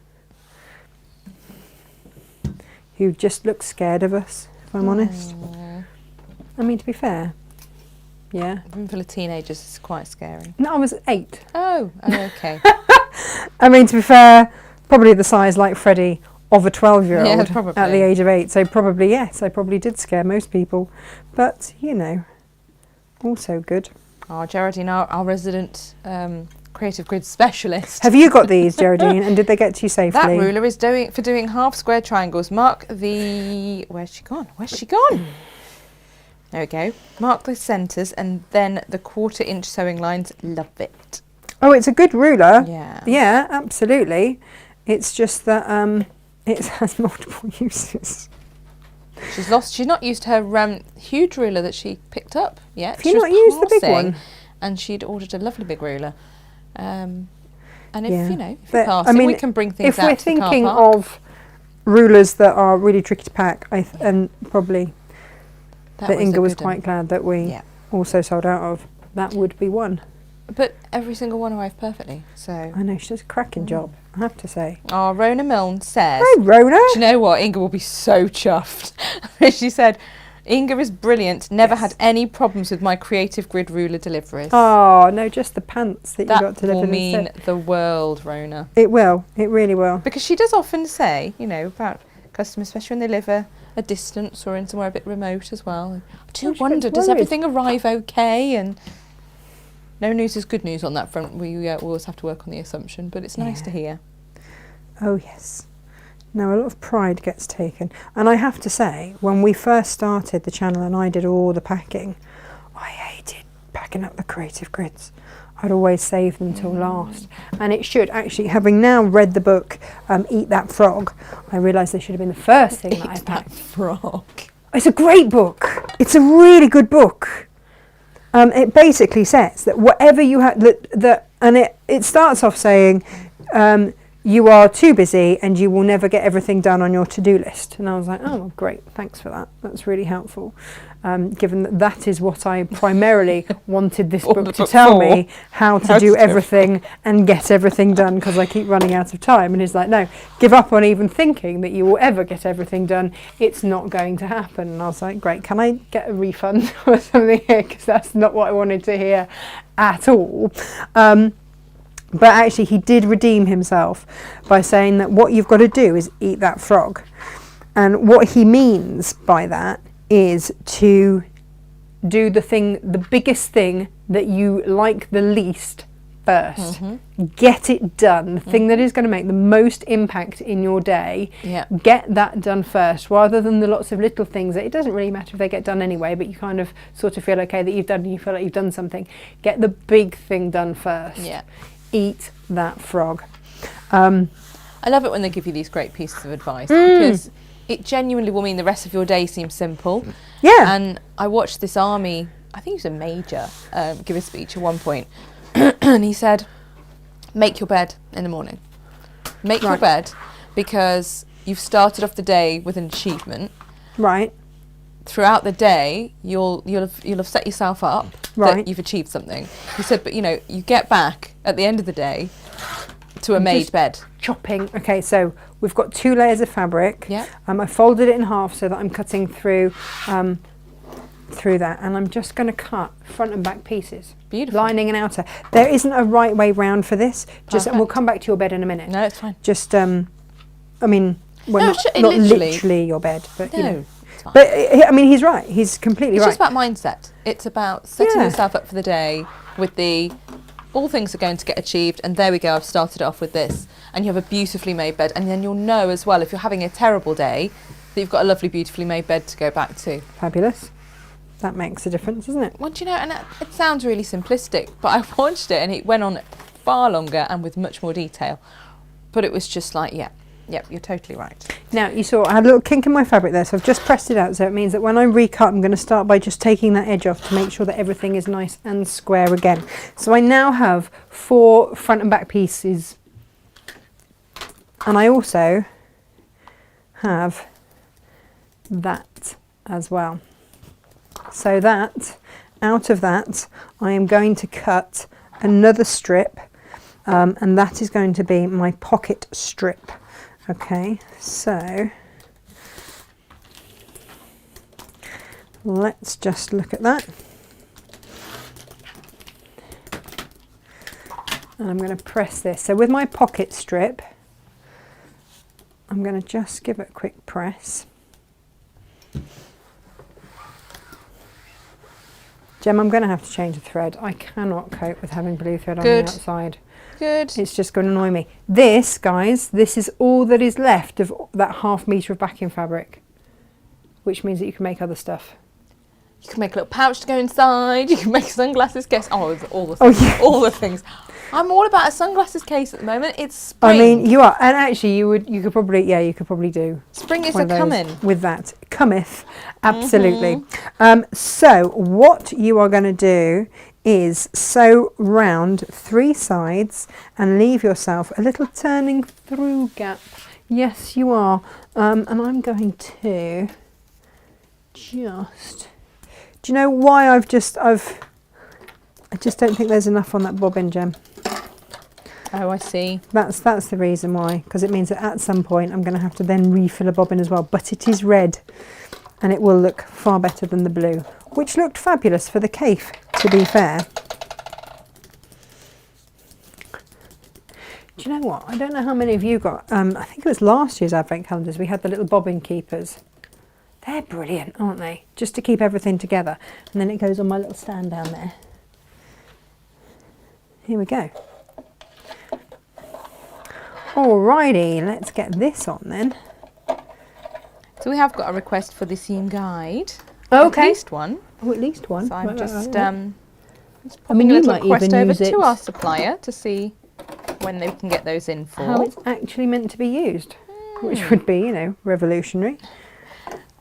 who just looked scared of us, if I'm honest. I mean, to be fair, yeah. A room full of teenagers is quite scary. No, I was 8. Oh, okay. I mean, to be fair, probably the size like Freddie of a 12-year-old probably. at the age of 8. So probably, yes, I probably did scare most people. But, also good. Oh, Geraldine, our resident Creative Grid specialist. Have you got these, Geraldine, and did they get to you safely? That ruler is for doing half square triangles. Mark the... Where's she gone? There we go. Mark the centres and then the 1/4 inch sewing lines. Love it. Oh, it's a good ruler. Yeah. Yeah, absolutely. It's just that it has multiple uses. She's not used her huge ruler that she picked up yet. Have you not used the big one? And she'd ordered a lovely big ruler. And if yeah. if you're passing, we can bring things out to the car park. If we're thinking of rulers that are really tricky to pack, and probably that Inga was quite glad that we also sold out of. that would be one. But every single one arrived perfectly, so... I know, she does a cracking job, I have to say. Oh, Rona Milne says... Hey, Rona! Do you know what? Inga will be so chuffed. She said, Inga is brilliant, never had any problems with my creative grid ruler deliveries. Oh, no, just the pants that you got That delivered will mean instead. the world, Rona. It will, it really will. Because she does often say, you know, about customers, especially when they live a distance or in somewhere a bit remote as well. I do wonder, does everything arrive okay? And no news is good news on that front. We always have to work on the assumption, but it's nice to hear. Oh, yes. No, a lot of pride gets taken. And I have to say, when we first started the channel and I did all the packing, I hated packing up the creative grids. I'd always save them till last. And it should, actually, having now read the book, Eat That Frog, I realised they should have been the first thing that I packed. Frog. It's a great book. It's a really good book. It basically says that whatever you have, and it starts off saying, you are too busy and you will never get everything done on your to-do list. And I was like, oh, great, thanks for that. That's really helpful. Given that is what I primarily wanted this book to tell me, how to do everything and get everything done, because I keep running out of time. And he's like, no, give up on even thinking that you will ever get everything done. It's not going to happen. And I was like, great, can I get a refund or something here? Because that's not what I wanted to hear at all. But actually, he did redeem himself by saying that what you've got to do is eat that frog. And what he means by that is to do the biggest thing that you like the least first. Get it done. The thing that is going to make the most impact in your day. Get that done first, rather than the lots of little things that it doesn't really matter if they get done anyway, but you kind of sort of feel okay that you've done, and you feel like you've done something. Get the big thing done first. Eat that frog. I love it when they give you these great pieces of advice, because it genuinely will mean the rest of your day seems simple. And I watched this army, I think he was a major, give a speech at one point, and he said, make your bed in the morning. Make your bed, because you've started off the day with an achievement. Throughout the day, you'll have set yourself up that you've achieved something. He said, but you know, you get back at the end of the day to a made bed. Chopping. Okay, so we've got 2 layers of fabric. I folded it in half so that I'm cutting through that, and I'm just going to cut front and back pieces. Beautiful. Lining and outer. There isn't a right way round for this. And we'll come back to your bed in a minute. No, it's fine. Just I mean, well, no, not literally your bed, but you know. Fine. But I mean, he's right. He's completely right. It's just about mindset. It's about setting yourself up for the day with all things are going to get achieved, and there we go, I've started off with this. And you have a beautifully made bed, and then you'll know as well, if you're having a terrible day, that you've got a lovely, beautifully made bed to go back to. Fabulous. That makes a difference, doesn't it? Well, do you know, and it sounds really simplistic, but I watched it and it went on far longer and with much more detail. But it was just like, Yep, you're totally right. Now, you saw I had a little kink in my fabric there, so I've just pressed it out, so it means that when I recut, I'm going to start by just taking that edge off to make sure that everything is nice and square again. So I now have 4 front and back pieces, and I also have that as well. So that, out of that, I am going to cut another strip, and that is going to be my pocket strip. Okay, so let's just look at that. And I'm going to press this. So with my pocket strip, I'm going to just give it a quick press. Gem, I'm going to have to change the thread. I cannot cope with having blue thread on the outside. Good. It's just going to annoy me. This, guys, this is all that is left of that ½ metre of backing fabric, which means that you can make other stuff. You can make a little pouch to go inside. You can make a sunglasses case. Oh, all the things. All the things. I'm all about a sunglasses case at the moment. It's spring. I mean, you are, and actually, you could probably do. Spring is a coming with that. Cometh, absolutely. So what you are going to do is sew round 3 sides and leave yourself a little turning through gap. Yes, you are. And I'm going to just. Do you know why I've I just don't think there's enough on that bobbin, Gem. Oh, I see. That's the reason why, because it means that at some point I'm going to have to then refill a bobbin as well. But it is red, and it will look far better than the blue, which looked fabulous for the cape, to be fair. Do you know what? I don't know how many of you got, I think it was last year's advent calendars, we had the little bobbin keepers. They're brilliant, aren't they? Just to keep everything together. And then it goes on my little stand down there. Here we go. Alrighty, let's get this on then. So we have got a request for the seam guide. Okay. At least one. Oh, at least one. So I'm just I popping mean, a you little might request even over use it. to our supplier to see when they can get those in for. How it's actually meant to be used, which would be, you know, revolutionary.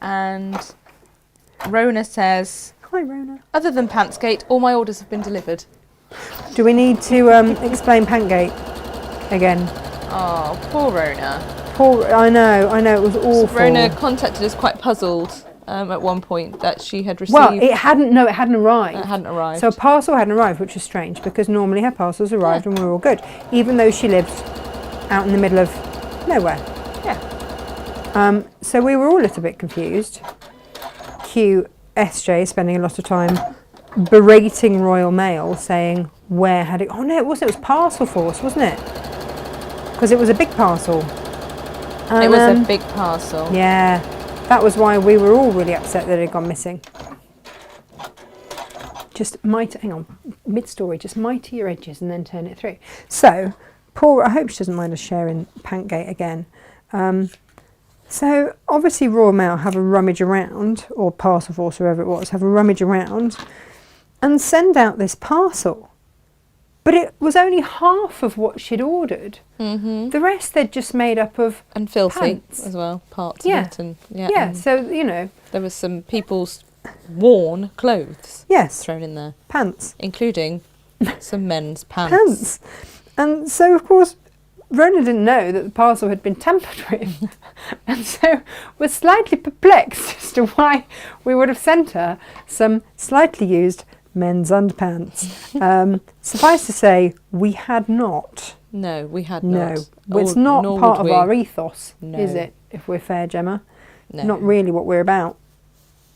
And Rona says, Hi, Rona. other than Pantsgate, all my orders have been delivered. Do we need to explain Pantgate again? Oh, poor Rona. Poor, I know, it was awful. Rona contacted us quite puzzled at one point that she had received... Well, it hadn't arrived. It hadn't arrived. So a parcel hadn't arrived, which was strange, because normally her parcels arrived and we were all good, even though she lives out in the middle of nowhere. Yeah. So we were all a little bit confused. Cue SJ spending a lot of time berating Royal Mail, saying where had it... Oh no, it wasn't. It was Parcel Force, wasn't it? Because it was a big parcel. And, it was a big parcel. Yeah, that was why we were all really upset that it had gone missing. Hang on, mid-story, just mitre your edges and then turn it through. So, poor, I hope she doesn't mind us sharing Pantgate again. So, obviously Royal Mail have a rummage around, or Parcel Force, whoever it was, have a rummage around and send out this parcel. But it was only half of what she'd ordered. Mm-hmm. The rest they'd just made up of And filthy pants. as well, parts Yeah. of it. And, Yeah, and so, you know. there was some people's worn clothes Yes, thrown in there, pants. including some men's pants. Pants. And so, of course, Rona didn't know that the parcel had been tampered with. And so was slightly perplexed as to why we would have sent her some slightly used men's underpants. Suffice to say, we had not. No, we had No. not. It's not nor part would of we. our ethos, No. is it, if we're fair, Gemma? No. Not really what we're about.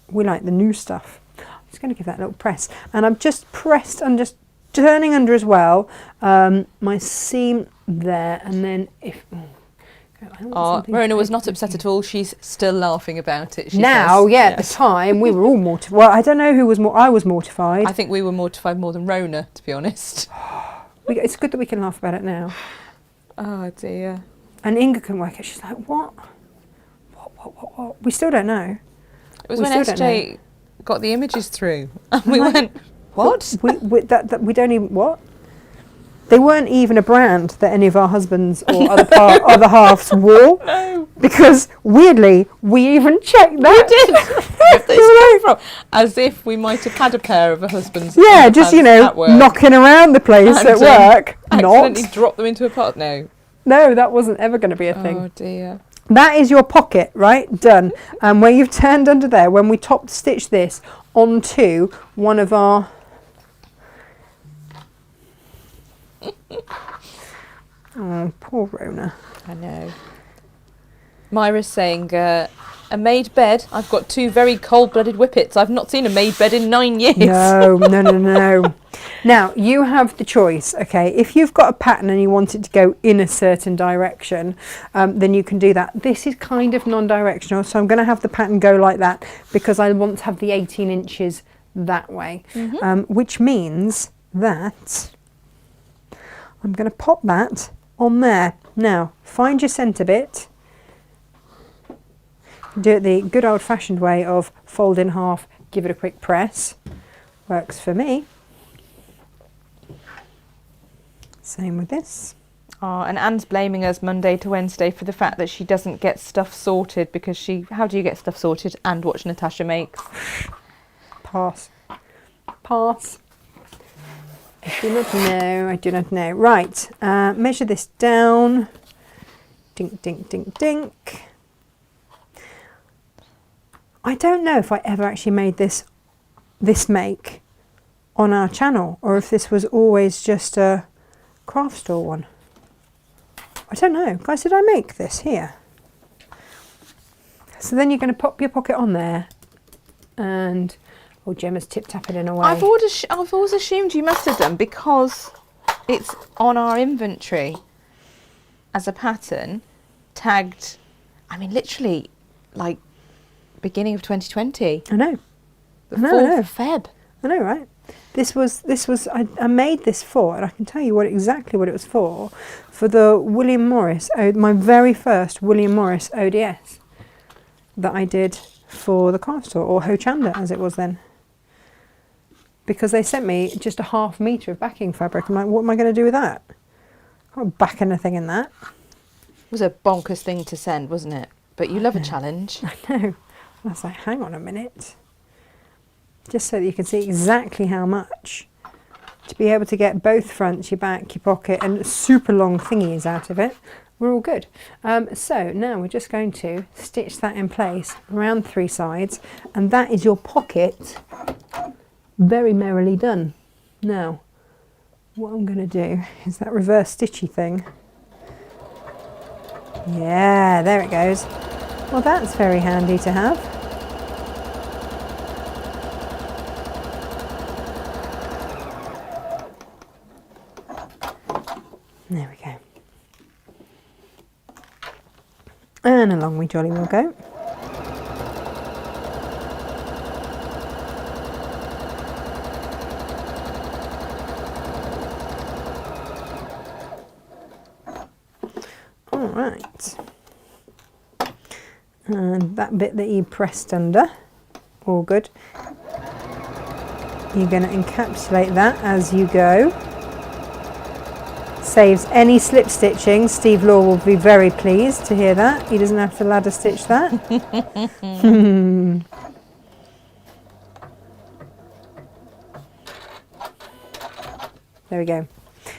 We like the new stuff. I'm just going to give that a little press. And I've just pressed, I'm just turning under as well, my seam there, and then if... Rona was not upset at all. She's still laughing about it. She Now, says. yeah, Yes. at the time, we were all mortified. Well, I don't know who was more... I was mortified. I think we were mortified more than Rona, to be honest. It's good that we can laugh about it now. Oh dear. And Inga couldn't work it. She's like, what? What? We still don't know. It was We when still don't SJ got the images through, and we went, "What?" We don't even... What? They weren't even a brand that any of our husbands or other halves wore. No. Because, weirdly, we even checked that. We did. If they came from, as if we might have had a pair of a husband's. Yeah, just, you know, at work. knocking around the place And, at work. Accidentally drop them into a pot. No. No, that wasn't ever going to be a thing. Oh dear. That is your pocket, right? Done. And where you've turned under there, when we top stitch this onto one of our... Oh, poor Rona. I know. Myra's saying, a made bed. I've got two very cold-blooded whippets. I've not seen a made bed in 9 years. No. Now, you have the choice, okay? If you've got a pattern and you want it to go in a certain direction, then you can do that. This is kind of non-directional, so I'm going to have the pattern go like that because I want to have the 18 inches that way, which means that I'm going to pop that on there. Now, find your centre bit. Do it the good old-fashioned way of fold in half, give it a quick press. Works for me. Same with this. Oh, and Anne's blaming us Monday to Wednesday for the fact that she doesn't get stuff sorted because she... How do you get stuff sorted and watch Natasha makes? Pass. I do not know. Right, measure this down. Dink, dink, dink, dink. I don't know if I ever actually made this make on our channel, or if this was always just a craft store one. I don't know. Guys, did I make this here? So then you're going to pop your pocket on there, and Gemma's tip-tapping in a way. I've always assumed you must have done, because it's on our inventory as a pattern, tagged, I mean, literally, like, beginning of 2020. I know. The 4th of Feb. I know, right? This was I made this for, and I can tell you exactly what it was for the William Morris, my very first William Morris ODS that I did for the craft store, or Hochanda as it was then. Because they sent me just a ½ metre of backing fabric. I'm like, what am I going to do with that? I can't back anything in that. It was a bonkers thing to send, wasn't it? But you love a challenge. I know. I was like, hang on a minute. Just so that you can see exactly how much. To be able to get both fronts, your back, your pocket, and super long thingies out of it. We're all good. So now we're just going to stitch that in place around 3 sides, and that is your pocket very merrily done. Now, what I'm going to do is that reverse stitchy thing. Yeah, there it goes. Well, that's very handy to have. There we go. And along we jolly will go. All right. And that bit that you pressed under, all good. You're going to encapsulate that as you go. Saves any slip stitching. Steve Law will be very pleased to hear that. He doesn't have to ladder stitch that. There we go.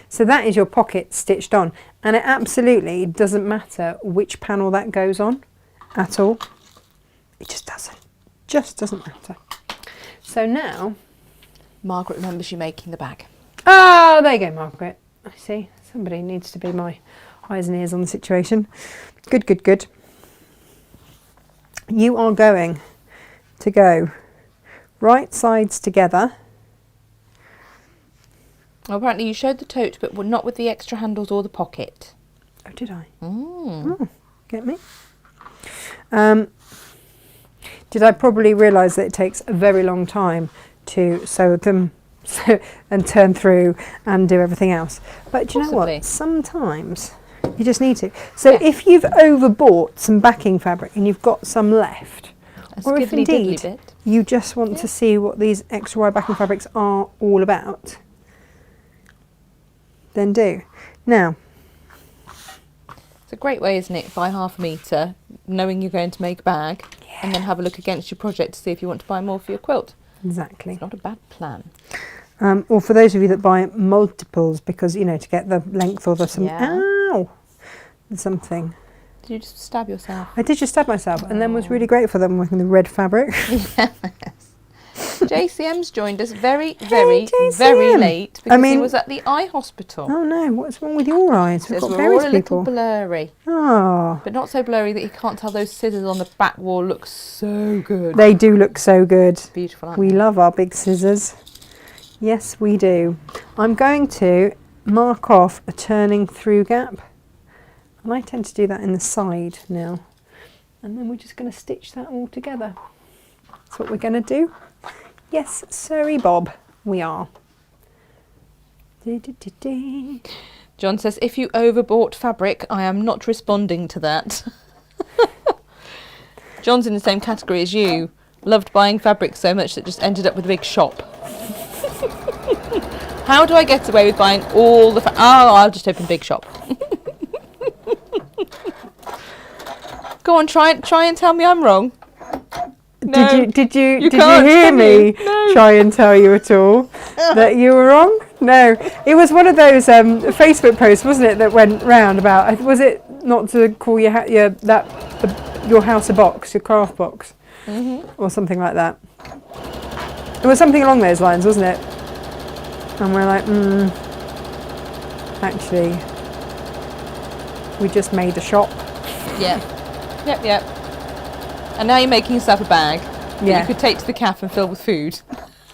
So that is your pocket stitched on, and it absolutely doesn't matter which panel that goes on at all. It just doesn't matter. So now Margaret remembers you making the bag. Oh, there you go, Margaret. I see. Somebody needs to be my eyes and ears on the situation. Good, good, good. You are going to go right sides together. Well, apparently you showed the tote, but not with the extra handles or the pocket. Oh, did I? Mm. Oh, get me? Did I probably realise that it takes a very long time to sew them and turn through and do everything else? But do you know what? Sometimes you just need to. So if you've overbought some backing fabric and you've got some left, or if indeed you just want to see what these extra wide backing fabrics are all about, then do. Now, it's a great way, isn't it? Buy ½ metre, knowing you're going to make a bag, and then have a look against your project to see if you want to buy more for your quilt. Exactly. It's not a bad plan. Or for those of you that buy multiples, because, you know, to get the length or the something. Did you just stab yourself? I did just stab myself, and then was really great for them working the red fabric. Yes. JCM's joined us very late because he was at the eye hospital. Oh no, what's wrong with your eyes? We've got we're various all a people. little blurry. Oh. But not so blurry that you can't tell those scissors on the back wall look so good. They do look so good. Beautiful, aren't we they? love our big scissors. Yes, we do. I'm going to mark off a turning through gap. And I tend to do that in the side now. And then we're just going to stitch that all together. That's what we're going to do. Yes, sorry, Bob, we are. John says, if you overbought fabric, I am not responding to that. John's in the same category as you. Loved buying fabric so much that just ended up with a big shop. How do I get away with buying all the I'll just open a big shop. Go on, try and tell me I'm wrong. No, did you hear me try and tell you at all that you were wrong? No, it was one of those Facebook posts, wasn't it, that went round about? Was it not to call your house a box, your craft box, or something like that? It was something along those lines, wasn't it? And we're like, actually, we just made a shop. Yep. And now you're making yourself a bag that you could take to the cafe and fill with food.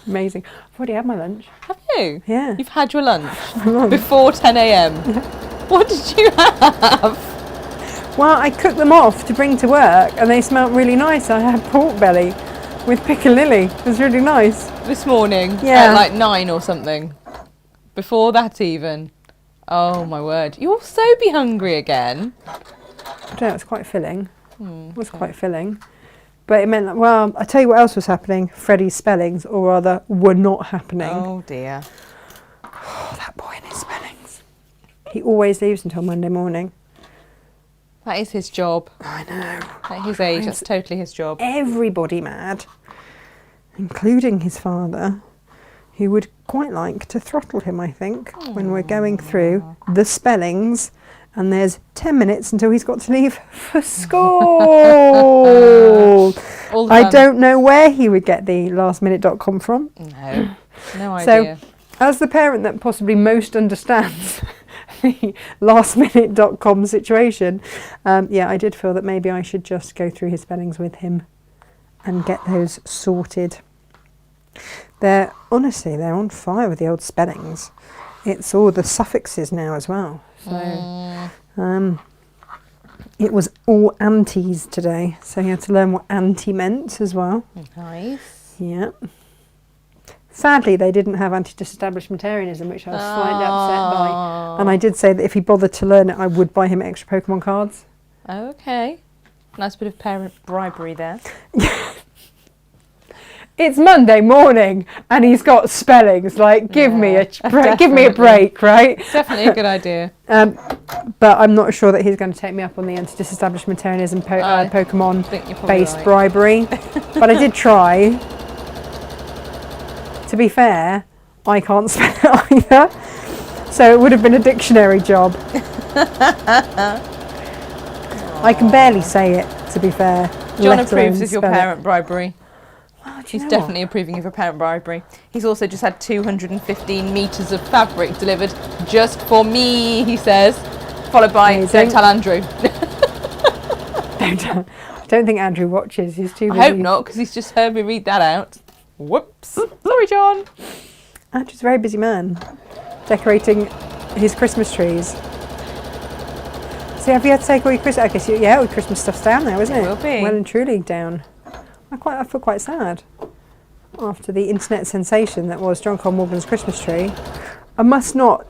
Amazing. I've already had my lunch. Have you? Yeah. You've had your lunch before 10 a.m. What did you have? Well, I cooked them off to bring to work and they smelled really nice. I had pork belly with piccalilli. It was really nice. This morning? Yeah. At like 9 or something? Before that even? Oh my word. You'll so be hungry again. I don't know, it was quite filling. It was quite filling. But it meant that, well, I tell you what else was happening. Freddie's spellings, or rather, were not happening. Oh dear. Oh, that boy and his spellings. He always leaves until Monday morning. That is his job. I know. At his age, that's totally his job. Everybody mad, including his father, who would quite like to throttle him, I think, when we're going through the spellings. And there's 10 minutes until he's got to leave for school. I don't know where he would get the lastminute.com from. No idea. So, as the parent that possibly most understands the lastminute.com situation, I did feel that maybe I should just go through his spellings with him and get those sorted. They're on fire with the old spellings. It's all the suffixes now as well. So it was all antis today, so he had to learn what anti meant as well. Nice. Yeah. Sadly, they didn't have anti-disestablishmentarianism, which I was slightly upset by. And I did say that if he bothered to learn it, I would buy him extra Pokemon cards. Okay. Nice bit of parent bribery there. It's Monday morning and he's got spellings. Like, give me a break, right? Definitely a good idea. But I'm not sure that he's going to take me up on the anti-disestablishmentarianism Pokemon-based bribery. But I did try. To be fair, I can't spell it either. So it would have been a dictionary job. I can barely say it, to be fair. John approves of your parent bribery. Well, He's definitely approving of your parent bribery. He's also just had 215 metres of fabric delivered just for me, he says. Followed by, don't tell Andrew. I don't think Andrew watches. He's too busy. I hope not, because he's just heard me read that out. Whoops. Sorry, John. Andrew's a very busy man, decorating his Christmas trees. So have you had to take all your Christmas? I guess all your Christmas stuff's down now, isn't it? It will be. Well and truly down. I feel quite sad after the internet sensation that was John Cole Morgan's Christmas tree. I must not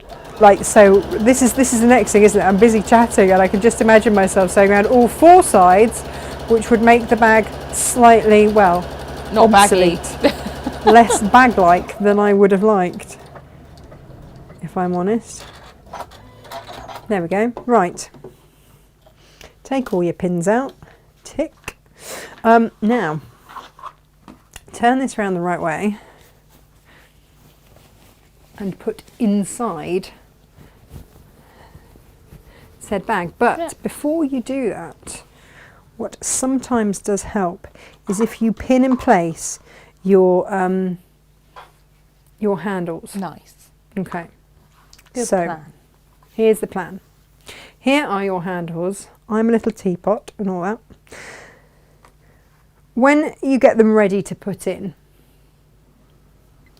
so. This is the next thing, isn't it? I'm busy chatting, and I can just imagine myself saying around all four sides, which would make the bag slightly not obsolete. Baggy. Less bag-like than I would have liked, if I'm honest. There we go. Right. Take all your pins out. Tick. Now, turn this around the right way and put inside said bag. But before you do that, what sometimes does help is if you pin in place your handles. Nice. Okay. Good so plan. Here's the plan. Here are your handles. I'm a little teapot and all that. When you get them ready to put in,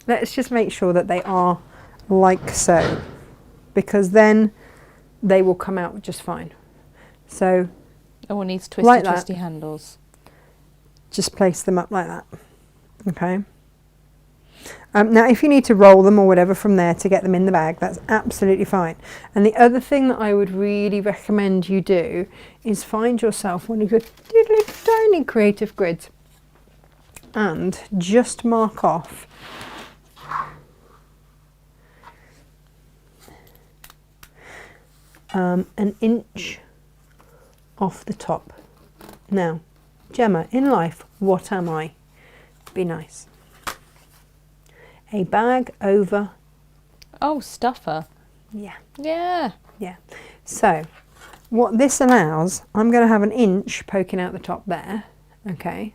let's just make sure that they are like so, because then they will come out just fine. So no one needs twisty handles. Just place them up like that. Okay. Now, if you need to roll them or whatever from there to get them in the bag, that's absolutely fine. And the other thing that I would really recommend you do is find yourself one of your little tiny creative grids and just mark off an inch off the top. Now, Gemma, in life, what am I? Be nice. A bag over. Oh, stuffer. Yeah. Yeah. Yeah. So, what this allows, I'm going to have an inch poking out the top there. Okay.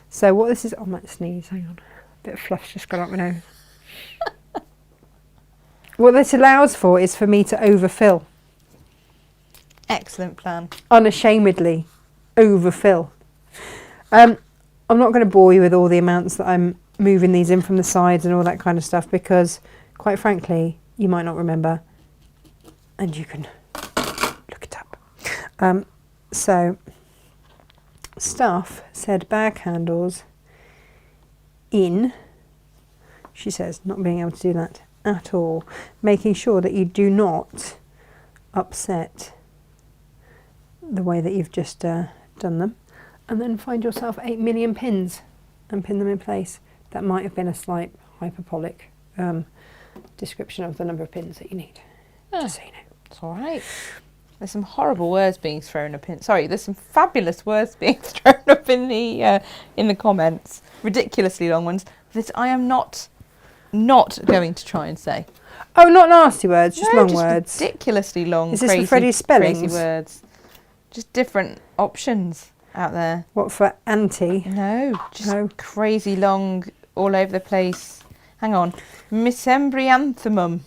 So what this is, I might sneeze, hang on. A bit of fluff's just gone up my nose. What this allows for is for me to overfill. Excellent plan. Unashamedly overfill. I'm not going to bore you with all the amounts that I'm moving these in from the sides and all that kind of stuff, because quite frankly you might not remember, and you can look it up. So Stuff said bag handles in, she says, not being able to do that at all, making sure that you do not upset the way that you've just done them, and then find yourself 8 million pins and pin them in place. That might have been a slight hyperbolic description of the number of pins that you need. Just so you know. It's all right. There's some horrible words being thrown up in. Sorry, there's some fabulous words being thrown up in the comments. Ridiculously long ones that I am not going to try and say. Oh, not nasty words, just long words. Ridiculously long. Is this for Freddie's spellings? Crazy words. Just different options out there. What, for anti? No, just crazy long, all over the place. Hang on. Misembryanthamum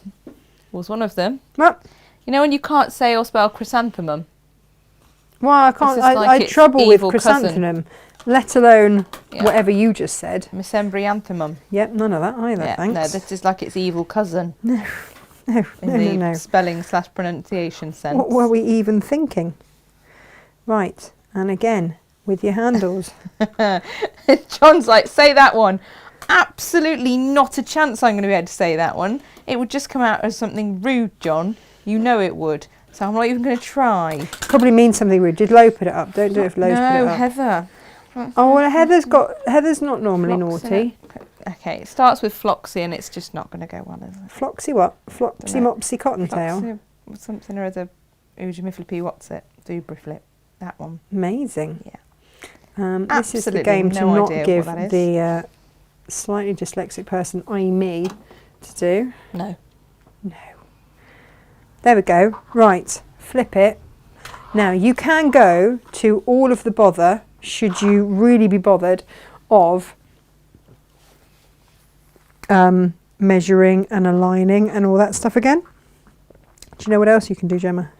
was one of them. What? You know when you can't say or spell chrysanthemum? Well, I can't. I had trouble with chrysanthemum, let alone whatever you just said. Misembryanthamum. Yep, none of that either, thanks. No, this is like its evil cousin. No. In the spelling/pronunciation sense. What were we even thinking? Right, and again, with your handles. John's like, say that one. Absolutely not a chance I'm going to be able to say that one. It would just come out as something rude, John. You know it would. So I'm not even going to try. Probably means something rude. Did Lo put it up? Don't do it if Lo's put it up. No, Heather. Oh, well, Heather's not normally naughty. Okay, it starts with Floxy and it's just not going to go well, is it? Floxy what? Flopsy Mopsy Cottontail? Something or other. Oojamiflippy, what's it? Zubriflip. That one. Amazing. Yeah. This is the game to not give the slightly dyslexic person, i.e. me, to do. No. There we go. Right, flip it. Now you can go to all of the bother, should you really be bothered, of measuring and aligning and all that stuff again. Do you know what else you can do, Gemma?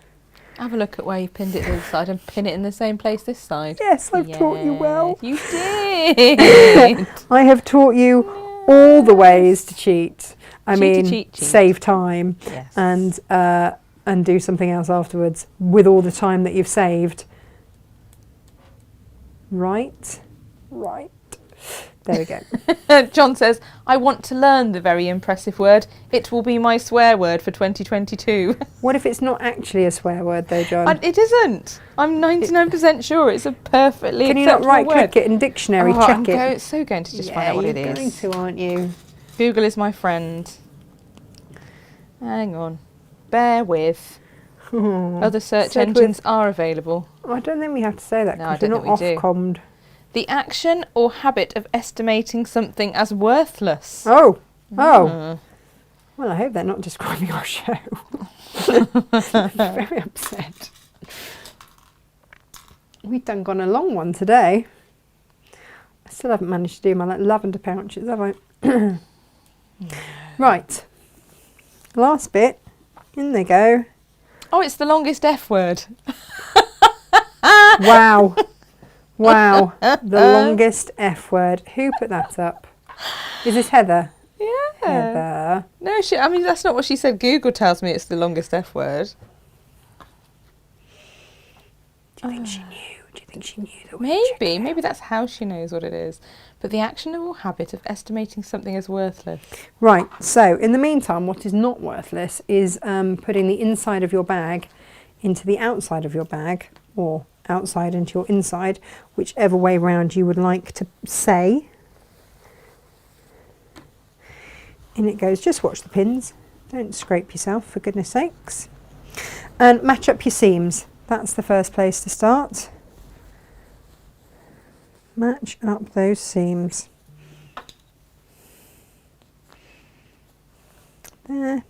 Have a look at where you pinned it the other side and pin it in the same place this side. Yes, I've taught you well. You did. I have taught you all the ways to cheat. I mean, cheat. save time and do something else afterwards with all the time that you've saved. Right. There we go. John says, I want to learn the very impressive word. It will be my swear word for 2022. What if it's not actually a swear word though, John? It isn't. I'm 99% sure it's a perfectly Can you not acceptable word. right-click it in dictionary, check it? I'm so going to just find out what it is. You're going to, aren't you? Google is my friend. Hang on. Bear with. Other search engines are available. I don't think we have to say that No, I because don't we're not think we do. Ofcommed. The action or habit of estimating something as worthless. Oh. Well, I hope they're not describing our show. I'm very upset. We've gone a long one today. I still haven't managed to do my lavender pouches, have I? Right. Last bit. In they go. Oh, it's the longest F word. Wow. Wow. The longest F word. Who put that up? Is this Heather? Yeah. Heather. No, I mean, that's not what she said. Google tells me it's the longest F word. Do you think she knew? Do you think she knew that? Maybe that's how she knows what it is. But the action or habit of estimating something as worthless. Right, so in the meantime, what is not worthless is putting the inside of your bag into the outside of your bag, or outside into your inside, whichever way round you would like to say. In it goes. Just watch the pins. Don't scrape yourself, for goodness sakes. And match up your seams. That's the first place to start. Match up those seams. There.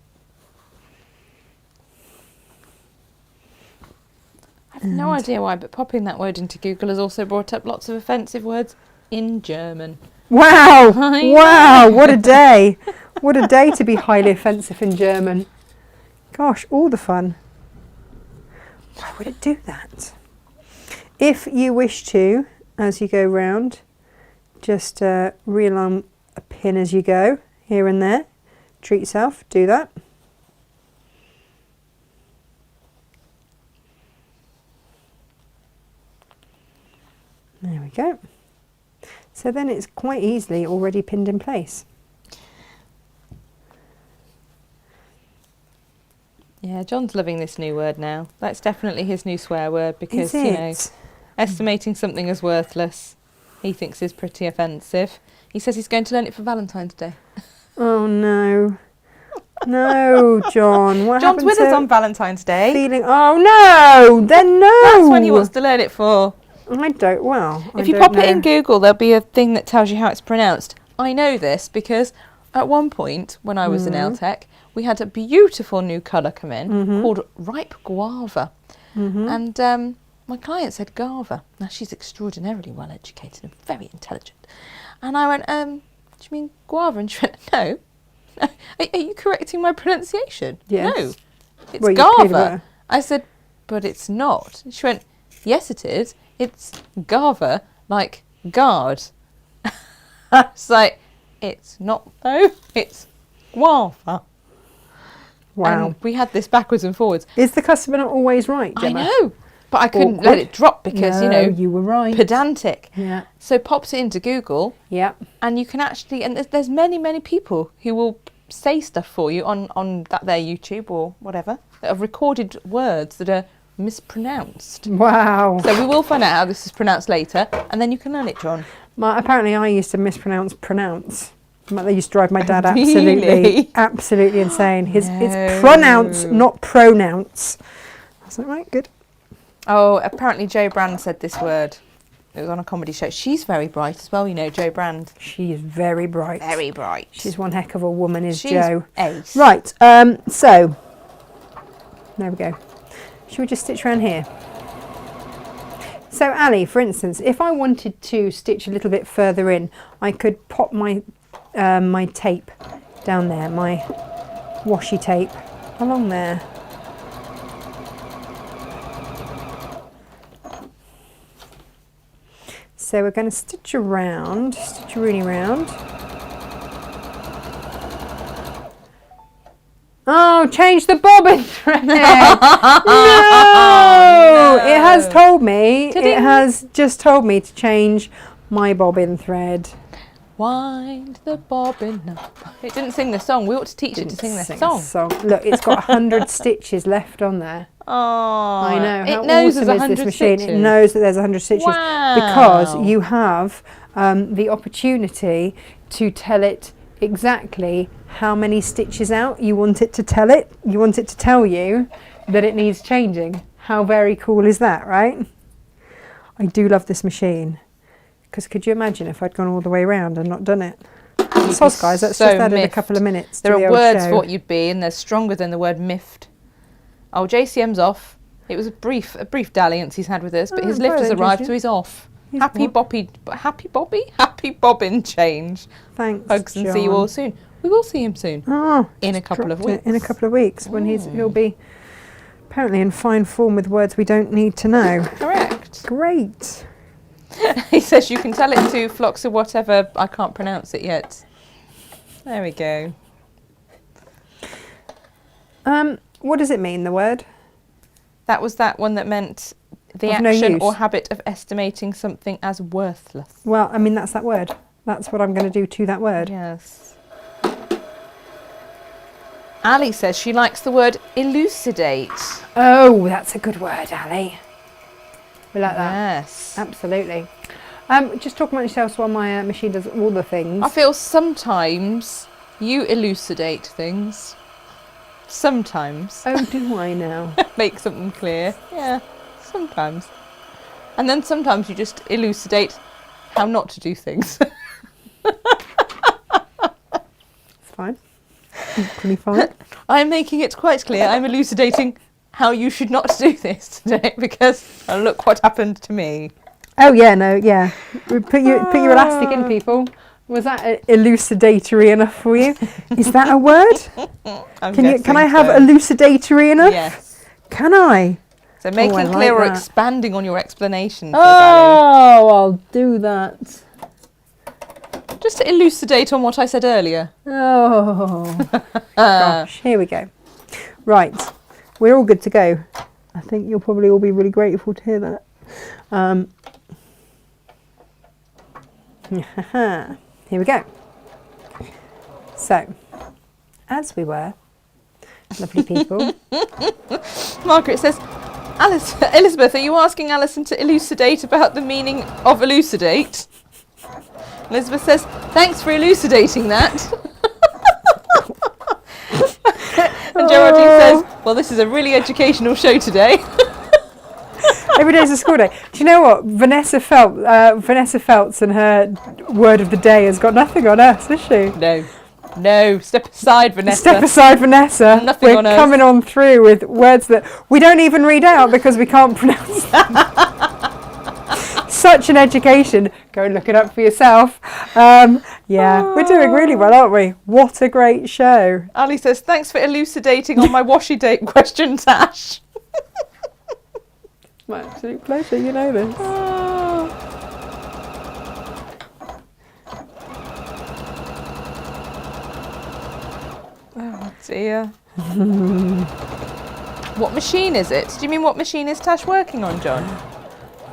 I have no idea why, but popping that word into Google has also brought up lots of offensive words in German. Wow! Wow! What a day! What a day to be highly offensive in German. Gosh, all the fun. Why would it do that? If you wish to, as you go round, just reel on a pin as you go, here and there. Treat yourself, do that. There we go. So then it's quite easily already pinned in place. Yeah, John's loving this new word now. That's definitely his new swear word because, Is you know, it? estimating something as worthless, he thinks is pretty offensive. He says he's going to learn it for Valentine's Day. Oh no. No, John. What John's happened with to us on Valentine's Day. feeling? Oh no! Then no! That's when he wants to learn it for. I don't, well, If you pop it in Google, there'll be a thing that tells you how it's pronounced. I know this because at one point when I was in LTech, we had a beautiful new colour come in called ripe guava. And my client said Gava. Now, she's extraordinarily well educated and very intelligent. And I went, do you mean guava? And she went, no. Are you correcting my pronunciation? Yes. No, it's Well, you clearly Gava. were. I said, but it's not. She went, yes, it is. It's Gava, like guard. It's like, it's not though. It's guava. Wow. And we had this backwards and forwards. Is the customer not always right, Gemma? I know, but I couldn't let it drop because, No, you know, you were right. pedantic. Yeah. So popped it into Google, Yeah. and you can actually, and there's many people who will say stuff for you on that their YouTube or whatever that have recorded words that are mispronounced. Wow. So we will find out how this is pronounced later, and then you can learn it, John. Apparently I used to mispronounce pronounce. They used to drive my dad Really? absolutely insane. It's No. pronounce, not pronounce. I was like, right, good. Oh, apparently Jo Brand said this word. It was on a comedy show. She's very bright as well, you know, Jo Brand. She is very bright. Very bright. She's one heck of a woman, is She's Jo. ace. Right, so, there we go. Should we just stitch around here? So Ali, for instance, if I wanted to stitch a little bit further in, I could pop my my tape down there, my washi tape along there. So we're going to stitch around, stitch really round. Oh, change the bobbin thread. No! It has told me, Ta-ding. it has just told me to change my bobbin thread. Wind the bobbin up. It didn't sing the song. We ought to teach it to sing this Sing a song. Look, it's got 100 stitches left on there. Oh, I know. How it knows awesome there's is 100 this machine? stitches. It knows that there's 100 stitches Wow. because you have the opportunity to tell it exactly how many stitches out you want it to tell it. You want it to tell you that it needs changing. How very cool is that, right? I do love this machine. Because could you imagine if I'd gone all the way around and not done it? Soz, guys, that's so just added a miffed. couple of minutes There to the are old words show. for what you'd be, and they're stronger than the word miffed. Oh, JCM's off. It was a brief dalliance he's had with us, but Oh, his lift has brilliant, arrived, JCM. so he's off. He's Happy what? bobbin change. Thanks, Hugs and see you John. all soon. We will see him soon. Oh, In a just couple of dropped it weeks. In a couple of weeks, when he'll be apparently in fine form with words we don't need to know. Correct. Great. He says you can tell it to flocks of whatever. I can't pronounce it yet. There we go. What does it mean, the word? That was that one that meant the Of no action use. or habit of estimating something as worthless. Well, I mean, that's that word. That's what I'm going to do to that word. Yes. Ali says she likes the word elucidate. Oh, that's a good word, Ali. We like that. Yes. Absolutely. Just talk about yourself while my machine does all the things. I feel sometimes you elucidate things. Sometimes. Oh, do I now? Make something clear. Yeah, sometimes. And then sometimes you just elucidate how not to do things. It's fine. Equally fine. I'm making it quite clear. I'm elucidating how you should not do this today because look what happened to me. Oh yeah, no, yeah. Put your elastic in, people. Was that elucidatory enough for you? Is that a word? Can I have elucidatory enough? Yes. Can I? So making I like clear or that. expanding on your explanation. Says Ali. Oh, I'll do that. Just to elucidate on what I said earlier. Oh, gosh, here we go. Right, we're all good to go. I think you'll probably all be really grateful to hear that. Here we go. So, as we were, lovely people. Margaret says, Elizabeth, are you asking Alison to elucidate about the meaning of elucidate? Elizabeth says, thanks for elucidating that. And Geraldine says, well, this is a really educational show today. Every day's a school day. Do you know what? Vanessa Feltz and her word of the day has got nothing on us, has she? No, step aside, Vanessa. Step aside, Vanessa. Nothing on We're us. coming on through with words that we don't even read out because we can't pronounce them. Such an education. Go and look it up for yourself. We're doing really well, aren't we? What a great show. Ali says, thanks for elucidating on my washi date question, Tash. My absolute pleasure, you know this. Oh dear. What machine is it? Do you mean what machine is Tash working on, John?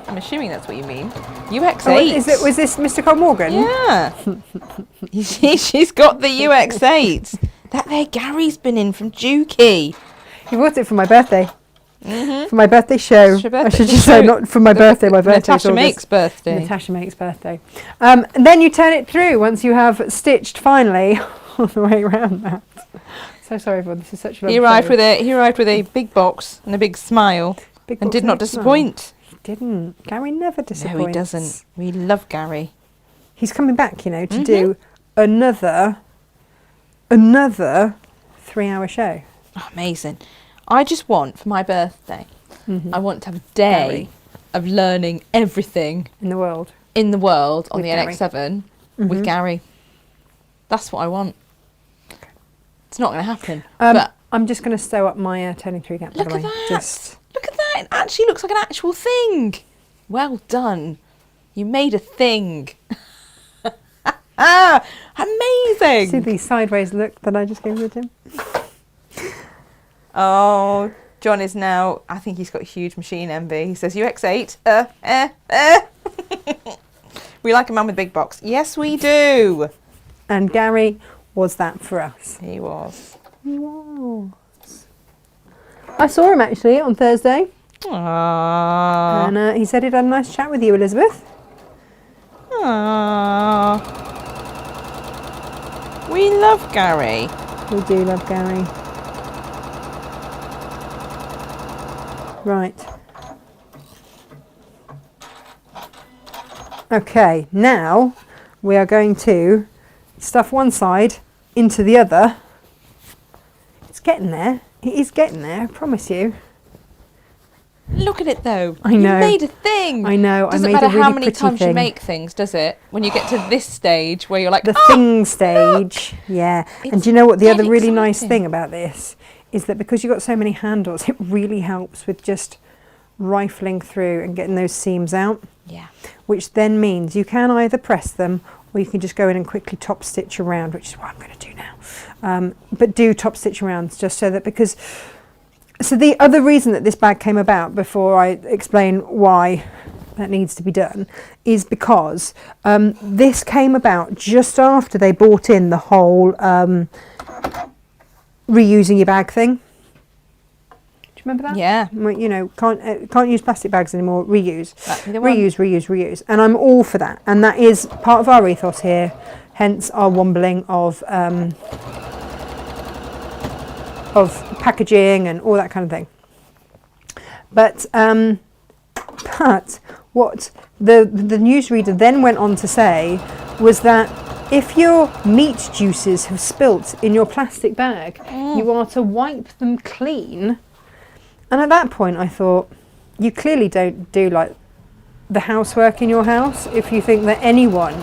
I'm assuming that's what you mean. UX8. Was this Mr. Cole Morgan? Yeah. She's got the UX8. That there Gary's been in from Dukey. He bought it for my birthday. Mm-hmm. For my birthday show. It's your birthday. I should just say not for my birthday. My birthday. Natasha makes birthday. Natasha makes birthday. And then you turn it through once you have stitched finally all the way around that. So sorry, everyone. This is such a long He arrived with a big box and a big smile, and did not disappoint. He didn't. Gary never disappoints. No, he doesn't. We love Gary. He's coming back, to do another 3-hour show. Oh, amazing. I just want, for my birthday, I want to have a day of learning everything in the world on with the Gary. NX7 with Gary. That's what I want. It's not going to happen. But I'm just going to sew up my turning through gap. look by at the way. that. Look at that. It actually looks like an actual thing. Well done. You made a thing. Amazing. See the sideways look that I just gave you, Tim? Oh, John is now, I think he's got huge machine envy. He says, UX8, We like a man with a big box. Yes, we do. And Gary was that for us. He was. He was. I saw him actually on Thursday. Aww. And he said he'd had a nice chat with you, Elizabeth. Aww. We love Gary. We do love Gary. Right. Okay, now we are going to stuff one side into the other. It's getting there. It is getting there, I promise you. Look at it though. I know. You made a thing. I know. Doesn't I made matter a really how many pretty times thing. you make things, does it? When you get to this stage where you're like, The oh, thing stage. Yeah. And do you know what the other really nice exciting. thing about this is that because you've got so many handles, it really helps with just rifling through and getting those seams out. Yeah. Which then means you can either press them or you can just go in and quickly top stitch around, which is what I'm going to do now. But do top stitch around just so that So the other reason that this bag came about, before I explain why that needs to be done, is because this came about just after they brought in the whole reusing your bag thing. Do you remember that? Yeah. You know, can't use plastic bags anymore. Reuse, That'd be the one. reuse, and I'm all for that. And that is part of our ethos here. Hence our wombling of packaging and all that kind of thing. But what the newsreader then went on to say was that if your meat juices have spilt in your plastic bag, you are to wipe them clean. And at that point I thought, you clearly don't do like the housework in your house if you think that anyone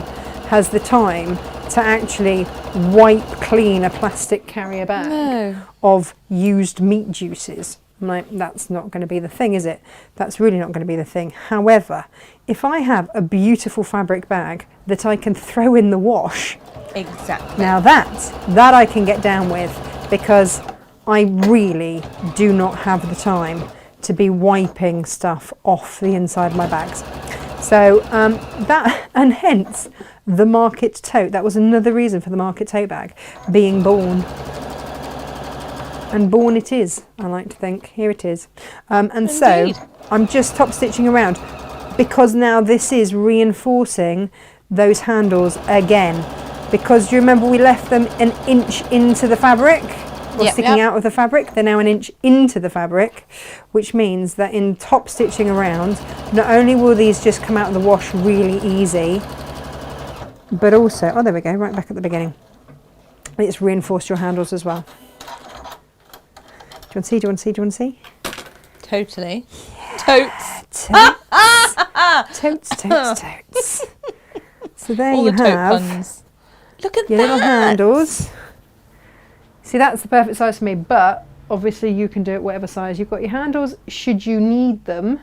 has the time to actually wipe clean a plastic carrier bag No. of used meat juices. I'm like, that's not going to be the thing, is it? That's really not going to be the thing. However, if I have a beautiful fabric bag that I can throw in the wash, Exactly. now that I can get down with, because I really do not have the time to be wiping stuff off the inside of my bags. So that, and hence the market tote. That was another reason for the market tote bag being born. And born it is, I like to think. Here it is. And Indeed. so I'm just top stitching around, because now this is reinforcing those handles again. Because do you remember we left them an inch into the fabric? Or Yep, sticking yep. out of the fabric? They're now an inch into the fabric, which means that in top stitching around, not only will these just come out of the wash really easy, but also, oh there we go, right back at the beginning. It's reinforced your handles as well. Do you want to see? Do you want to see? Totally. Totes. Totes. So there All you the tote have puns. Look at your that. little handles. See, that's the perfect size for me, but obviously you can do it whatever size. You've got your handles should you need them.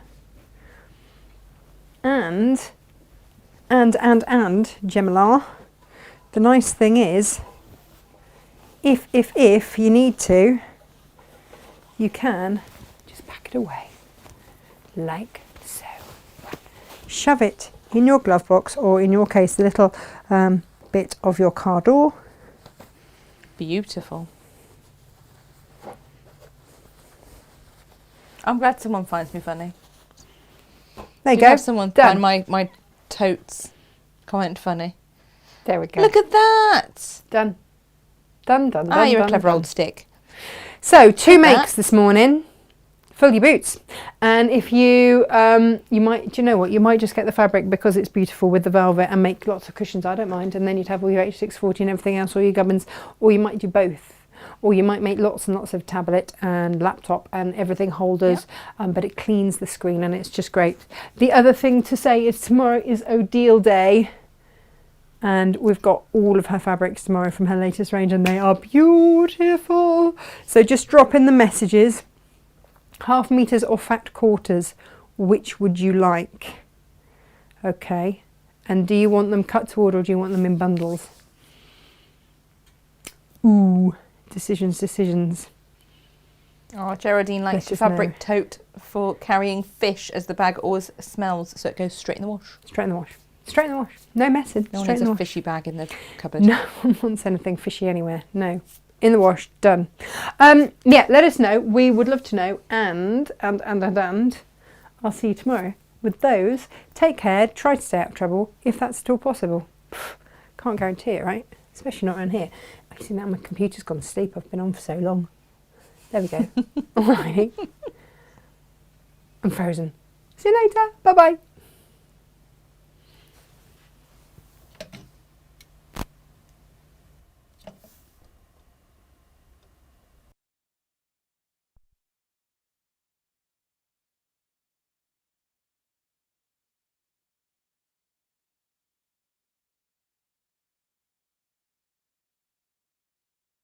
And, Gemma, the nice thing is, if you need to, you can just pack it away, like so. Shove it in your glove box, or in your case, the little bit of your car door. Beautiful. I'm glad someone finds me funny. There you Do go. have someone Done. find my totes comment funny. There we go. Look at that. Done. Done. Ah, you're done, a clever done. old stick. So, two Look at makes that. this morning. Fill your boots. And if you, you might, do you know what? You might just get the fabric because it's beautiful with the velvet and make lots of cushions. I don't mind. And then you'd have all your H640 and everything else, all your gubbins. Or you might do both. Or you might make lots and lots of tablet and laptop and everything holders, but it cleans the screen and it's just great. The other thing to say is tomorrow is Odile Day. And we've got all of her fabrics tomorrow from her latest range, and they are beautiful. So just drop in the messages. 1/2 meters or fat quarters, which would you like? Okay. And do you want them cut to order, or do you want them in bundles? Ooh, decisions. Oh, Geraldine likes Let the us know. fabric tote for carrying fish, as the bag always smells, so it goes straight in the wash. Straight in the wash. Straight in the wash. No messing. No one Straight needs in the a wash. fishy bag in the cupboard. No one wants anything fishy anywhere. No. In the wash. Done. Yeah, let us know. We would love to know. And I'll see you tomorrow with those. Take care. Try to stay out of trouble if that's at all possible. Can't guarantee it, right? Especially not around here. I see now my computer's gone to sleep. I've been on for so long. There we go. All right. I'm frozen. See you later. Bye-bye.